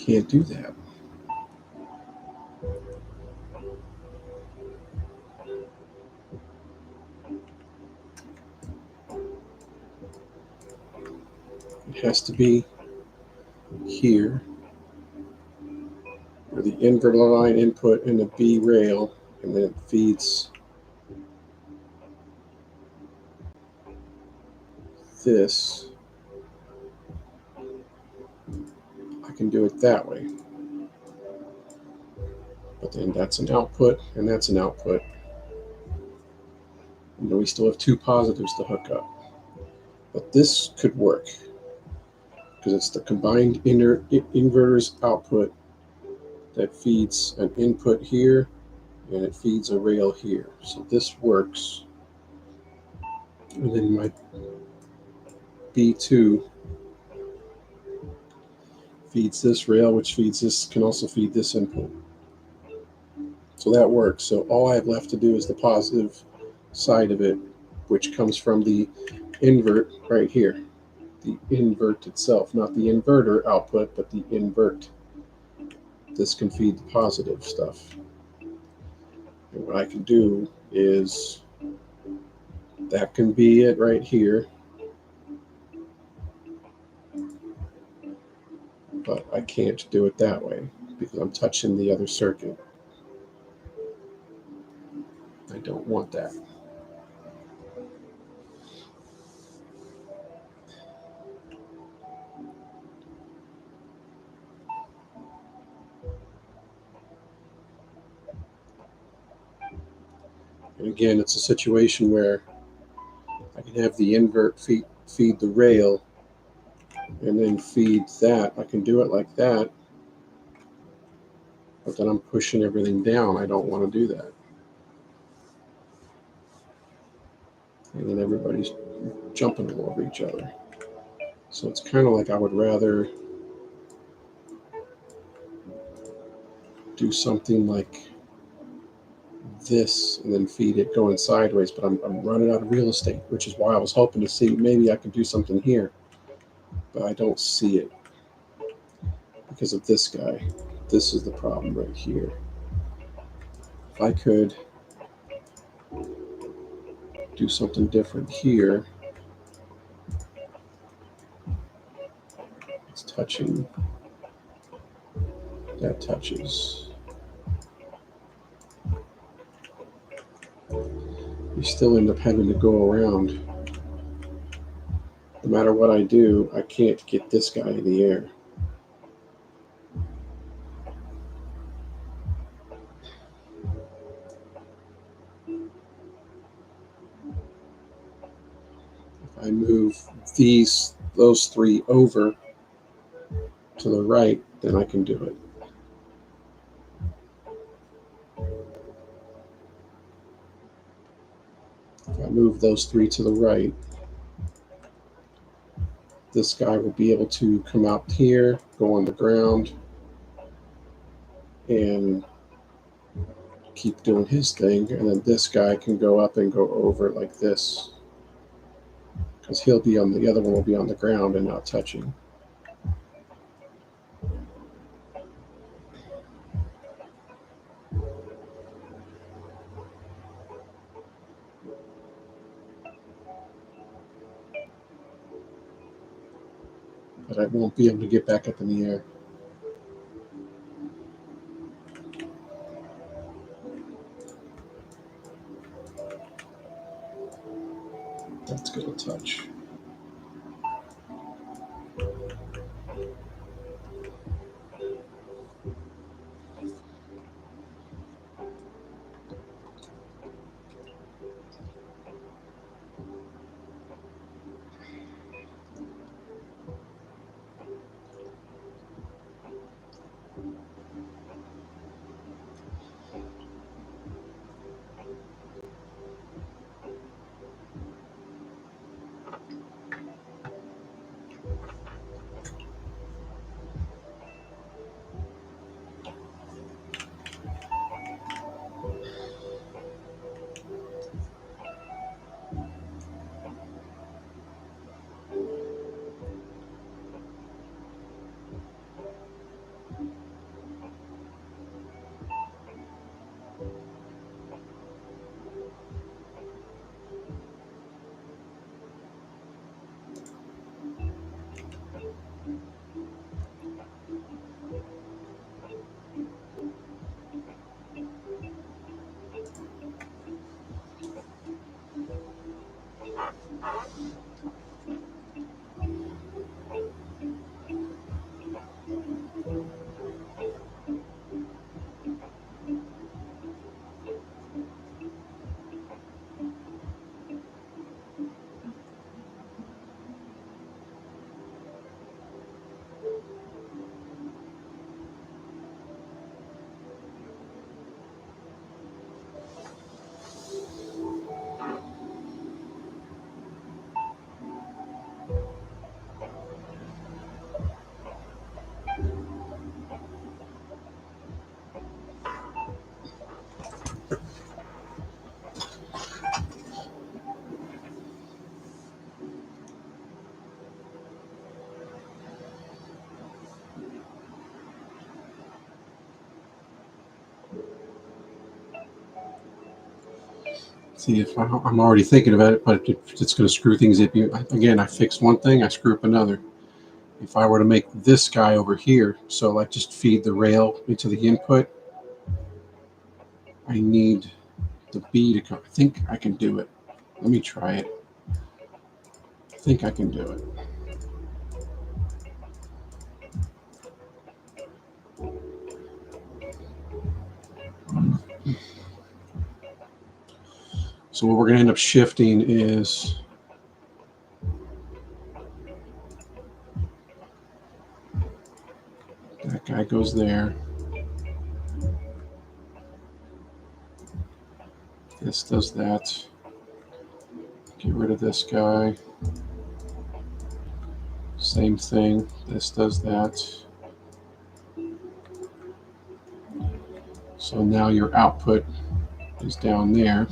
Speaker 1: can't do that. It has to be here where the inverter line input and the B rail, and then it feeds this. I can do it that way. But then that's an output, and that's an output. And then we still have two positives to hook up. But this could work because it's the combined inverter's output that feeds an input here, and it feeds a rail here. So this works. And then my B2 feeds this rail, which feeds this, can also feed this input. So that works. So all I have left to do is the positive side of it, which comes from the invert right here. The invert itself, not the inverter output, but the invert. This can feed the positive stuff. And what I can do is, that can be it right here. But I can't do it that way because I'm touching the other circuit. I don't want that. And again, it's a situation where I can have the invert feed the rail and then feed that. I can do it like that, but then I'm pushing everything down. I don't want to do that. And then everybody's jumping all over each other. So it's kind of like I would rather do something like this and then feed it going sideways, but I'm running out of real estate, which is why I was hoping to see maybe I could do something here, but I don't see it because of this guy. This is the problem right here. If I could do something different here, it's touching, that touches. You still end up having to go around. No matter what I do, I can't get this guy in the air. If I move those three over to the right, then I can do it. If I move those three to the right, this guy will be able to come out here, go on the ground, and keep doing his thing. And then this guy can go up and go over like this, because he'll be on, the other one will be on the ground and not touching. But I won't be able to get back up in the air. That's going to touch. See, if I'm already thinking about it, but it's going to screw things up. Again, I fix one thing, I screw up another. If I were to make this guy over here, so like just feed the rail into the input, I need the B to come. I think I can do it. Let me try it. I think I can do it. So what we're going to end up shifting is that guy goes there. This does that. Get rid of this guy. Same thing. This does that. So now your output is down there.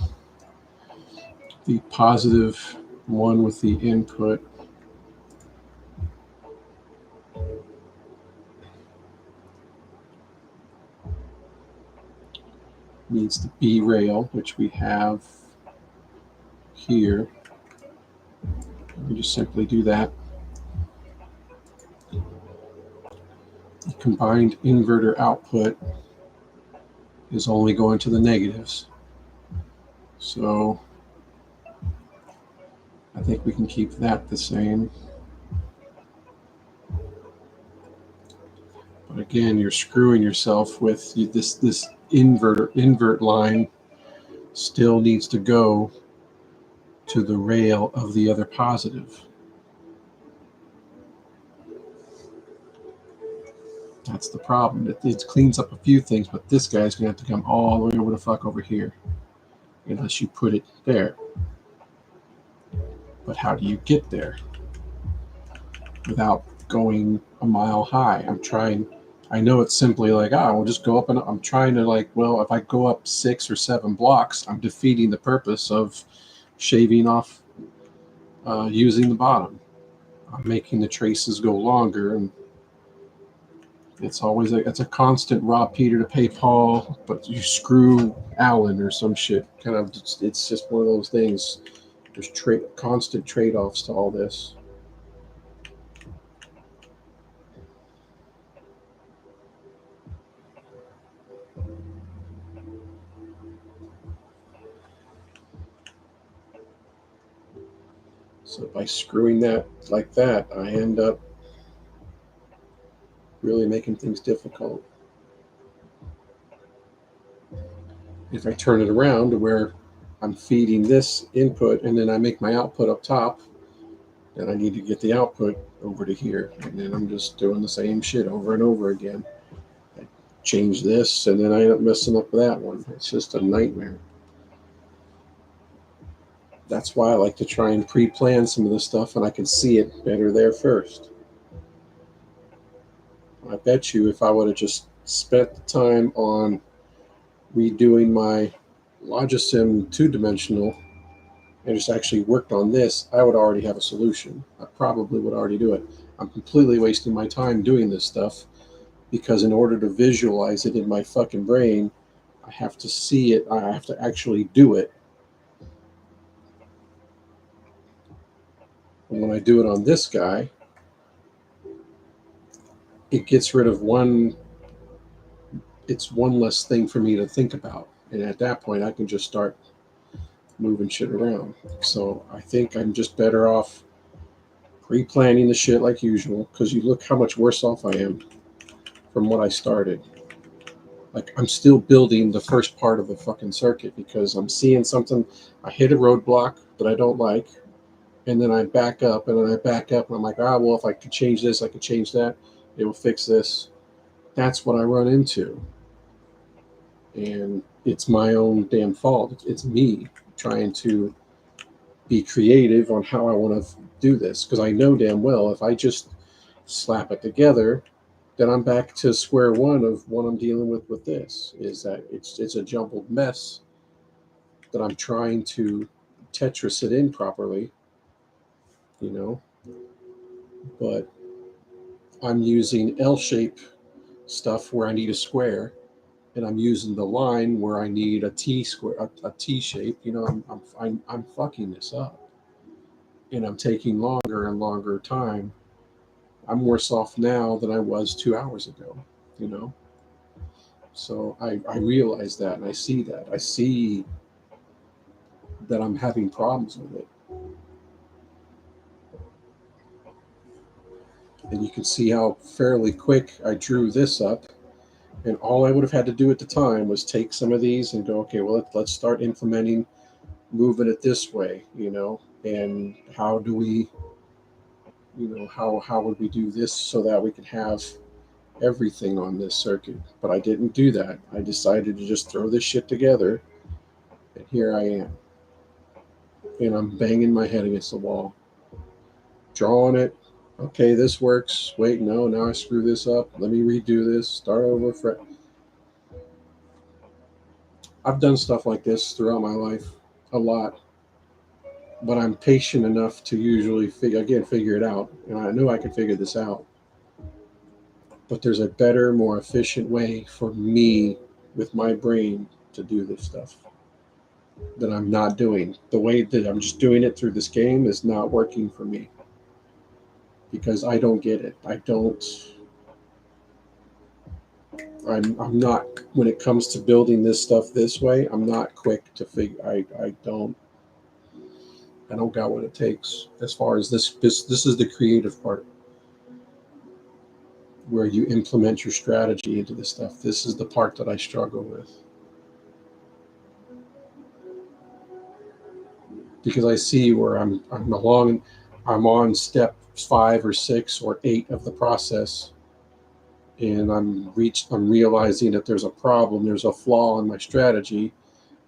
Speaker 1: The positive one with the input needs the B rail, which we have here. We just simply do that. The combined inverter output is only going to the negatives. So I think we can keep that the same. But again, you're screwing yourself with this invert line still needs to go to the rail of the other positive. That's the problem. It cleans up a few things, but this guy's going to have to come all the way over the fuck over here unless you put it there. But how do you get there without going a mile high? I'm trying. I know it's simply like, we'll just go up, and I'm trying to like, well, if I go up 6 or 7 blocks, I'm defeating the purpose of shaving off using the bottom. I'm making the traces go longer, and it's always it's a constant rob Peter to pay Paul, but you screw Alan or some shit. Kind of, it's just one of those things. There's constant trade-offs to all this. So by screwing that like that, I end up really making things difficult. If I turn it around to where I'm feeding this input and then I make my output up top, then I need to get the output over to here. And then I'm just doing the same shit over and over again. I change this and then I end up messing up that one. It's just a nightmare. That's why I like to try and pre-plan some of this stuff, and I can see it better there first. I bet you if I would have just spent the time on redoing my Logisim 2-dimensional and just actually worked on this, I would already have a solution. I probably would already do it. I'm completely wasting my time doing this stuff because in order to visualize it in my fucking brain, I have to see it. I have to actually do it. And when I do it on this guy, it gets rid of it's one less thing for me to think about. And at that point, I can just start moving shit around. So I think I'm just better off pre-planning the shit like usual, because you look how much worse off I am from what I started. Like, I'm still building the first part of the fucking circuit because I'm seeing something. I hit a roadblock that I don't like, and then I back up, and then I back up, and I'm like, well, if I could change this, I could change that. It will fix this. That's what I run into. And it's my own damn fault. It's me trying to be creative on how I want to do this, because I know damn well if I just slap it together, then I'm back to square one of what I'm dealing with this. Is that it's a jumbled mess that I'm trying to Tetris it in properly, you know. But I'm using L-shape stuff where I need a square, and I'm using the line where I need a T square, a T shape, I'm fucking this up, and I'm taking longer and longer time. I'm worse off now than I was 2 hours ago, you know. So I realize that, and I see that. I see that I'm having problems with it, and you can see how fairly quick I drew this up. And all I would have had to do at the time was take some of these and go, okay, well, let's start implementing, moving it this way, and how do we, how would we do this so that we can have everything on this circuit? But I didn't do that. I decided to just throw this shit together, and here I am. And I'm banging my head against the wall, drawing it. Okay, this works. Wait, no, now I screw this up. Let me redo this, start over. I've done stuff like this throughout my life a lot, but I'm patient enough to usually figure it out. And I knew I could figure this out. But there's a better, more efficient way for me with my brain to do this stuff that I'm not doing. The way that I'm just doing it through this game is not working for me because I don't get it. I'm not, when it comes to building this stuff this way, I'm not quick to figure, I don't got what it takes as far as this is the creative part where you implement your strategy into this stuff. This is the part that I struggle with because I see where I'm on step 5 or 6 or 8 of the process, and I'm realizing that there's a problem, there's a flaw in my strategy,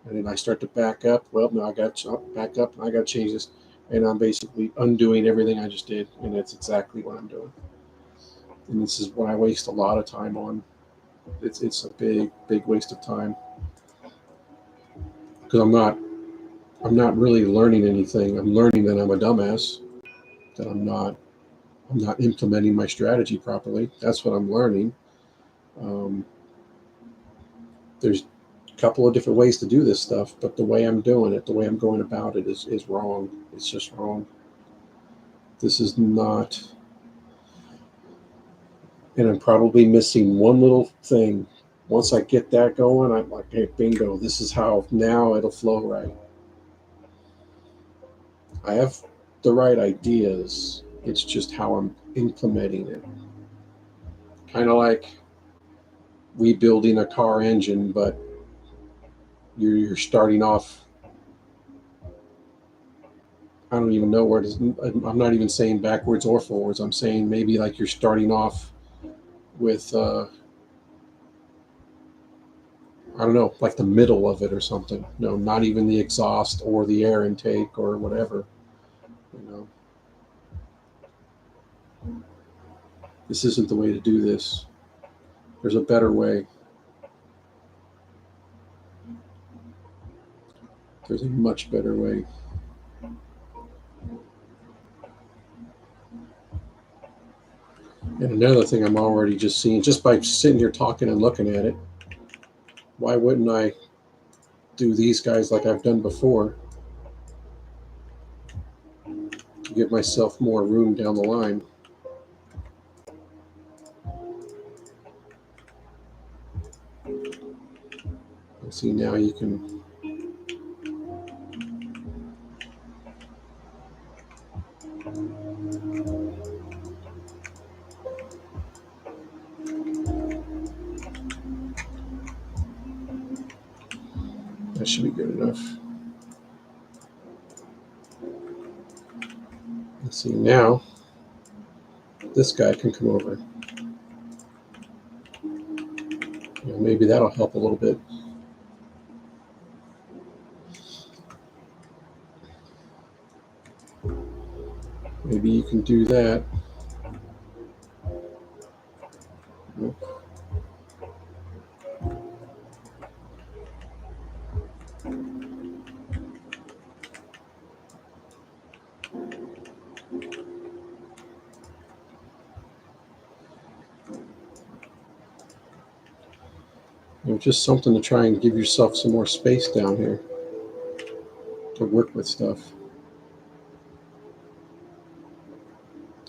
Speaker 1: and then I start to back up. Well, now I got to back up, and I got to change this, and I'm basically undoing everything I just did, and that's exactly what I'm doing. And this is what I waste a lot of time on. It's a big waste of time because I'm not really learning anything. I'm learning that I'm a dumbass, that I'm not implementing my strategy properly. That's what I'm learning. Um, there's a couple of different ways to do this stuff, but the way I'm doing it, the way I'm going about it is wrong. It's just wrong. This is not, and I'm probably missing one little thing. Once I get that going, I'm like, hey, bingo, this is how now it'll flow right. I have the right ideas. It's just how I'm implementing it. Kind of like rebuilding a car engine, but you're starting off. I don't even know where it is. I'm not even saying backwards or forwards. I'm saying maybe like you're starting off with I don't know, like the middle of it or something. No, not even the exhaust or the air intake or whatever. You know, this isn't the way to do this. There's a better way. There's a much better way. And another thing I'm already just seeing, just by sitting here talking and looking at it, why wouldn't I do these guys like I've done before to give myself more room down the line? And see, now you can. That should be good enough. And see, now this guy can come over. Maybe that'll help a little bit. Maybe you can do that. Just something to try and give yourself some more space down here to work with stuff.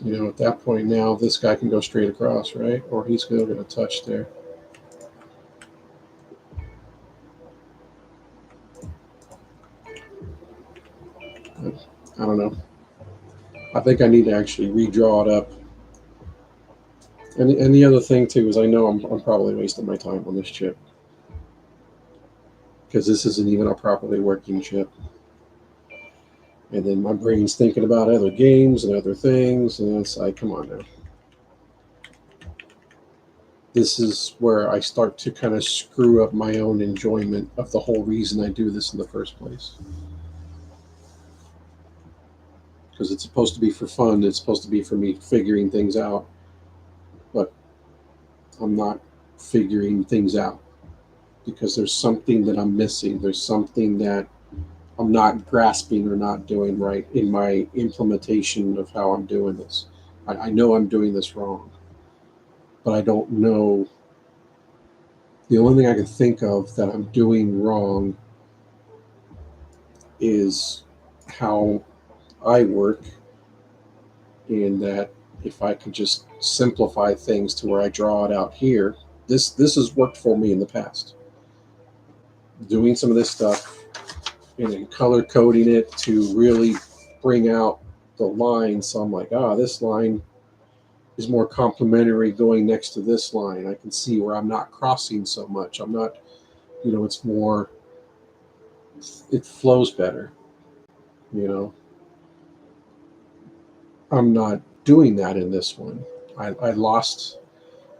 Speaker 1: At that point now, this guy can go straight across, right? Or he's going to touch there. I don't know. I think I need to actually redraw it up. And the other thing too is I know I'm probably wasting my time on this chip because this isn't even a properly working chip. And then my brain's thinking about other games and other things, and it's like, come on now. This is where I start to kind of screw up my own enjoyment of the whole reason I do this in the first place. Because it's supposed to be for fun, it's supposed to be for me figuring things out, but I'm not figuring things out because there's something that I'm missing. There's something that I'm not grasping or not doing right in my implementation of how I'm doing this. I know I'm doing this wrong, but I don't know. The only thing I can think of that I'm doing wrong is how I work, in that if I could just simplify things to where I draw it out here, this has worked for me in the past. Doing some of this stuff and then color coding it to really bring out the line. So I'm like, this line is more complementary going next to this line. I can see where I'm not crossing so much. I'm not, it's more, it flows better. You know, I'm not doing that in this one. I lost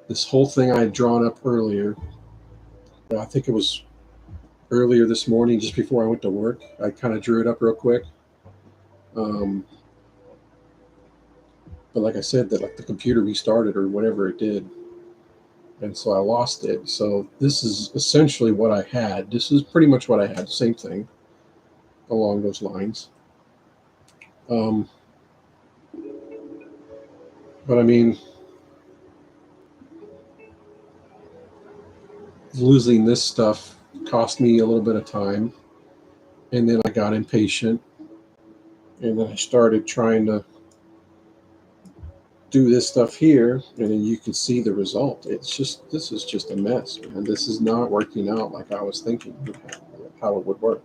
Speaker 1: this whole thing I had drawn up earlier. I think it was earlier this morning, just before I went to work. I kind of drew it up real quick. Um, but like I said, that like the computer restarted or whatever it did, and so I lost it. So this is essentially what I had. This is pretty much what I had. Same thing along those lines. Um, but I mean, losing this stuff cost me a little bit of time, and then I got impatient, and then I started trying to do this stuff here, and then you can see the result. This is just a mess, man. This is not working out like I was thinking how it would work.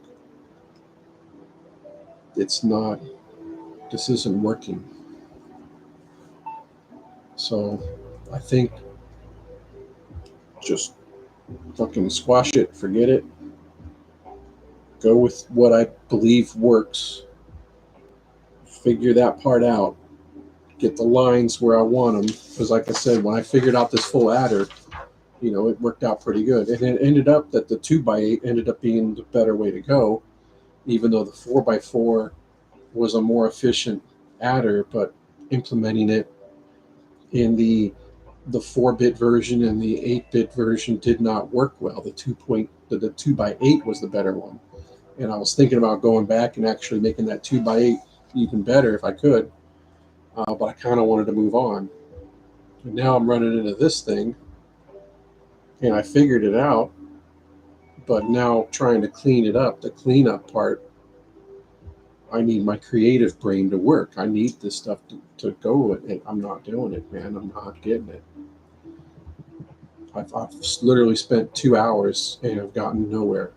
Speaker 1: It's not. This isn't working. So I think just fucking squash it, forget it, go with what I believe works, figure that part out, get the lines where I want them. Because, like I said, when I figured out this full adder, it worked out pretty good. And it ended up that the 2x8 ended up being the better way to go, even though the 4x4 was a more efficient adder, but implementing it in the 4-bit version and the 8-bit version did not work well. The 2x8 was the better one. And I was thinking about going back and actually making that 2x8 even better if I could, but I kind of wanted to move on. And now I'm running into this thing, and I figured it out, but now trying to clean it up, the cleanup part, I need my creative brain to work. I need this stuff to go with it. I'm not doing it, man. I'm not getting it. I've literally spent 2 hours and I've gotten nowhere.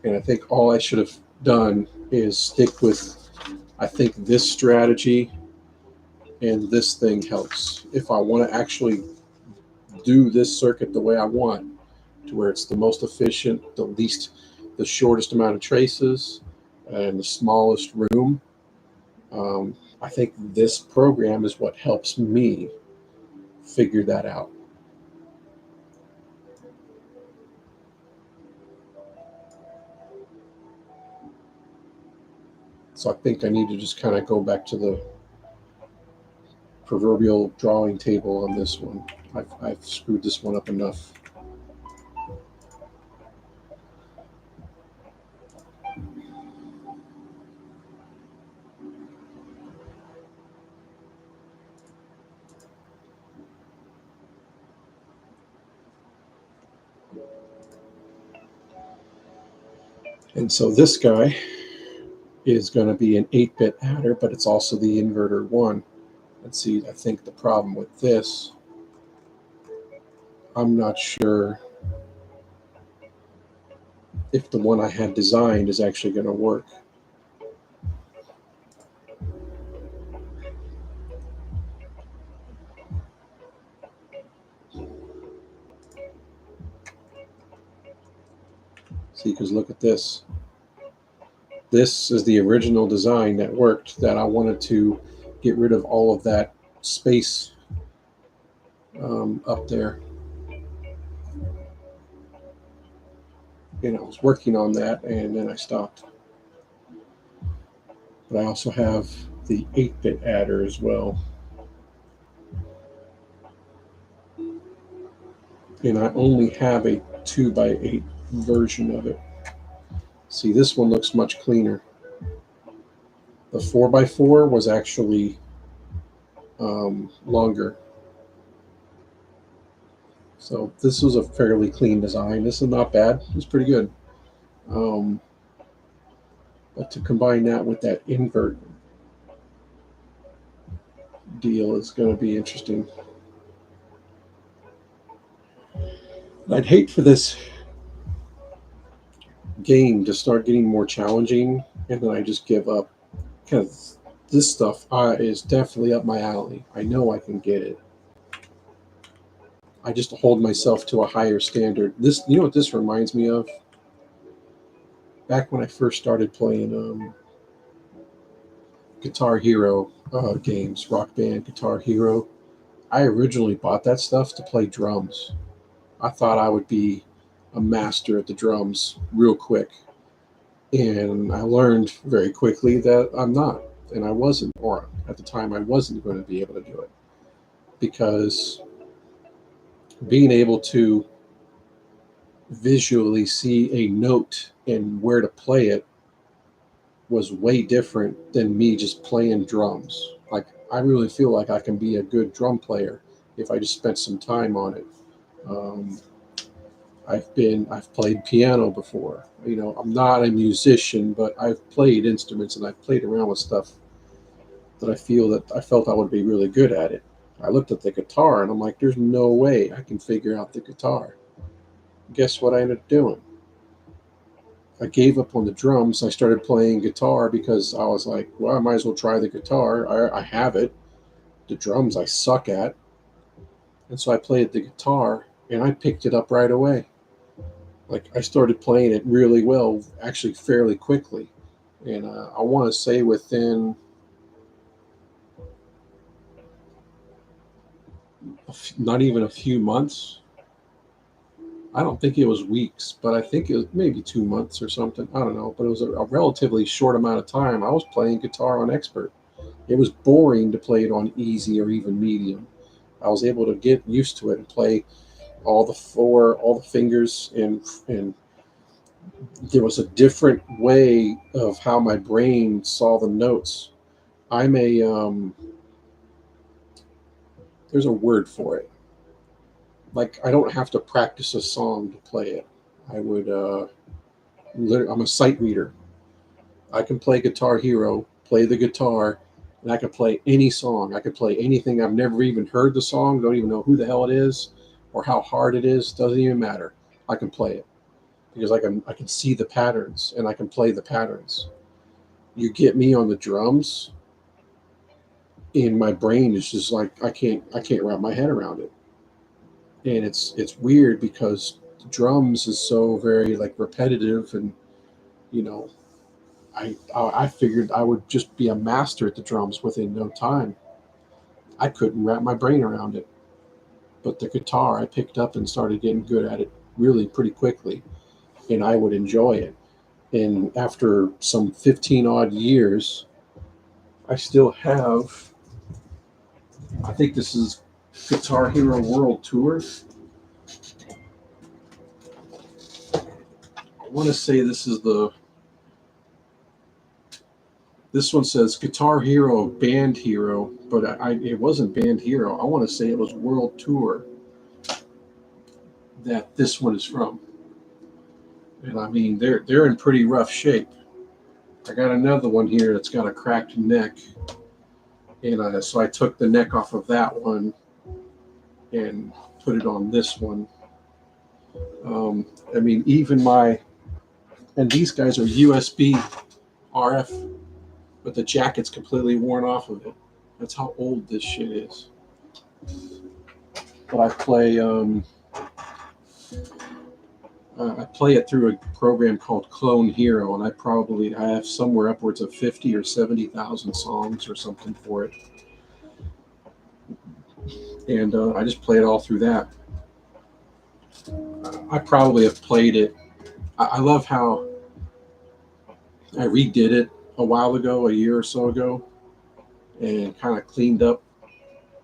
Speaker 1: And I think all I should have done is stick with, I think this strategy and this thing helps. If I want to actually do this circuit the way I want, to where it's the most efficient, the shortest amount of traces, and the smallest room, I think this program is what helps me figure that out. So I think I need to just kind of go back to the proverbial drawing table on this one. I've screwed this one up enough. And so this guy is going to be an 8-bit adder, but it's also the inverter one. Let's see, I think the problem with this, I'm not sure if the one I had designed is actually going to work. See, because look at this. This is the original design that worked, that I wanted to get rid of all of that space up there. And I was working on that, and then I stopped. But I also have the 8-bit adder as well. And I only have a 2x8 version of it. See, this one looks much cleaner. The 4x4 was actually longer. So this was a fairly clean design. This is not bad. It's pretty good. But to combine that with that invert deal is going to be interesting. I'd hate for this game to start getting more challenging and then I just give up, because this stuff is definitely up my alley. I know I can get it. I just hold myself to a higher standard. This, you know what this reminds me of? Back when I first started playing Guitar Hero games, Rock Band, Guitar Hero. I originally bought that stuff to play drums. I thought I would be a master at the drums real quick. And I learned very quickly that I'm not. And I wasn't, or at the time, I wasn't going to be able to do it. Because being able to visually see a note and where to play it was way different than me just playing drums. Like, I really feel like I can be a good drum player if I just spent some time on it. I've played piano before. You know, I'm not a musician, but I've played instruments and I've played around with stuff that I felt I would be really good at it. I looked at the guitar and I'm like, there's no way I can figure out the guitar. Guess what I ended up doing? I gave up on the drums. I started playing guitar because I was like, well, I might as well try the guitar. I have it. The drums I suck at. And so I played the guitar and I picked it up right away. Like, I started playing it really well, actually fairly quickly. And I want to say within not even a few months. I don't think it was weeks, but I think it was maybe 2 months or something. I don't know, but it was a relatively short amount of time. I was playing guitar on expert. It was boring to play it on easy or even medium. I was able to get used to it and play all the fingers, and there was a different way of how my brain saw the notes. I'm a there's a word for it. Like, I don't have to practice a song to play it. I would I'm a sight reader. I can play Guitar Hero, play the guitar, and I can play any song. I can play anything. I've never even heard the song, don't even know who the hell it is or how hard it is. Doesn't even matter. I can play it because I can see the patterns and I can play the patterns. You get me on the drums, and my brain is just like, I can't wrap my head around it. And it's weird because drums is so very like repetitive, and you know, I figured I would just be a master at the drums within no time. I couldn't wrap my brain around it. But the guitar, I picked up and started getting good at it really pretty quickly, and I would enjoy it. And after some 15 odd years, I still have, I think this is Guitar Hero World Tour. I want to say this one says Guitar Hero Band Hero, but it wasn't Band Hero. I want to say it was World Tour. that this one is from. And I mean, they're in pretty rough shape. I got another one here that's got a cracked neck, and so I took the neck off of that one and put it on this one. I mean, and these guys are USB RF, but the jacket's completely worn off of it. That's how old this shit is. But I play it through a program called Clone Hero, and I have somewhere upwards of 50 or 70,000 songs or something for it. And I just play it all through that. I probably have played it. I love how I redid it a while ago, a year or so ago, and kind of cleaned up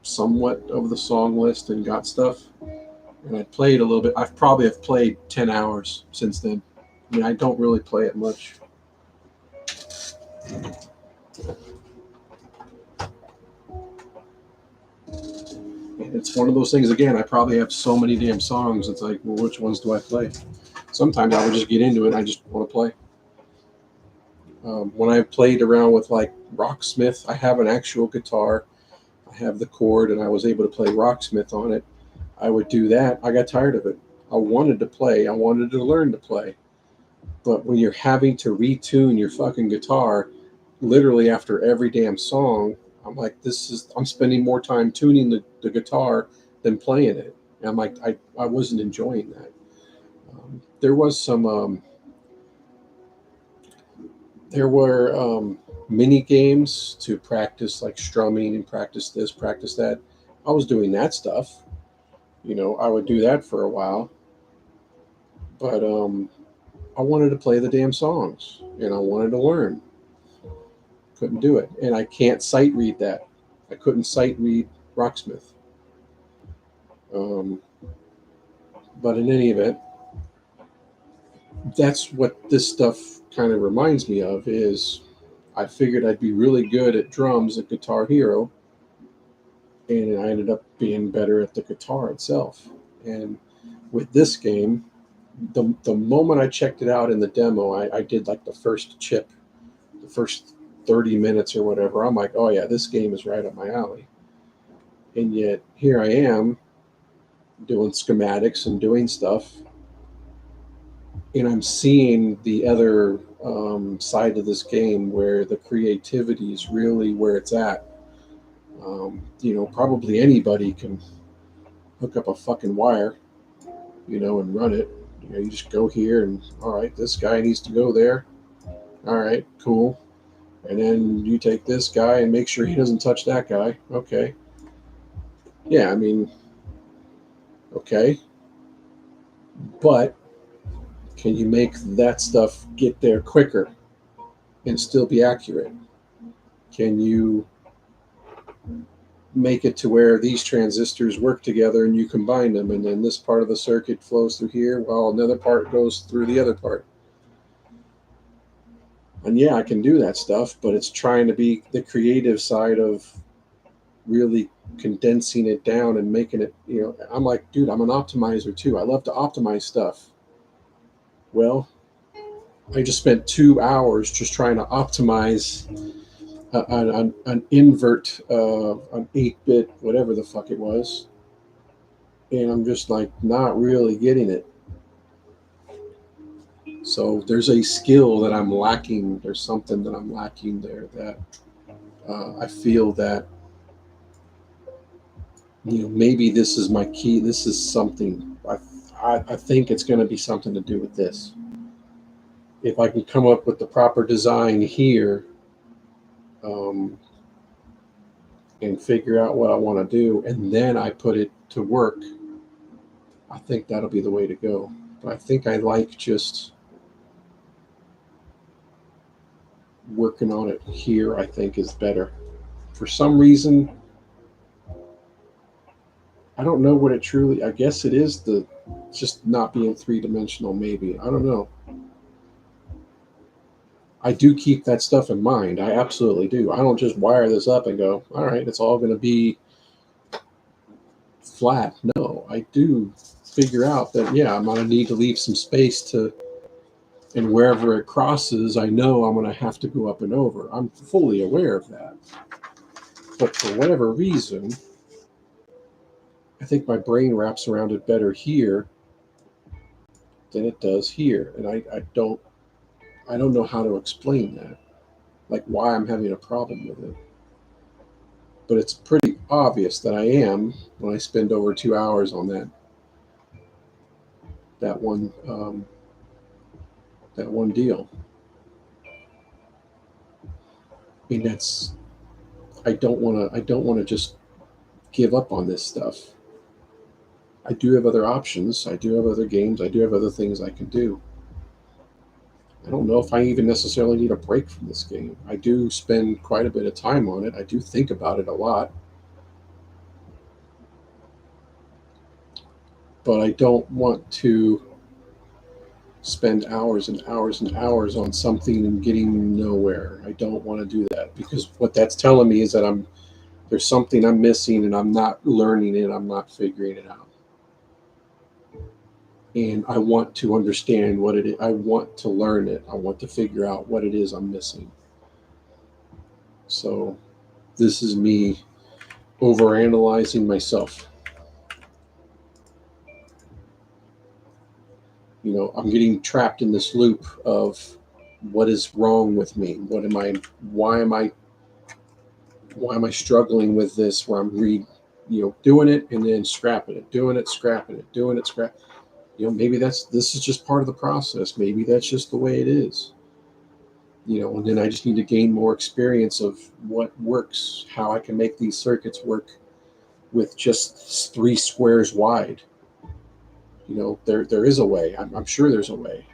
Speaker 1: somewhat of the song list and got stuff. And I played a little bit. I've probably have played 10 hours since then. I mean, I don't really play it much. And it's one of those things, again, I probably have so many damn songs. It's like, well, which ones do I play? Sometimes I would just get into it and I just want to play. When I played around with like Rocksmith, I have an actual guitar. I have the chord and I was able to play Rocksmith on it. I would do that. I got tired of it. I wanted to play. I wanted to learn to play. But when you're having to retune your fucking guitar literally after every damn song, I'm like, I'm spending more time tuning the guitar than playing it. And I'm like, I wasn't enjoying that. There were mini games to practice like strumming and practice this, practice that. I was doing that stuff. I would do that for a while. But I wanted to play the damn songs and I wanted to learn. Couldn't do it. And I can't sight read that. I couldn't sight read Rocksmith. But in any event, that's what this stuff kind of reminds me of is I figured I'd be really good at drums at Guitar Hero, and I ended up being better at the guitar itself. And with this game, the moment I checked it out in the demo, I did like the first chip, the first 30 minutes or whatever. I'm like, oh yeah, this game is right up my alley. And yet here I am doing schematics and doing stuff, and I'm seeing the other side of this game where the creativity is really where it's at. Probably anybody can hook up a fucking wire, and run it. You just go here and, all right, this guy needs to go there. All right, cool. And then you take this guy and make sure he doesn't touch that guy. Okay. Yeah, I mean, okay. But can you make that stuff get there quicker and still be accurate? Can you make it to where these transistors work together and you combine them, and then this part of the circuit flows through here while another part goes through the other part? And yeah, I can do that stuff, but it's trying to be the creative side of really condensing it down and making it, I'm like, dude, I'm an optimizer too. I love to optimize stuff. Well, I just spent 2 hours just trying to optimize an invert, an 8-bit, whatever the fuck it was. And I'm just like not really getting it. So there's a skill that I'm lacking. There's something that I'm lacking there that I feel that, maybe this is my key. This is something. I think it's going to be something to do with this. If I can come up with the proper design here, and figure out what I want to do, and then I put it to work, I think that'll be the way to go. But I think I like just working on it here, I think is better. For some reason, I don't know what it truly, I guess it is just not being 3-dimensional, maybe. I don't know. I do keep that stuff in mind. I absolutely do. I don't just wire this up and go, all right, it's all going to be flat. No, I do figure out that, yeah, I'm going to need to leave some space to, and wherever it crosses, I know I'm going to have to go up and over. I'm fully aware of that. But for whatever reason, I think my brain wraps around it better here than it does here. And I don't know how to explain that, like why I'm having a problem with it. But it's pretty obvious that I am when I spend over 2 hours on that one that one deal. And that's I don't want to just give up on this stuff. I do have other options. I do have other games. I do have other things I can do. I don't know if I even necessarily need a break from this game. I do spend quite a bit of time on it. I do think about it a lot, but I don't want to spend hours and hours and hours on something and getting nowhere. I don't want to do that because what that's telling me is that there's something I'm missing and I'm not learning it. I'm not figuring it out. And I want to understand what it is. I want to learn it. I want to figure out what it is I'm missing. So this is me overanalyzing myself. I'm getting trapped in this loop of what is wrong with me. Why am I struggling with this where I'm doing it and then scrapping it, doing it, scrapping it, doing it, scrap. Maybe this is just part of the process. Maybe that's just the way it is. And then I just need to gain more experience of what works, how I can make these circuits work with just 3 squares wide. There is a way. I'm sure there's a way.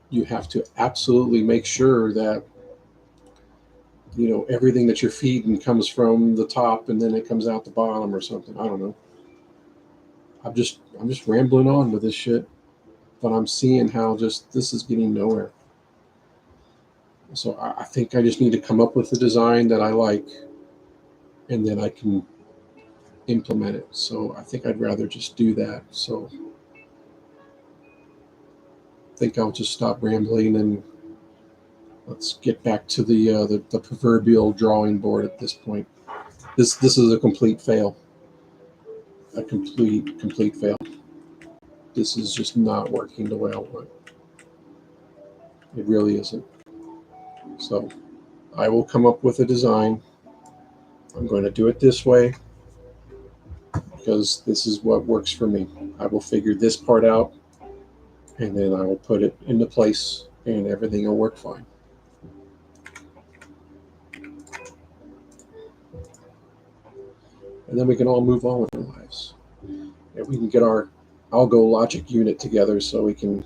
Speaker 1: You have to absolutely make sure that everything that you're feeding comes from the top and then it comes out the bottom or something. I don't know. I'm just rambling on with this shit, but I'm seeing how just this is getting nowhere. So I think I just need to come up with a design that I like, and then I can implement it. So I think I'd rather just do that. So I think I'll just stop rambling and let's get back to the proverbial drawing board at this point. This is a complete fail. A complete fail. This is just not working the way I want. It really isn't. So I will come up with a design. I'm going to do it this way because this is what works for me. I will figure this part out and then I will put it into place and everything will work fine. And then we can all move on with our lives. And we can get our algo logic unit together so we can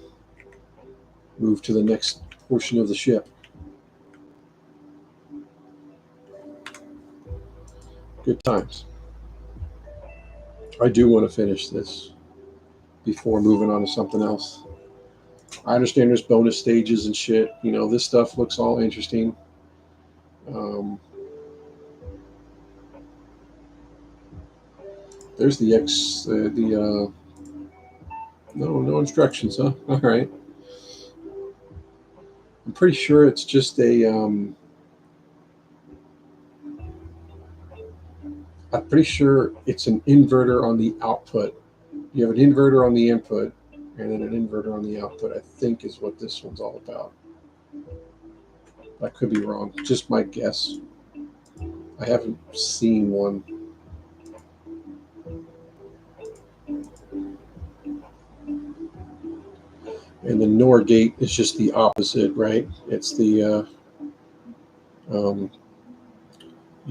Speaker 1: move to the next portion of the ship. Good times. I do want to finish this before moving on to something else. I understand there's bonus stages and shit. This stuff looks all interesting. There's the no instructions, huh? All right. I'm pretty sure it's just I'm pretty sure it's an inverter on the output. You have an inverter on the input and then an inverter on the output, I think is what this one's all about. I could be wrong. Just my guess. I haven't seen one. And the NOR gate is just the opposite, right? It's you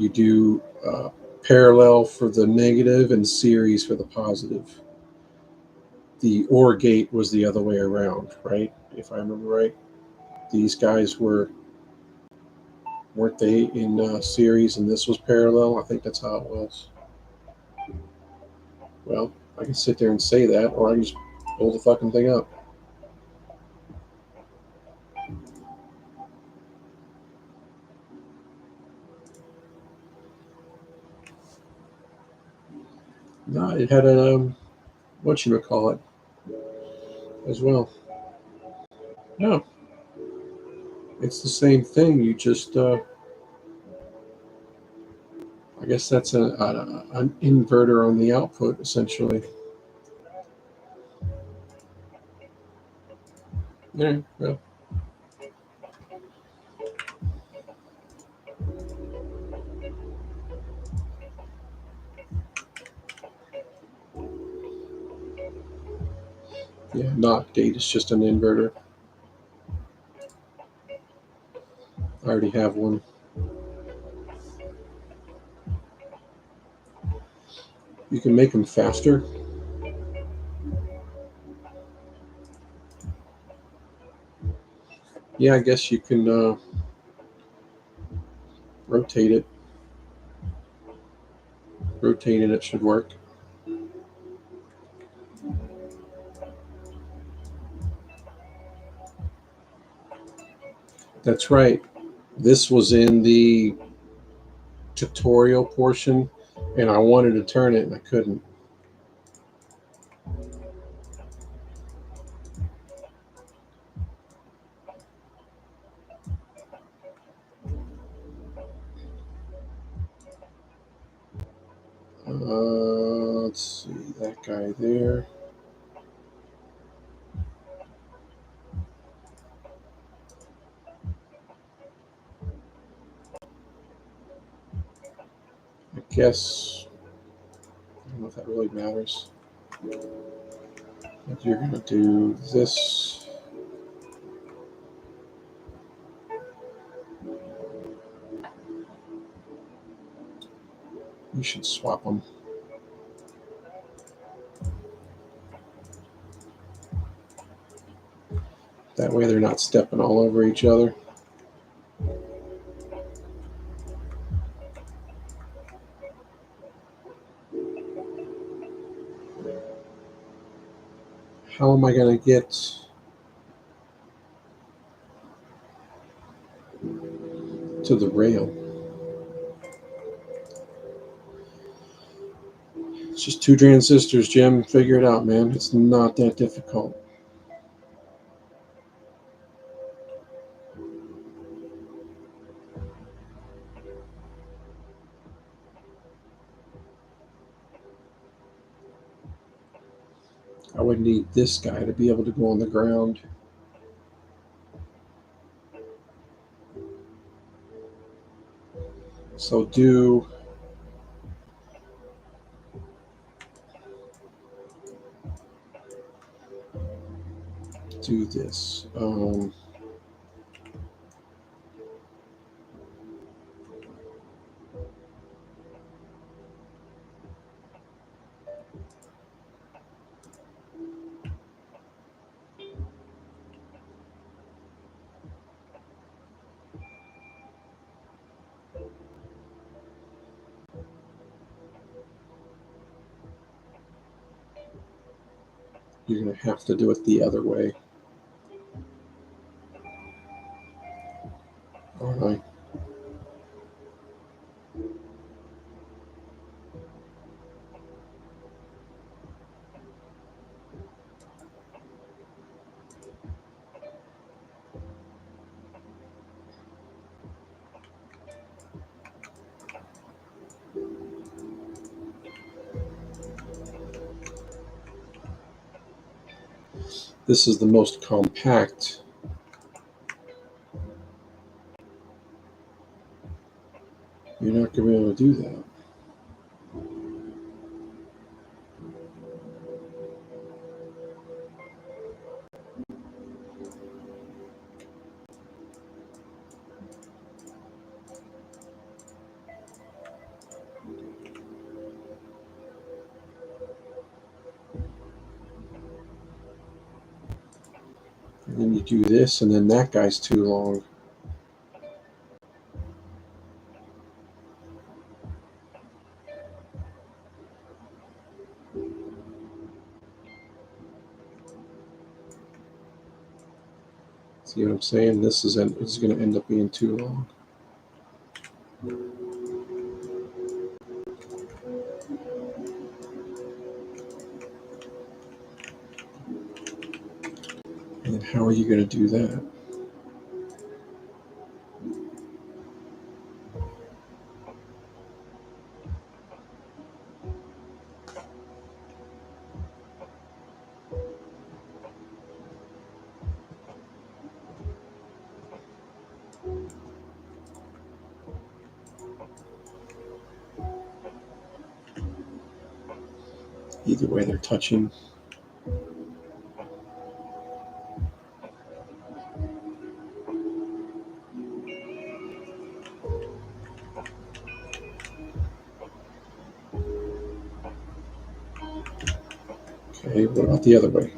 Speaker 1: do parallel for the negative and series for the positive. The OR gate was the other way around, right? If I remember right. These guys weren't they in series and this was parallel? I think that's how it was. Well, I can sit there and say that, or I can just pull the fucking thing up. it had a whatchamacallit as well. No, it's the same thing. You just I guess that's an inverter on the output essentially. Yeah, well, yeah, not gate. It's just an inverter. I already have one. You can make them faster. Yeah, I guess you can rotate it. Rotating it should work. That's right. This was in the tutorial portion, and I wanted to turn it and I couldn't. Let's see, that guy there. I guess, I don't know if that really matters. But you're going to do this. You should swap them. That way they're not stepping all over each other. How am I going to get to the rail? It's just 2 transistors, Jim. Figure it out, man. It's not that difficult. I would need this guy to be able to go on the ground. So do this. You're going to have to do it the other way. All right. This is the most compact. You're not going to be able to do that. And then you do this, and then that guy's too long. See what I'm saying? This is going to end up being too long. And how are you going to do that? Either way, they're touching. Okay, what about the other way?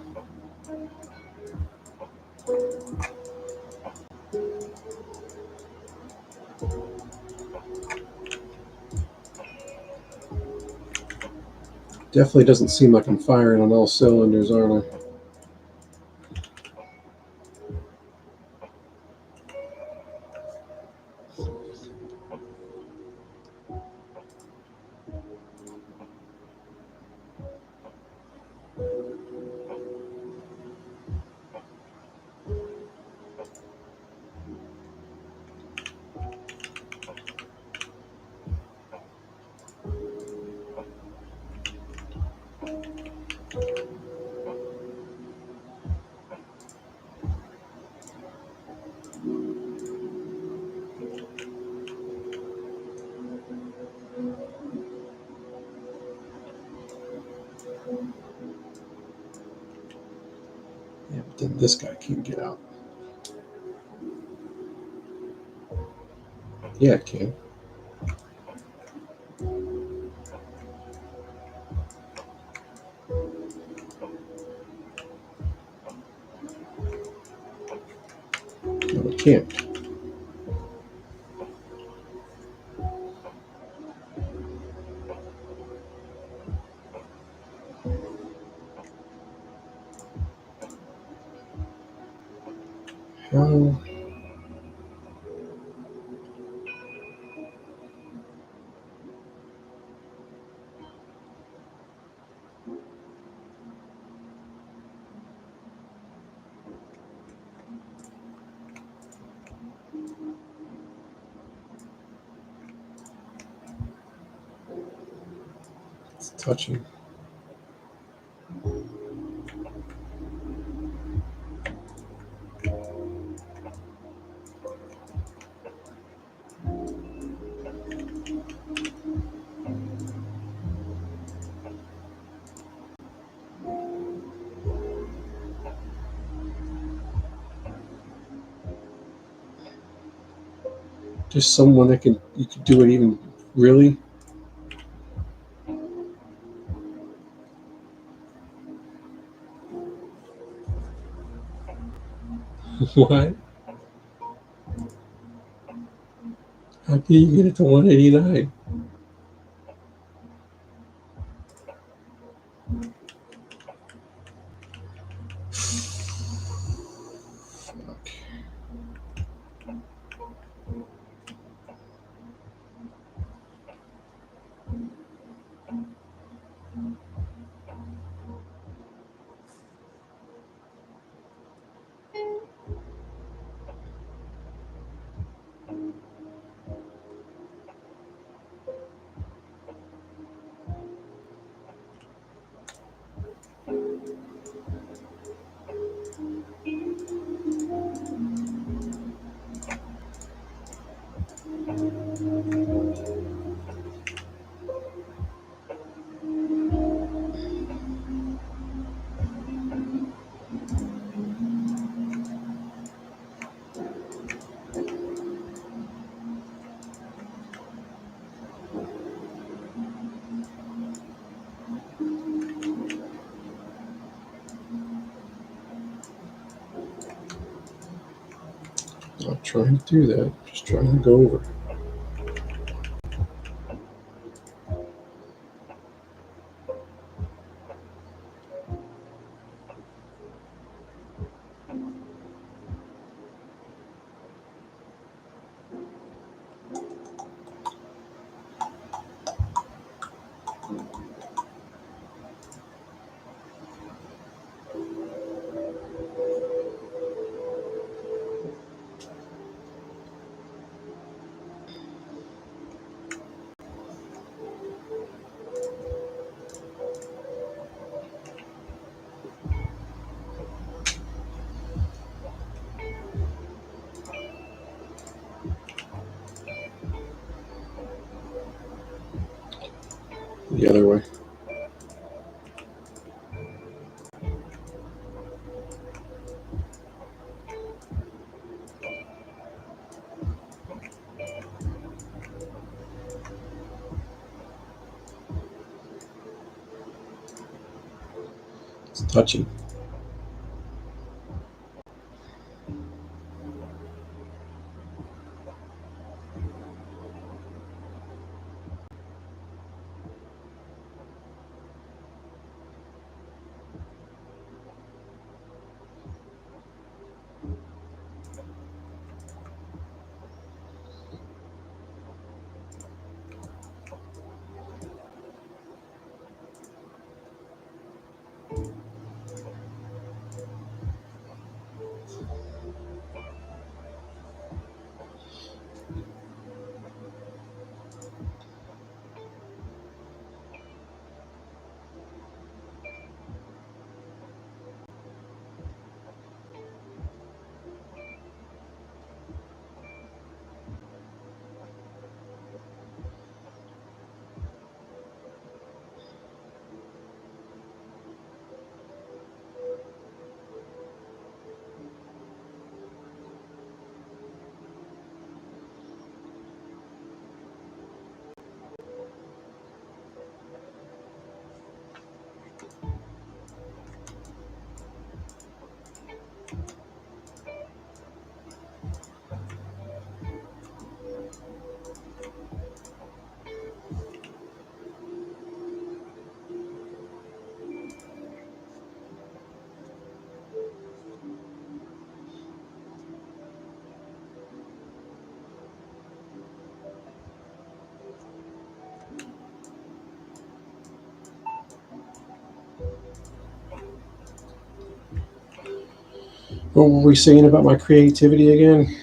Speaker 1: Definitely doesn't seem like I'm firing on all cylinders, aren't I? Yeah, but then this guy can't get out. Yeah, it can. No, it can't. How? It's touching. Just someone that you could do it even really. What? How can you get it to 189? Fuck. Not trying to do that. Just trying to go over. the other way. It's touching. What were we saying about my creativity again?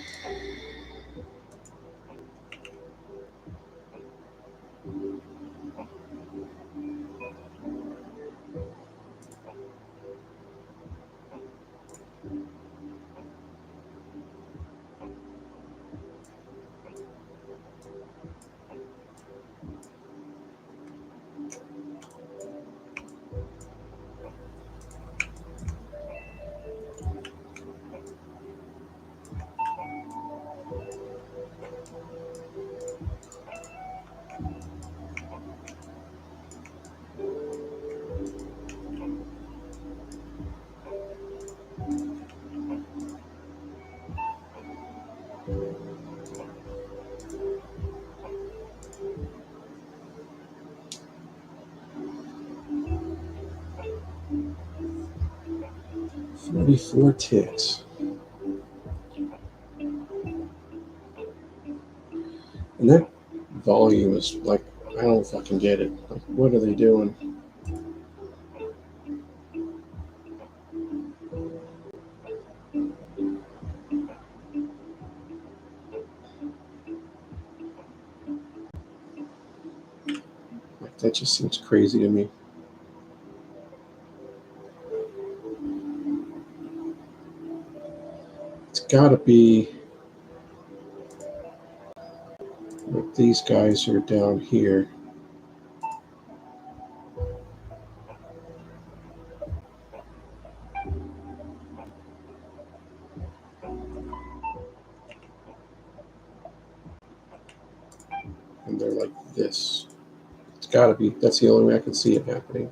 Speaker 1: Four ticks. And that volume is like, I don't fucking get it. Like, what are they doing? Like, that just seems crazy to me. It's gotta be like these guys are down here. And they're like this. It's gotta be. That's the only way I can see it happening.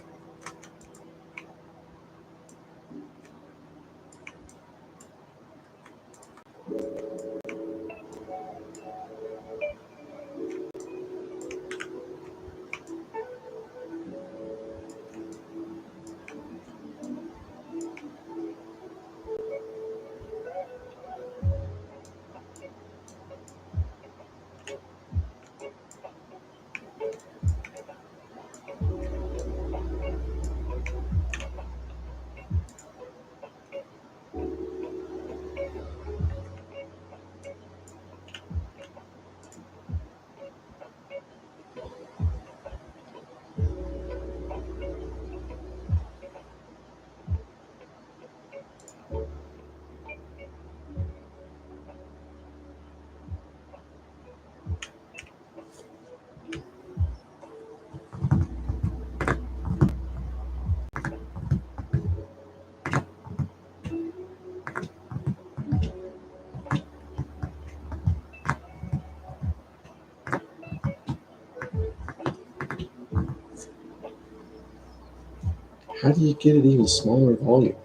Speaker 1: How do you get it even smaller volume?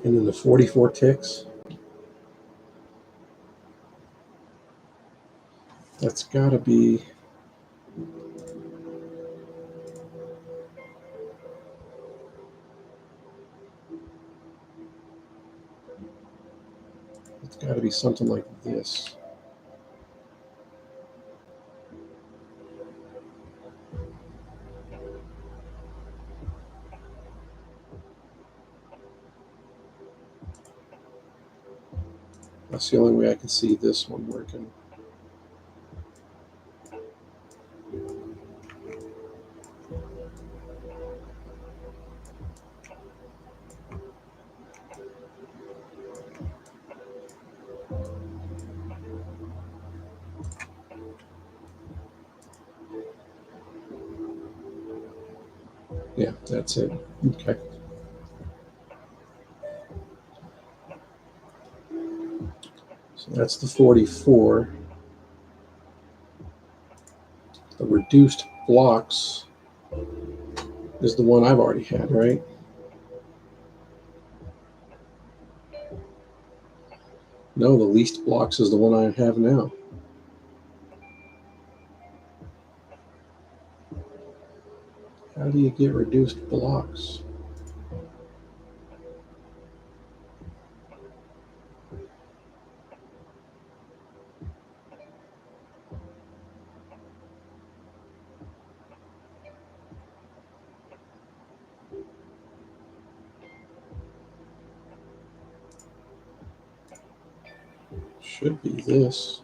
Speaker 1: And then the 44 ticks, that's got to be, it's got to be something like this. That's the only way I can see this one working. Yeah, that's it. Okay. So that's the 44. The reduced blocks is the one I've already had, right? No, the least blocks is the one I have now. How do you get reduced blocks? Should be this.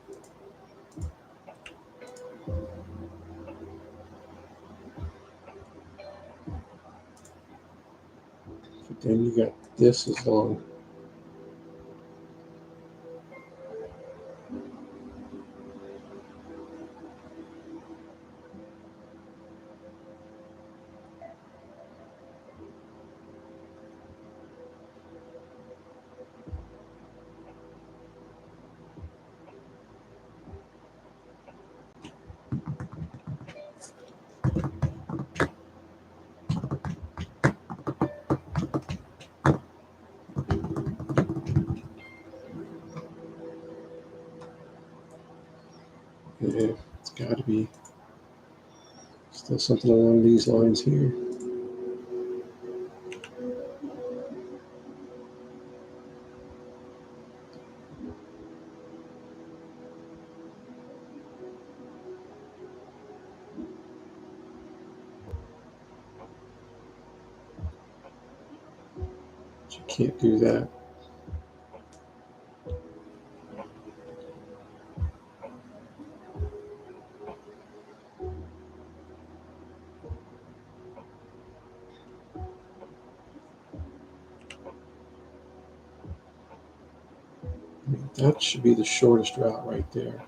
Speaker 1: But then you got this as long. Yeah, it's got to be still something along these lines here. But you can't do that. I mean, that should be the shortest route right there.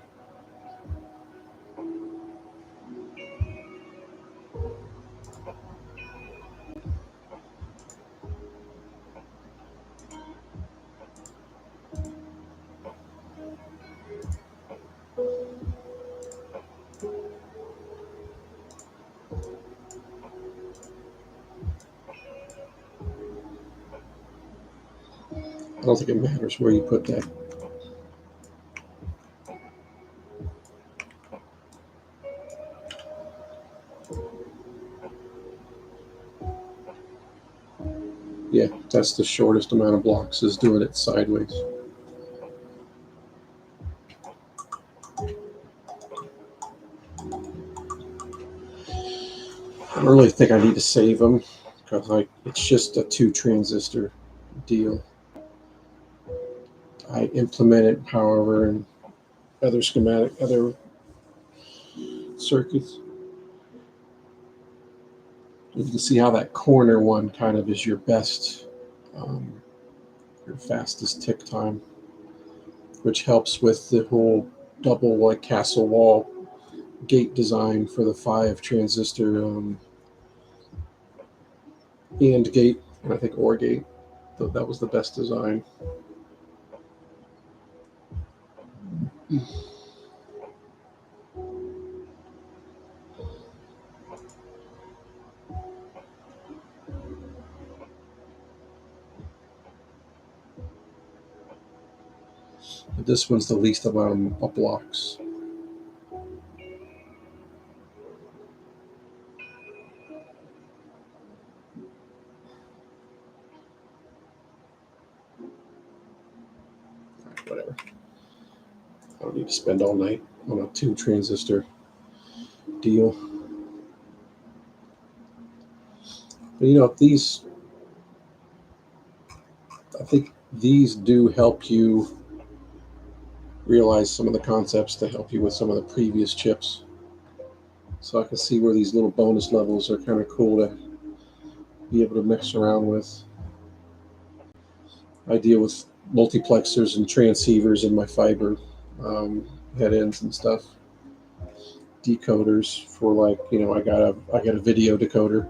Speaker 1: I don't think it matters where you put that. Yeah, that's the shortest amount of blocks, is doing it sideways. I don't really think I need to save them because it's just a 2 transistor deal. I implement it, however, in other circuits. You can see how that corner one kind of is your best, um, your fastest tick time, which helps with the whole double like castle wall gate design for the 5 transistor AND gate, and I think OR gate. That was the best design. But this one's the least amount of blocks. Whatever. I don't need to spend all night on a 2 transistor deal. But I think these do help you realize some of the concepts to help you with some of the previous chips. So I can see where these little bonus levels are kind of cool to be able to mess around with. I deal with multiplexers and transceivers in my fiber head ends and stuff. Decoders for, like, I got a video decoder.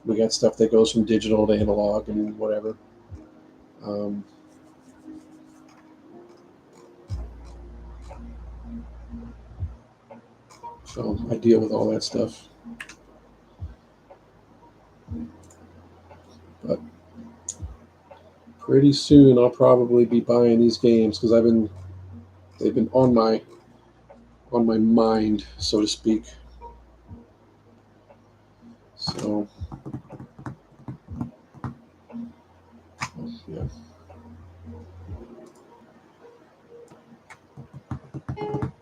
Speaker 1: We got stuff that goes from digital to analog and whatever. Um, so I deal with all that stuff. But pretty soon I'll probably be buying these games because they've been on my mind, so to speak. So yeah.